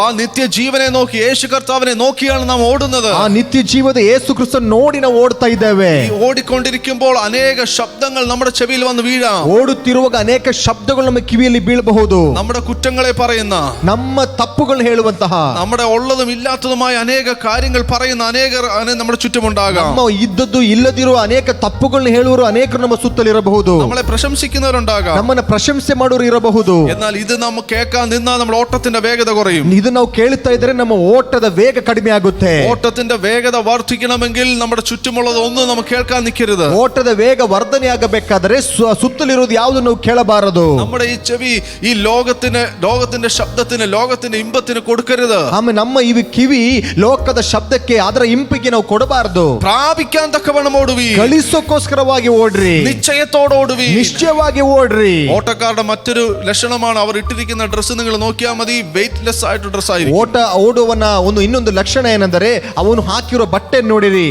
ആ നിത്യ ജീവനെ നോക്കി, യേശു കർത്താവിനെ നോക്കിയാണ് നാം ഓടുന്നത്. ಆ ನಿತ್ಯ ಜೀವದ ಯೇಸು ಕ್ರಿಸ್ತನ ನೋಡಿ ನಾವು ಓಡ್ತಾ ಇದ್ದೇವೆ. ഈ ഓടിക്കൊണ്ടിരിക്കുമ്പോൾ അനേക ശബ്ദങ്ങൾ നമ്മുടെ ചെവിയിൽ വന്ന് വീഴാം. ಓಡುತ್ತಿರುವಾಗ ಅನೇಕ ಶಬ್ದಗಳು ನಮ್ಮ ಕಿವಿಯಲ್ಲಿ ಬೀಳಬಹುದು. നമ്മുടെ കുറ്റങ്ങളെ പറയുന്ന, ನಮ್ಮ ತಪ್ಪುಗಳು ಹೇಳುವಂತಹ, നമ്മുടെ ഉള്ളതും ഇല്ലാത്തതുമായ അനേക കാര്യങ്ങൾ പറയുന്ന അനേകർ നമ്മുടെ ചുറ്റുമുണ്ടാകാം. ನಮ್ಮ ಇದ್ದದ್ದು ಇಲ್ಲದಿರುವ ಅನೇಕ ತಪ್ಪುಗಳನ್ನ ಹೇಳುವರು ಅನೇಕರು ನಮ್ಮ ಸುತ್ತಲಿರಬಹುದು. നമ്മളെ പ്രശംസിക്കുന്നവരുണ്ടാകാം. ನಮ್ಮನ್ನ ಪ್ರಶಂಸೆ ಮಾಡೋರು ಇರಬಹುದು. എന്നാൽ ഇത് നമ്മൾ കേൾക്കാൻ നിന്നാൽ നമ്മുടെ ഓട്ടത്തിന്റെ വേഗത കുറയും. ಇದು ನಾವು ಕೇಳುತ್ತಾ ಇದ್ರೆ ನಮ್ಮ ಓಟದ ವೇಗ ಕಡಿಮೆ ಆಗುತ್ತೆ. ഓട്ടത്തിന്റെ വേഗത വർദ്ധിക്കണമെങ്കിൽ നമ്മുടെ ചുറ്റുമുള്ളത് ഒന്നും നമുക്ക് കേൾക്കാൻ നിൽക്കരുത്. ಓಟದ ವೇಗ ವರ್ಧನೆ ಆಗಬೇಕಾದರೆ ಸುತ್ತಲಿರುವುದು ಯಾವುದು ನಾವು ಕೇಳಬಾರದು. നമ്മുടെ ഈ ചെവി ഈ ലോകത്തിന്റെ ശബ്ദത്തിന്, ലോകത്തിന്റെ ഇമ്പത്തിന് കൊടുക്കരുത്. ಆಮೇಲೆ ನಮ್ಮ ಈ ಕಿವಿ ಲೋಕದ ಶಬ್ದಕ್ಕೆ, ಅದರ ಇಂಪಿಗೆ ನಾವು ಕೊಡಬಾರದು. പ്രാപിക്കാൻ തക്കവണ്ണം ഓടുവി, ಗಳಿಸೋಕೋಸ್ಕರವಾಗಿ ಓಡ್ರಿ, നിശ്ചയത്തോടെ ഓടുവി, ನಿಶ್ಚಯವಾಗಿ ಓಡ್ರಿ. ഓട്ടക്കാരുടെ മറ്റൊരു ലക്ഷണമാണ് അവർ ഇട്ടിരിക്കുന്ന ഡ്രസ്സ്. നിങ്ങൾ നോക്കിയാൽ മതി, വെയിറ്റ്ലെസ് ആയിട്ട് ഡ്രസ് ആയിരിക്കും. ಓಡುವನ ಇನ್ನೊಂದು ಲಕ್ಷಣ ಏನೆಂದರೆ ಅವನು ಹಾಕಿರೋ ಬಟ್ಟೆ ನೋಡಿರಿ.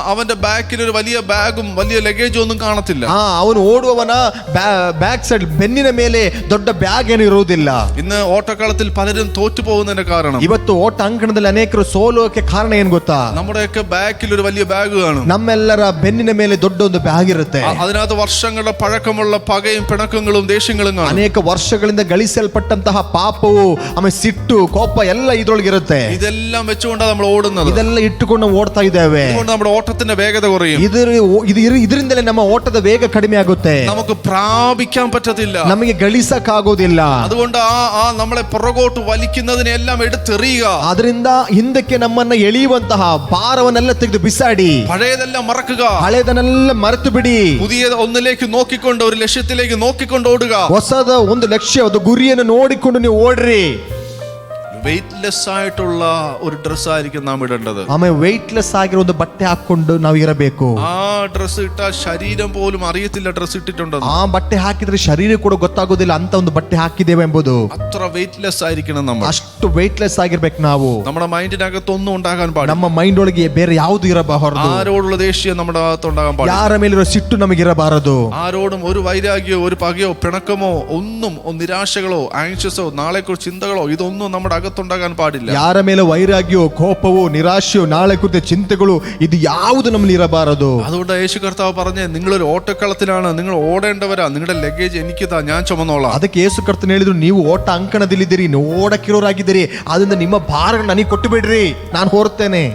അവന്റെ ബാക്കിൽ ഒരു വലിയ ബാഗും വലിയ ലഗേജും ഒന്നും കാണത്തില്ല. ಅವನು ಓಡುವವನ ಬ್ಯಾಕ್ ಸೈಡ್ ಬೆನ್ನಿನ ಮೇಲೆ ದೊಡ್ಡ ಬ್ಯಾಗ್ ಏನು ಇರುವುದಿಲ್ಲ. ഇന്ന് ഓട്ടക്കളത്തിൽ പലരും തോറ്റു പോകുന്നതിന്റെ കാരണം, ಇವತ್ತು ಓಟ ಅಂಕಣದಲ್ಲಿ ಅನೇಕರು ಸೋಲೋಕೆ ಕಾರಣ ಏನು ಗೊತ್ತಾ? നമ്മുടെയൊക്കെ ബാക്കിൽ ഒരു വലിയ ബാഗ് കാണും. ನಮ್ಮೆಲ್ಲರ ಬೆನ್ನಿನ ಮೇಲೆ ದೊಡ್ಡ ಒಂದು ಬ್ಯಾಗ್ ಇರುತ್ತೆ. അതിനകത്ത് വർഷങ്ങളുടെ പഴക്കമുള്ള പകയും പിണക്കങ്ങളും ദേഷ്യങ്ങളും കാണും. ಅನೇಕ ವರ್ಷಗಳಿಂದ ಗಳಿಸಲ್ಪಟ್ಟಂತಹ ಪಾಪವು, ಆಮೇಲೆ ಸಿಟ್ಟು, ಕೋಪ ಎಲ್ಲ ಇದ್ರೊಳಗಿರುತ್ತೆ. ഇതെല്ലാം വെച്ചുകൊണ്ടാണ് നമ്മൾ ഓടുന്നത്. ಇದೆಲ್ಲ ಇಟ್ಟುಕೊಂಡು ಓಡ್ತಾ ಇದ್ದೇವೆ. ಇದ್ದೇವೆ. അതുകൊണ്ട് നമ്മുടെ ഓട്ടത്തിന്റെ വേഗത കുറയും. ಇದರಿಂದಲೇ ನಮ್ಮ ಓಟದ ವೇಗ ಕಡಿಮೆ ಆಗುತ್ತೆ. നമുക്ക് പ്രാപിക്കാൻ പറ്റത്തില്ല, ನಮಗೆ ಗಳಿಸಕ್ಕಾಗೋದಿಲ್ಲ. അതുകൊണ്ട് ആ നമ്മളെ പുറകോട്ട് വലിക്കുന്നതിനെല്ലാം എടുത്തെറിയുക. ಅದರಿಂದ ಹಿಂದಕ್ಕೆ ನಮ್ಮನ್ನ ಎಳೆಯುವಂತಹ ಭಾರವನ್ನೆಲ್ಲ ತೆಗೆದು ಬಿಸಾಡಿ പഴയതെല്ലാം മറക്കുക, ಹಳೆದನ್ನೆಲ್ಲ ಮರೆತು ಬಿಡಿ. പുതിയ ഒന്നിലേക്ക് നോക്കിക്കൊണ്ട് ഒരു ലക്ഷ്യത്തിലേക്ക് നോക്കിക്കൊണ്ട് ഓടുക. ಹೊಸದ ಒಂದು ಲಕ್ಷ್ಯ, ಒಂದು ಗುರಿಯನ್ನು ನೋಡಿಕೊಂಡು ನೀವು ಓಡ್ರಿ. വെയിറ്റ്ലെസ് ആയിട്ടുള്ള ഒരു ഡ്രസ് ആയിരിക്കും നാം ഇടേണ്ടത്. ಆಮೇಲೆ ವೆಯ್ಟ್ಲೆಸ್ ಆಗಿರೋ ಒಂದು ಬಟ್ಟೆ ಹಾಕೊಂಡು ನಾವು ಇರಬೇಕು. ആ ഡ്രസ് ഇട്ടാൽ ശരീരം പോലും അറിയത്തില്ല ഡ്രസ് ഇട്ടിട്ടുണ്ടെന്ന്. ಆ ಬಟ್ಟೆ ಹಾಕಿದ್ರೆ ಶರೀರ ಕೂಡ ಗೊತ್ತಾಗೋದಿಲ್ಲ ಅಂತ ಒಂದು ಬಟ್ಟೆ ಹಾಕಿದ್ದೇವೆ ಎಂಬುದು. അത്ര വെയിറ്റ്ലെസ് ಆയിരിക്കണം നമ്മൾ. ಅಷ್ಟು ವೆಯ್ಟ್ಲೆಸ್ ಆಗಿರ್ಬೇಕು ನಾವು. നമ്മുടെ മൈൻഡിനകത്ത് ഒന്നും ഉണ്ടാകാൻ പാടില്ല. ನಮ್ಮ ಮೈಂಡ್ ಒಳಗೆ ಬೇರೆ ಯಾವುದು ಇರಬಾರದು. ആരോടുള്ള ദേഷ്യം നമ്മുടെ അകത്ത് ഉണ്ടാകാൻ പാടില്ല. ಯಾರ ಮೇಲಿರೋ ಸಿಟ್ಟು ನಮಗೆ ಇರಬಾರದು. ആരോടും ഒരു വൈരാഗ്യമോ ഒരു പകയോ പിണക്കമോ ഒന്നും നിരാശകളോ ആങ്ഷ്യസോ നാളെക്കുറിച്ച് ചിന്തകളോ ഇതൊന്നും നമ്മുടെ അകത്തുണ്ടാകാൻ പാടില്ല. ಯಾರ ಮೇಲೆ ವೈರಾಗ್ಯವೋ ಕೋಪವೋ ನಿರಾಶೆಯೋ ನಾಳೆ ಕುರಿತ ಚಿಂತೆಗಳು ಇದು ಯಾವುದು ನಮ್ಮಲ್ಲಿ ಇರಬಾರದು. അതുകൊണ്ട് യേശു കർത്താവ് പറഞ്ഞേ, നിങ്ങളൊരു ഓട്ടക്കളത്തിലാണ്, നിങ്ങൾ ഓടേണ്ടവരാ, നിങ്ങളുടെ ലഗേജ് എനിക്ക് താ, ഞാൻ ചുമന്നോളാം. ಅದಕ್ಕೆ ಯೇಸು ಕರ್ತನು ಹೇಳಿದ್ರು, ನೀವು ಓಟ ಅಂಕಣದಲ್ಲಿದ್ದೀರಿ, ಓಡಕ್ಕಿರೋರಾಗಿದ್ದೀರಿ, ಅದರಿಂದ ನಿಮ್ಮ ಭಾರಗಳನ್ನು ನನಗೆ ಕೊಟ್ಟು ಬಿಡ್ರಿ, ನಾನು ಹೊರ್ತೇನೆ.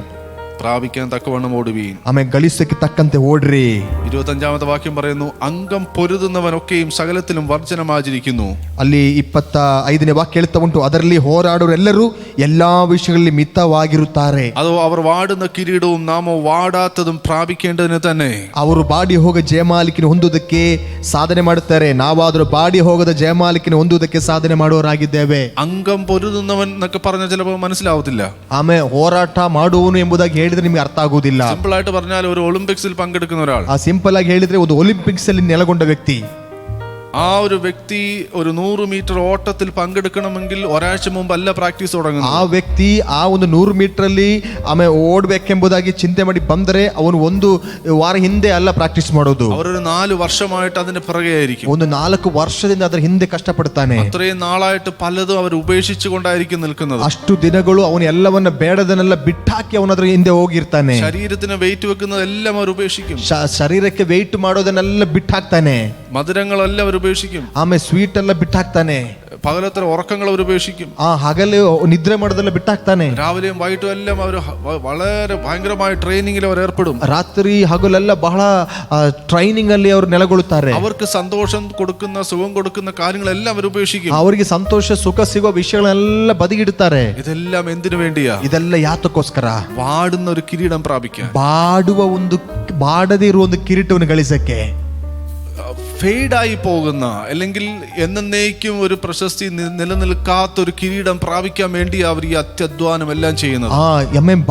പ്രാപിക്കാൻ തക്കവണ്ണം ഓടുവീൻ. ಆಮೇಲೆ ಗಳಿಸಕ್ಕೆ ತಕ್ಕಂತೆ ಓಡ್ರಿ. 25ാമത്തെ വാക്യം പറയുന്നു, അംഗം പൊരുതുന്നവനൊക്കെയും സകലത്തിലും വർജനമാചരിക്കുന്നു. ಅಲ್ಲಿ 25ನೇ ವಾಕ್ಯ ಹೇಳ್ತಾ ಉಂಟು, ಅದರಲ್ಲಿ ಹೋರಾಡೋರೆಲ್ಲರೂ ಎಲ್ಲಾ ವಿಷಯಗಳಲ್ಲಿ ಮಿತವಾಗಿರುತ್ತಾರೆ. അതോ അവർ വാടുന്ന കിരീടവും നാമോ വാടാത്തതും പ്രാപിക്കേണ്ടതിന് തന്നെ. ಅವರು ಬಾಡಿ ಹೋಗ ಜಯಮಾಲಿಕೆನ ಹೊಂದುವುದಕ್ಕೆ ಸಾಧನೆ ಮಾಡುತ್ತಾರೆ, ನಾವಾದರೂ ಬಾಡಿ ಹೋಗದ ಜಯಮಾಲಿಕೆನ ಹೊಂದುವುದಕ್ಕೆ ಸಾಧನೆ ಮಾಡುವವರಾಗಿದ್ದೇವೆ. അംഗം പൊരുതുന്നവൻ എന്നൊക്കെ പറഞ്ഞാൽ ചിലപ്പോൾ മനസ്സിലാവത്തില്ല. ಆಮೇಲೆ ಹೋರಾಟ ಮಾಡುವವನು ಎಂಬುದಾಗಿ ಹೇಳಿದ್ರೆ ನಿಮಗೆ ಅರ್ಥ ಆಗುವುದಿಲ್ಲ. സിമ്പിൾ ആയിട്ട് പറഞ്ഞാൽ ഒരു ഒളിമ്പിക്സിൽ പങ്കെടുക്കുന്ന ഒരാൾ, ಆ ಸಿಂಪಲ್ ಆಗಿ ಹೇಳಿದ್ರೆ ಒಂದು ಒಲಿಂಪಿಕ್ಸ್ ಅಲ್ಲಿ ನೆಲೆಗೊಂಡ ವ್ಯಕ್ತಿ, ആ ഒരു വ്യക്തി ഒരു 100 മീറ്റർ ഓട്ടത്തിൽ പങ്കെടുക്കണമെങ്കിൽ ഒരാഴ്ച മുമ്പല്ല പ്രാക്ടീസ് തുടങ്ങുന്നത്. ಆ ವ್ಯಕ್ತಿ ಆ ಒಂದು 100 ಮೀಟರ್ ಅಲ್ಲಿ ಆಮೇಲೆ ಓಡ್ಬೇಕೆಂಬುದಾಗಿ ಚಿಂತೆ ಮಾಡಿ ಬಂದರೆ ಅವನು ಒಂದು ವಾರ ಹಿಂದೆ ಅಲ್ಲ ಪ್ರಾಕ್ಟೀಸ್ ಮಾಡೋದು. അവരൊരു 4 വർഷമായിട്ട് അതിന്റെ പിറകെ ആയിരിക്കും. ಒಂದು 4 ವರ್ಷದಿಂದ ಅದರ ಹಿಂದೆ ಕಷ್ಟಪಡ್ತಾನೆ. അത്രയും നാളായിട്ട് പലതും അവർ ഉപേക്ഷിച്ചുകൊണ്ടായിരിക്കും നിൽക്കുന്നത്. ಅಷ್ಟು ದಿನಗಳು ಅವನು ಎಲ್ಲವನ್ನ ಬೇಡದನ್ನೆಲ್ಲ ಬಿಟ್ಟಾಕಿ ಅವನ ಅದರ ಹಿಂದೆ ಹೋಗಿರ್ತಾನೆ. ശരീരത്തിന് വെയിറ്റ് വെക്കുന്നതെല്ലാം അവർ ഉപേക്ഷിക്കും. ಶರೀರಕ್ಕೆ ವೆಯ್ಟ್ ಮಾಡೋದನ್ನೆಲ್ಲ ಬಿಟ್ಟಾಕ್ತಾನೆ. മധുരങ്ങളെല്ലാം അവർ ഉപേക്ഷിക്കും. ಆಮೇಲೆ ಸ್ವೀಟ್ ಎಲ್ಲ ಬಿಟ್ಟಾಕ್ತಾನೆ. പകലത്തെ ഉറക്കങ്ങൾ അവർ ഉപേക്ഷിക്കും. ಹಗಲು ನಿದ್ರೆ ಮಾಡೋದೆಲ್ಲ ಬಿಟ್ಟಾಕ್ತಾನೆ. രാവിലെയും വൈകിട്ടും എല്ലാം അവർ വളരെ ഭയങ്കരമായ ട്രെയിനിങ്ങിൽ അവർ ഏർപ്പെടും. ರಾತ್ರಿ ಹಗಲೆಲ್ಲ ಬಹಳ ಟ್ರೈನಿಂಗ್ ಅಲ್ಲಿ ಅವರು ನೆಲೆಗೊಳ್ಳುತ್ತಾರೆ. അവർക്ക് സന്തോഷം കൊടുക്കുന്ന സുഖം കൊടുക്കുന്ന കാര്യങ്ങളെല്ലാം അവർ ഉപേക്ഷിക്കും. ಅವರಿಗೆ ಸಂತೋಷ ಸುಖ ಸಿಗುವ ವಿಷಯಗಳೆಲ್ಲ ಬದಿಗಿಡುತ್ತಾರೆ. ഇതെല്ലാം എന്തിനു വേണ്ടിയാ? ಇದೆಲ್ಲ ಯಾತಕ್ಕೋಸ್ಕರ? വാടുന്ന ഒരു കിരീടം പ്രാപിക്കാൻ, ಬಾಡದೇ ಇರುವ ಒಂದು ಕಿರೀಟವನ್ನು ಗಳಿಸಕ್ಕೆ. ഫെയ്ഡായി പോകുന്ന അല്ലെങ്കിൽ എന്നേക്കും ഒരു പ്രശസ്തി നിലനിൽക്കാത്തൊരു കിരീടം പ്രാപിക്കാൻ വേണ്ടി അവർ ഈ അത്യധ്വാനം എല്ലാം ചെയ്യുന്നത്.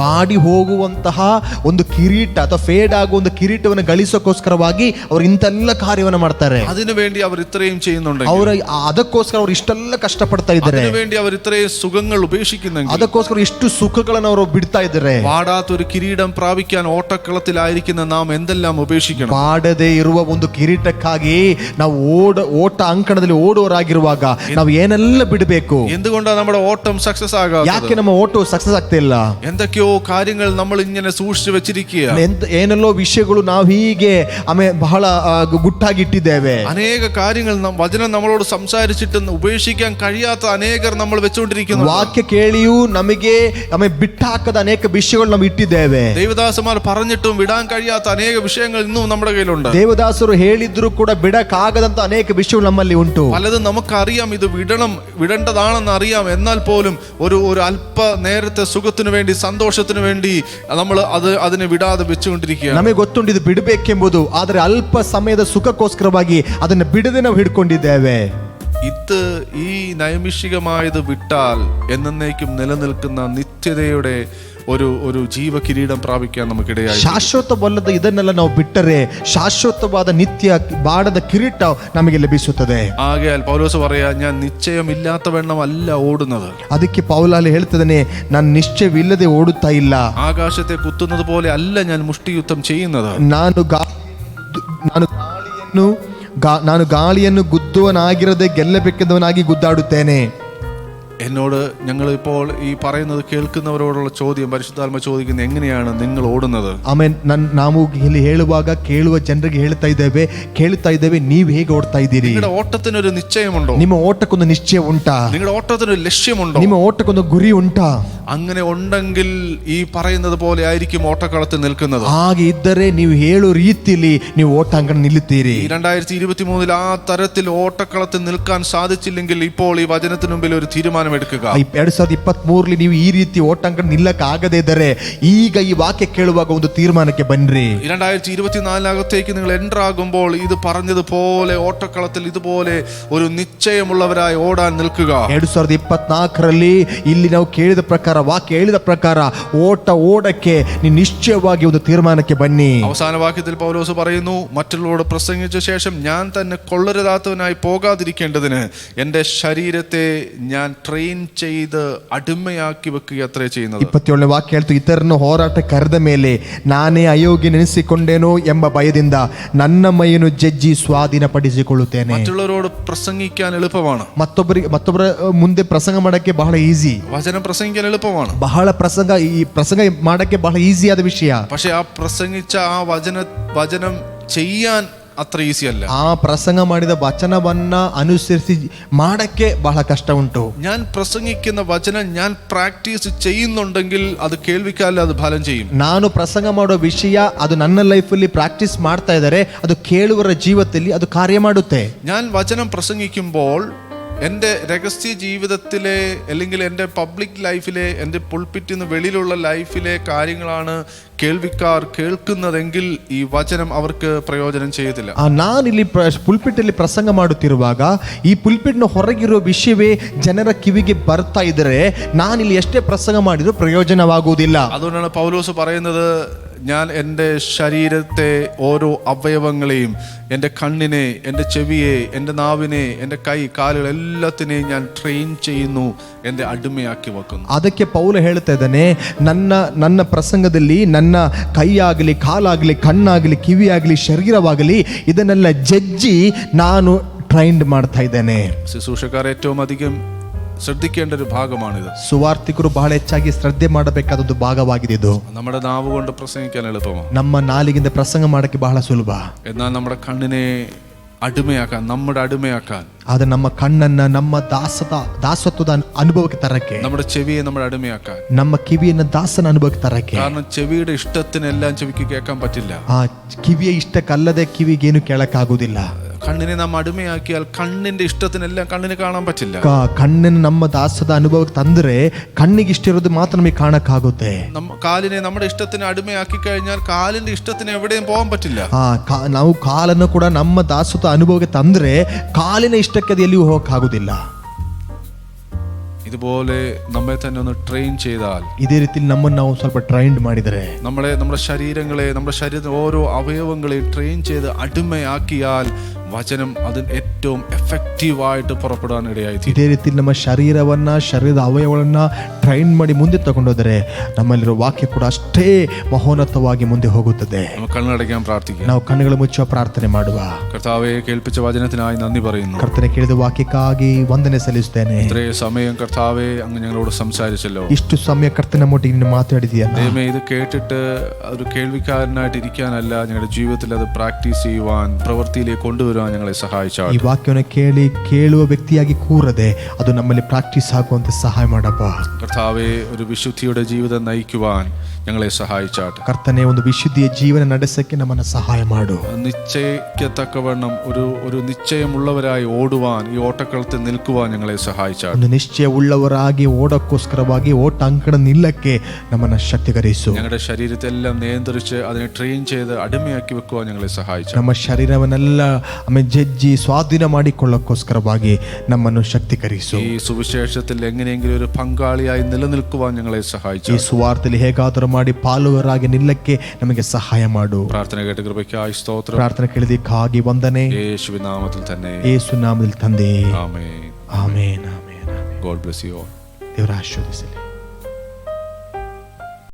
ಬಾಡಿ ಹೋಗುವಂತಹ ಒಂದು ಕಿರೀಟ ಅಥವಾ ಫೇಡ್ ಆಗುವ ಒಂದು ಕಿರೀಟವನ್ನು ಗಳಿಸೋಕ್ಕೋಸ್ಕರವಾಗಿ ಅವರು ಇಂತೆಲ್ಲ ಕಾರ್ಯವನ್ನು ಮಾಡ್ತಾರೆ. അതിനു വേണ്ടി അവർ ഇത്രയും ചെയ്യുന്നുണ്ടെങ്കിൽ, ಅವರು ಅದಕ್ಕೋಸ್ಕರ ಅವರು ಇಷ್ಟೆಲ್ಲ ಕಷ್ಟಪಡ್ತಾ ಇದ್ದಾರೆ. അതിനു വേണ്ടി അവർ ഇത്രയും സുഖങ്ങൾ ഉപേക്ഷിക്കുന്നെങ്കിൽ, ಅದಕ್ಕೋಸ್ಕರ ಇಷ್ಟು ಸುಖಗಳನ್ನು ಅವರು ಬಿಡ್ತಾ ಇದ್ದಾರೆ. വാടാത്തൊരു കിരീടം പ്രാപിക്കാൻ ഓട്ടക്കളത്തിലായിരിക്കുന്ന നാം എന്തെല്ലാം ഉപേക്ഷിക്കണം? ಬಾಡದೇ ಇರುವ ಒಂದು ಕಿರೀಟಕ್ಕಾಗಿ ನಾವು ಓಟ ಅಂಕಣದಲ್ಲಿ ಓಡುವವರಾಗಿರುವಾಗ ನಾವು ಏನೆಲ್ಲ ಬಿಡಬೇಕು? എന്തുകൊണ്ടാണ് നമ്മുടെ ഓട്ടം സക്സസ് ആകാത്തത്? ಯಾಕೆ ನಮ್ಮ ಓಟವು ಸಕ್ಸಸ್ ಆಗ್ತಿಲ್ಲ? എന്തൊക്കെയോ കാര്യങ്ങൾ നമ്മൾ ഇങ്ങനെ സൂക്ഷിച്ചു വെച്ചിരിക്കുക. ಏನೆಲ್ಲೋ ವಿಷಯಗಳು ನಾವು ಹೀಗೆ ಬಹಳ ಗುಟ್ಟಾಗಿಟ್ಟಿದ್ದೇವೆ. അനേക കാര്യങ്ങൾ വചനം നമ്മളോട് സംസാരിച്ചിട്ട് ഉപേക്ഷിക്കാൻ കഴിയാത്ത അനേകർ നമ്മൾ വെച്ചുകൊണ്ടിരിക്കുന്നു. ವಾಕ್ಯ ಕೇಳಿಯೂ ನಮಗೆ ಬಿಟ್ಟಾಕದ ಅನೇಕ ವಿಷಯಗಳು ನಾವು ಇಟ್ಟಿದ್ದೇವೆ. ദേവദാസന്മാർ പറഞ്ഞിട്ടും വിടാൻ കഴിയാത്ത അനേക വിഷയങ്ങൾ ഇന്നും നമ്മുടെ കയ്യിലുണ്ട്. ದೇವದಾಸರು ಹೇಳಿದ್ರು ಕೂಡ ಬಿಡಕ್ಕಾಗದಂತ ಅನೇಕ ವಿಷಯಗಳು ನಮ್ಮಲ್ಲಿ ಉಂಟು. പലതും നമുക്കറിയാം, ഇത് വിടേണ്ടതാണെന്ന് അറിയാം. എന്നാൽ പോലും ഒരു അല്പ നേരത്തെ സുഖത്തിന് വേണ്ടി, സന്തോഷത്തിന് വേണ്ടി നമ്മൾ അതിനെ വിടാതെ വെച്ചുകൊണ്ടിരിക്കുക. ನಮಗೆ ಗೊತ್ತುಂಟು ಇದು ಬಿಡಬೇಕೆಂಬುದು, ಆದರೆ ಅಲ್ಪ ಸಮಯದ ಸುಖಕ್ಕೋಸ್ಕರವಾಗಿ ಅದನ್ನು ಬಿಡದೆ ನಾವು ಹಿಡ್ಕೊಂಡಿದ್ದೇವೆ. ഇത് ഈ നൈമിഷികമായത് വിട്ടാൽ എന്നേക്കും നിലനിൽക്കുന്ന നിത്യതയുടെ ഒരു ജീവകിരീടം പ്രാപിക്കാൻ നമുക്കിടയായി. ಶಾಶ್ವತವಲ್ಲದ ಇದನ್ನೆಲ್ಲ ನಾವು ಬಿಟ್ಟರೆ ಶಾಶ್ವತವಾದ ನಿತ್ಯ ಬಾಡದ ಕಿರೀಟ ನಮಗೆ ಲಭಿಸುತ್ತದೆ. ആകയാൽ പൗലോസ് പറയാ, ഞാൻ നിശ്ചയമില്ലാത്തവണ്ണം അല്ല ഓടുന്നത്. ಅದಕ್ಕೆ ಪೌಲಲ್ಲಿ ಹೇಳ್ತಿದ್ದಾನೆ, ನಾನು ನಿಶ್ಚಯವಿಲ್ಲದೆ ಓಡುತ್ತಾ ಇಲ್ಲ. ആകാശത്തെ കുത്തുന്നത് പോലെ അല്ല ഞാൻ മുഷ്ടിയുദ്ധം ചെയ്യുന്നത്. ನಾನು ಗಾಳಿಯನ್ನು ಗುದ್ದುವನಾಗಿರದೆ ಗೆಲ್ಲಬೇಕೆಂದವನಾಗಿ ಗುದ್ದಾಡುತ್ತೇನೆ. എന്നോട് ഞങ്ങളിപ്പോൾ ഈ പറയുന്നത് കേൾക്കുന്നവരോടുള്ള ചോദ്യം പരിശുദ്ധാത്മ ചോദിക്കുന്നത്, എങ്ങനെയാണ് നിങ്ങൾ ഓടുന്നത്? ಆಮೇಲೆ ನಾವು ಇಲ್ಲಿ ಹೇಳುವಾಗ ಕೇಳುವ ಜನರಿಗೆ ಹೇಳ್ತಾ ಇದ್ದೇವೆ ನೀವು ಹೇಗೆ ಓಡ್ತಾ ಇದ್ದೀರಿ? നിങ്ങളുടെ ഓട്ടത്തിനൊരു നിശ്ചയമുണ്ടോ? ನಿಮ್ಮ ಓಟಕ್ಕೊಂದು ನಿಶ್ಚಯ ಉಂಟಾ? നിങ്ങളുടെ ഓട്ടത്തിനൊരു ലക്ഷ്യമുണ്ടോ? ನಿಮ್ಮ ಓಟಕ್ಕೊಂದು ಗುರಿ ಉಂಟಾ? അങ്ങനെ ഉണ്ടെങ്കിൽ ഈ പറയുന്നത് പോലെ ആയിരിക്കും ഓട്ടക്കളത്തിൽ നിൽക്കുന്നത്. ಹಾಗೆ ಇದ್ದರೆ ನೀವು ಹೇಳೋ ರೀತಿಯಲ್ಲಿ ನೀವು ಓಟಾಂಗಣ ನಿಲ್ಲುತ್ತೀರಿ. 2023 ആ തരത്തിൽ ഓട്ടക്കളത്തിൽ നിൽക്കാൻ സാധിച്ചില്ലെങ്കിൽ ഇപ്പോൾ ഈ വചനത്തിന് മുമ്പിൽ ഒരു തീരുമാനം എടുക്കുക. 2023 ನೀವು ಈ ರೀತಿ ಓಟಾಂಗಣ ನಿಲ್ಲಕ್ಕೆ ಆಗದೇ ಇದ್ದರೆ ಈಗ ಈ ವಾಕ್ಯ ಕೇಳುವಾಗ ಒಂದು ತೀರ್ಮಾನಕ್ಕೆ ಬನ್ನಿರಿ. 2024 നിങ്ങൾ എൻ്റർ ആകുമ്പോൾ ഇത് പറഞ്ഞതുപോലെ ഓട്ടക്കളത്തിൽ ഇതുപോലെ ഒരു നിശ്ചയമുള്ളവരായി ഓടാൻ നിൽക്കുക. 2024 ಇಲ್ಲಿ ನಾವು ಕೇಳಿದ ಪ್ರಕಾರ ವಾಕ್ಯ ಹೇಳಿದ ಪ್ರಕಾರ ಓಡಕ್ಕೆ ನೀವು ನಿಶ್ಚಯವಾಗಿ ಒಂದು ತೀರ್ಮಾನಕ್ಕೆ ಬನ್ನಿ. അവസാന വാക്യത്തിൽ പൗലോസ് പറയുന്നു, മറ്റുള്ളവരോട് പ്രസംഗിച്ച ശേഷം ഞാൻ തന്നെ കൊള്ളരുതാത്തവനായി പോകാതിരിക്കേണ്ടതിന് എൻ്റെ ശരീരത്തെ ഞാൻ ട്രെയിൻ ചെയ്ത് അടിമയാക്കി വെക്കുക അത്രേ ചെയ്യുന്നത്. 27ನೇ ವಾಕ್ಯ ಹೇಳ್ತು, ಇತರನ್ನು ಹೋರಾಟ ಕರೆದ ಮೇಲೆ ನಾನೇ ಅಯೋಗ್ಯ ನೆನೆಸಿಕೊಂಡೇನೋ ಎಂಬ ಭಯದಿಂದ ನನ್ನ ಮೈಯನ್ನು ಜಜ್ಜಿ ಸ್ವಾಧೀನಪಡಿಸಿಕೊಳ್ಳುತ್ತೇನೆ. മറ്റുള്ളവരോട് പ്രസംഗിക്കാൻ എളുപ്പമാണ്. ಮತ್ತೊಬ್ಬರ ಮುಂದೆ ಪ್ರಸಂಗ ಮಾಡಕ್ಕೆ ಬಹಳ ಈಸಿ. വചനം പ്രസംഗിക്കാൻ എളുപ്പമാണ്. ಬಹಳ ಪ್ರಸಂಗ ಮಾಡಕ್ಕೆ ಬಹಳ ಈಸಿ ಆದ ವಿಷಯ. പക്ഷെ ആ പ്രസംഗിച്ച ആ വചനം ചെയ്യാൻ അത്ര ഈസി അല്ല. ಆ ಪ್ರಸಂಗ ಮಾಡಿದ ವಚನವನ್ನ ಅನುಸರಿಸಿ ಮಾಡಕ್ಕೆ ಬಹಳ ಕಷ್ಟ ಉಂಟು. ഞാൻ പ്രസംഗിക്കുന്ന വചനം ഞാൻ പ്രാക്ടീസ് ചെയ്യുന്നുണ്ടെങ്കിൽ അത് കേൾവിക്കാല്ല അത് ഫലം ചെയ്യും. ನಾನು ಪ್ರಸಂಗ ಮಾಡೋ ವಿಷಯ ಅದು ನನ್ನ ലൈഫಲ್ಲಿ പ്രാക്ടീസ് ಮಾಡ್ತಾ ಇದ್ದಾರೆ, ಅದು ಕೇಳುವರ ಜೀವಿತದಲ್ಲಿ ಅದು ಕಾರ್ಯ ಮಾಡುತ್ತೆ. ഞാൻ വചനം പ്രസംഗിക്കുമ്പോൾ എൻ്റെ രഹസ്യ ജീവിതത്തിലെ അല്ലെങ്കിൽ എൻ്റെ പബ്ലിക് ലൈഫിലെ എൻ്റെ പുൾപിറ്റിൽ നിന്ന് വെളിയിലുള്ള ലൈഫിലെ കാര്യങ്ങളാണ് കേൾവിക്കാർ കേൾക്കുന്നതെങ്കിൽ ഈ വചനം അവർക്ക് പ്രയോജനം ചെയ്യത്തില്ല. ನಾನಿಲ್ಲಿ ಪುಲ್ಪಿಟ್ಟಲ್ಲಿ ಪ್ರಸಂಗ ಮಾಡುತ್ತಿರುವಾಗ ಈ ಪುಲ್ಪಿಟ್ನ ಹೊರಗಿರೋ ವಿಷಯವೇ ಜನರ ಕಿವಿಗೆ ಬರ್ತಾ ಇದ್ರೆ ನಾನಿಲ್ಲಿ ಎಷ್ಟೇ ಪ್ರಸಂಗ ಮಾಡಿದ್ರು ಪ್ರಯೋಜನವಾಗುವುದಿಲ್ಲ. അതുകൊണ്ടാണ് പൗലോസ് പറയുന്നത്, ഞാൻ എൻ്റെ ശരീരത്തെ ഓരോ അവയവങ്ങളെയും, എൻ്റെ കണ്ണിനെ, എൻ്റെ ചെവിയെ, എൻ്റെ നാവിനെ, എൻ്റെ കൈ കാലുകൾ എല്ലാത്തിനെയും ഞാൻ ട്രെയിൻ ചെയ്യുന്നു, എൻ്റെ അടിമയാക്കി വെക്കുന്നു. ಅದಕ್ಕೆ ಪೌಲ ಹೇಳ್ತಾ ಇದ್ದಾನೆ, ನನ್ನ ಪ್ರಸಂಗದಲ್ಲಿ ನನ್ನ ಕೈಯಾಗಲಿ ಕಾಲಾಗಲಿ ಕಣ್ಣಾಗಲಿ ಕಿವಿಯಾಗಲಿ ಶರೀರವಾಗಲಿ ಇದನ್ನೆಲ್ಲ ಜಜ್ಜಿ ನಾನು ಟ್ರೈನ್ಡ್ ಮಾಡ್ತಾ ಇದ್ದೇನೆ. ശുശ്രൂഷക്കാർ ഏറ്റവും അധികം ശ്രദ്ധിക്കേണ്ട ഒരു ഭാഗമാണിത്. ಸುವಾರ್ತಿಕರು ಬಹಳ ಹೆಚ್ಚಾಗಿ ಶ್ರದ್ಧೆ ಮಾಡಬೇಕಾದ ಒಂದು ಭಾಗವಾಗಿದೆ ಇದು. നമ്മുടെ നാവ് കൊണ്ട് പ്രസംഗിക്കാൻ എളുപ്പമാണ്. ನಮ್ಮ ನಾಲಿಗೆಯಿಂದ ಪ್ರಸಂಗ ಮಾಡಕ್ಕೆ ಬಹಳ ಸುಲಭ. എന്നാൽ നമ്മുടെ കണ്ണിനെ അടിമയാക്കാൻ, നമ്മുടെ അടിമയാക്കാൻ, ಆದ್ರೆ ನಮ್ಮ ಕಣ್ಣನ್ನ ನಮ್ಮ ದಾಸತ್ವದ ಅನುಭವಕ್ಕೆ ತರಕ್ಕೆ, നമ്മുടെ ചെവിയെ നമ്മുടെ അടിമയാക്കാൻ, ನಮ್ಮ ಕಿವಿಯನ್ನ ದಾಸನ ಅನುಭವಕ್ಕೆ ತರಕ್ಕೆ. കാരണം ചെവിയുടെ ഇഷ്ടത്തിനെല്ലാം ചെവിക്ക് കേൾക്കാൻ പറ്റില്ല. ಆ ಕಿವಿಯ ಇಷ್ಟಕ್ಕಲ್ಲದೆ ಕಿವಿಗೇನು ಕೇಳಕ್ಕಾಗುವುದಿಲ್ಲ. കണ്ണിനെ നാം അടിമയാക്കിയാൽ കണ്ണിന്റെ ഇഷ്ടത്തിനെല്ലാം കണ്ണിന് കാണാൻ പറ്റില്ല. ಕಣ್ಣನ್ನು ನಮ್ಮ ದಾಸದ ಅನುಭವಕ್ಕೆ ತಂದ್ರೆ ಕಣ್ಣಿಗೆ ಇಷ್ಟ ಇರೋದು ಮಾತ್ರ ನಮಗೆ ಕಾಣಕ್ಕಾಗುತ್ತೆ. കാലിനെ നമ്മുടെ ഇഷ്ടത്തിന് അടിമയാക്കി കഴിഞ്ഞാൽ കാലിന്റെ ഇഷ്ടത്തിന് എവിടെയും പോകാൻ പറ്റില്ല. ನಾವು ಕಾಲನ್ನು ಕೂಡ ನಮ್ಮ ದಾಸದ ಅನುಭವಕ್ಕೆ ತಂದ್ರೆ ಕಾಲಿನ ಇಷ್ಟಕ್ಕೆ ಅದು ಎಲ್ಲಿಯೂ ಹೋಗಕ್ಕಾಗುದಿಲ್ಲ. ഇതുപോലെ നമ്മെ തന്നെ ഒന്ന് ട്രെയിൻ ചെയ്താൽ, ಇದೇ ರೀತಿ ನಮ್ಮನ್ನು ನಾವು ಸ್ವಲ್ಪ ಟ್ರೈನ್ಡ್ ಮಾಡಿದರೆ, നമ്മുടെ ശരീരങ്ങളെ, നമ്മുടെ ശരീരത്തിലെ ഓരോ അവയവങ്ങളെയും ട്രെയിൻ ചെയ്ത് അടിമയാക്കിയാൽ വചനം അതിന് ഏറ്റവും എഫക്റ്റീവായിട്ട് പുറപ്പെടാൻ ഇടയായി. ಇದೇ ರೀತಿ ನಮ್ಮ ಶರೀರದ ಅವಯವಗಳನ್ನ ಟ್ರೈನ್ ಮಾಡಿ ಮುಂದೆ ತಗೊಂಡೋದರೆ ನಮ್ಮಲ್ಲಿರೋ ವಾಕ್ಯ ಕೂಡ ಅಷ್ಟೇ ಮಹೋನ್ನತವಾಗಿ ಮುಂದೆ ಹೋಗುತ್ತದೆ. നമുക്ക് കണ്ണടയ്ക്കാൻ പ്രാർത്ഥിക്കാം. ನಾವು ಕಣ್ಣುಗಳು ಮುಚ್ಚುವ ಪ್ರಾರ್ಥನೆ ಮಾಡುವ. കർത്താവേ, കേൾപ്പിച്ച വചനത്തിനായി നന്ദി പറയുന്നു. ಕರ್ತನೆ ಕೇಳಿದ ವಾಕ್ಯಕ್ಕಾಗಿ ವಂದನೆ ಸಲ್ಲಿಸುತ್ತೇನೆ. ഇത്രയും സമയം കർത്താവേ അങ്ങ് ഞങ്ങളോട് സംസാരിച്ചല്ലോ. ಇಷ್ಟು ಸಮಯ ಕರ್ತನ ಮೊಟ್ಟಿಗೆ ನೀನು ಮಾತಾಡಿದೀಯಲ್ಲ. ദൈവമേ, ഇത് കേട്ടിട്ട് ഒരു കേൾവിക്കാരനായിട്ട് ഇരിക്കാനല്ല, ഞങ്ങളുടെ ജീവിതത്തിൽ അത് പ്രാക്ടീസ് ചെയ്യുവാൻ, പ്രവൃത്തിയിലേക്ക് കൊണ്ടുവരുവാൻ ഞങ്ങളെ സഹായിച്ചു. ಈ ವಾಕ್ಯವನ್ನು ಕೇಳುವ ವ್ಯಕ್ತಿಯಾಗಿ ಕೂರದೆ ಅದು ನಮ್ಮಲ್ಲಿ ಪ್ರಾಕ್ಟೀಸ್ ಆಗುವಂತೆ ಸಹಾಯ ಮಾಡಪ್ಪ. കർത്താവേ, ഒരു വിശുദ്ധിയുടെ ജീവിതം നയിക്കുവാൻ ഞങ്ങളെ സഹായിച്ചാട്ടെ. ಕರ್ತನೆ, ಒಂದು ವಿಶುದ್ಧಿಯ ಜೀವನ ನಡೆಸಕ್ಕೆ ನಮ್ಮನ್ನು ಸಹಾಯ ಮಾಡು. നിശ്ചയിക്കത്തക്കവണ്ണം ഒരു നിശ്ചയമുള്ളവരായി ഓടുവാൻ, ഈ ഓട്ടക്കളത്തിൽ നിൽക്കുവാൻ ഞങ്ങളെ സഹായിച്ചാട്ടെ. ಒಂದು ನಿಶ್ಚಯವುಳ್ಳವರಾಗಿ ಓಡಕ್ಕೋಸ್ಕರವಾಗಿ ಅಂಕಣ ನಿಲ್ಲಕ್ಕೆ ನಮ್ಮನ್ನು ಶಕ್ತಿಕರಿಸು. ഞങ്ങളുടെ ശരീരത്തെല്ലാം നിയന്ത്രിച്ച് അതിനെ ട്രെയിൻ ചെയ്ത് അടിമയാക്കി വെക്കുവാൻ ഞങ്ങളെ സഹായിച്ചു. ನಮ್ಮ ಶರೀರವನ್ನೆಲ್ಲ ಜಜ್ಜಿ ಸ್ವಾಧೀನ ಮಾಡಿಕೊಳ್ಳಕ್ಕೋಸ್ಕರವಾಗಿ ನಮ್ಮನ್ನು ಶಕ್ತಿಕರಿಸು. ഈ സുവിശേഷത്തിൽ എങ്ങനെയെങ്കിലും ഒരു പങ്കാളിയായി നിലനിൽക്കുവാൻ ഞങ്ങളെ സഹായിച്ചു. ಈ ಸುವಾರ್ತೆಯಲ್ಲಿ ಹೇಗಾದರೂ ಮಾಡಿ ಪಾಲುಗಾರರಾಗಿ ನಿಲ್ಲಕ್ಕೆ ನಮಗೆ ಸಹಾಯ ಮಾಡು. പ്രാർത്ഥന കേട്ട കൃപയ്ക്കായി സ്തോത്രം. ಪ್ರಾರ್ಥನೆ ಕೇಳಿದಕ್ಕಾಗಿ ವಂದನೆ. യേശുവിൻ നാമത്തിൽ തന്നെ. ಯೇಸು ನಾಮದಲ್ಲಿ ತಂದೆ. ആമേൻ. ಆಮೇನ್ ಆಮೇನ್. God bless you all. ದೇವರ ಆಶೀರ್ವದಿಸಲಿ.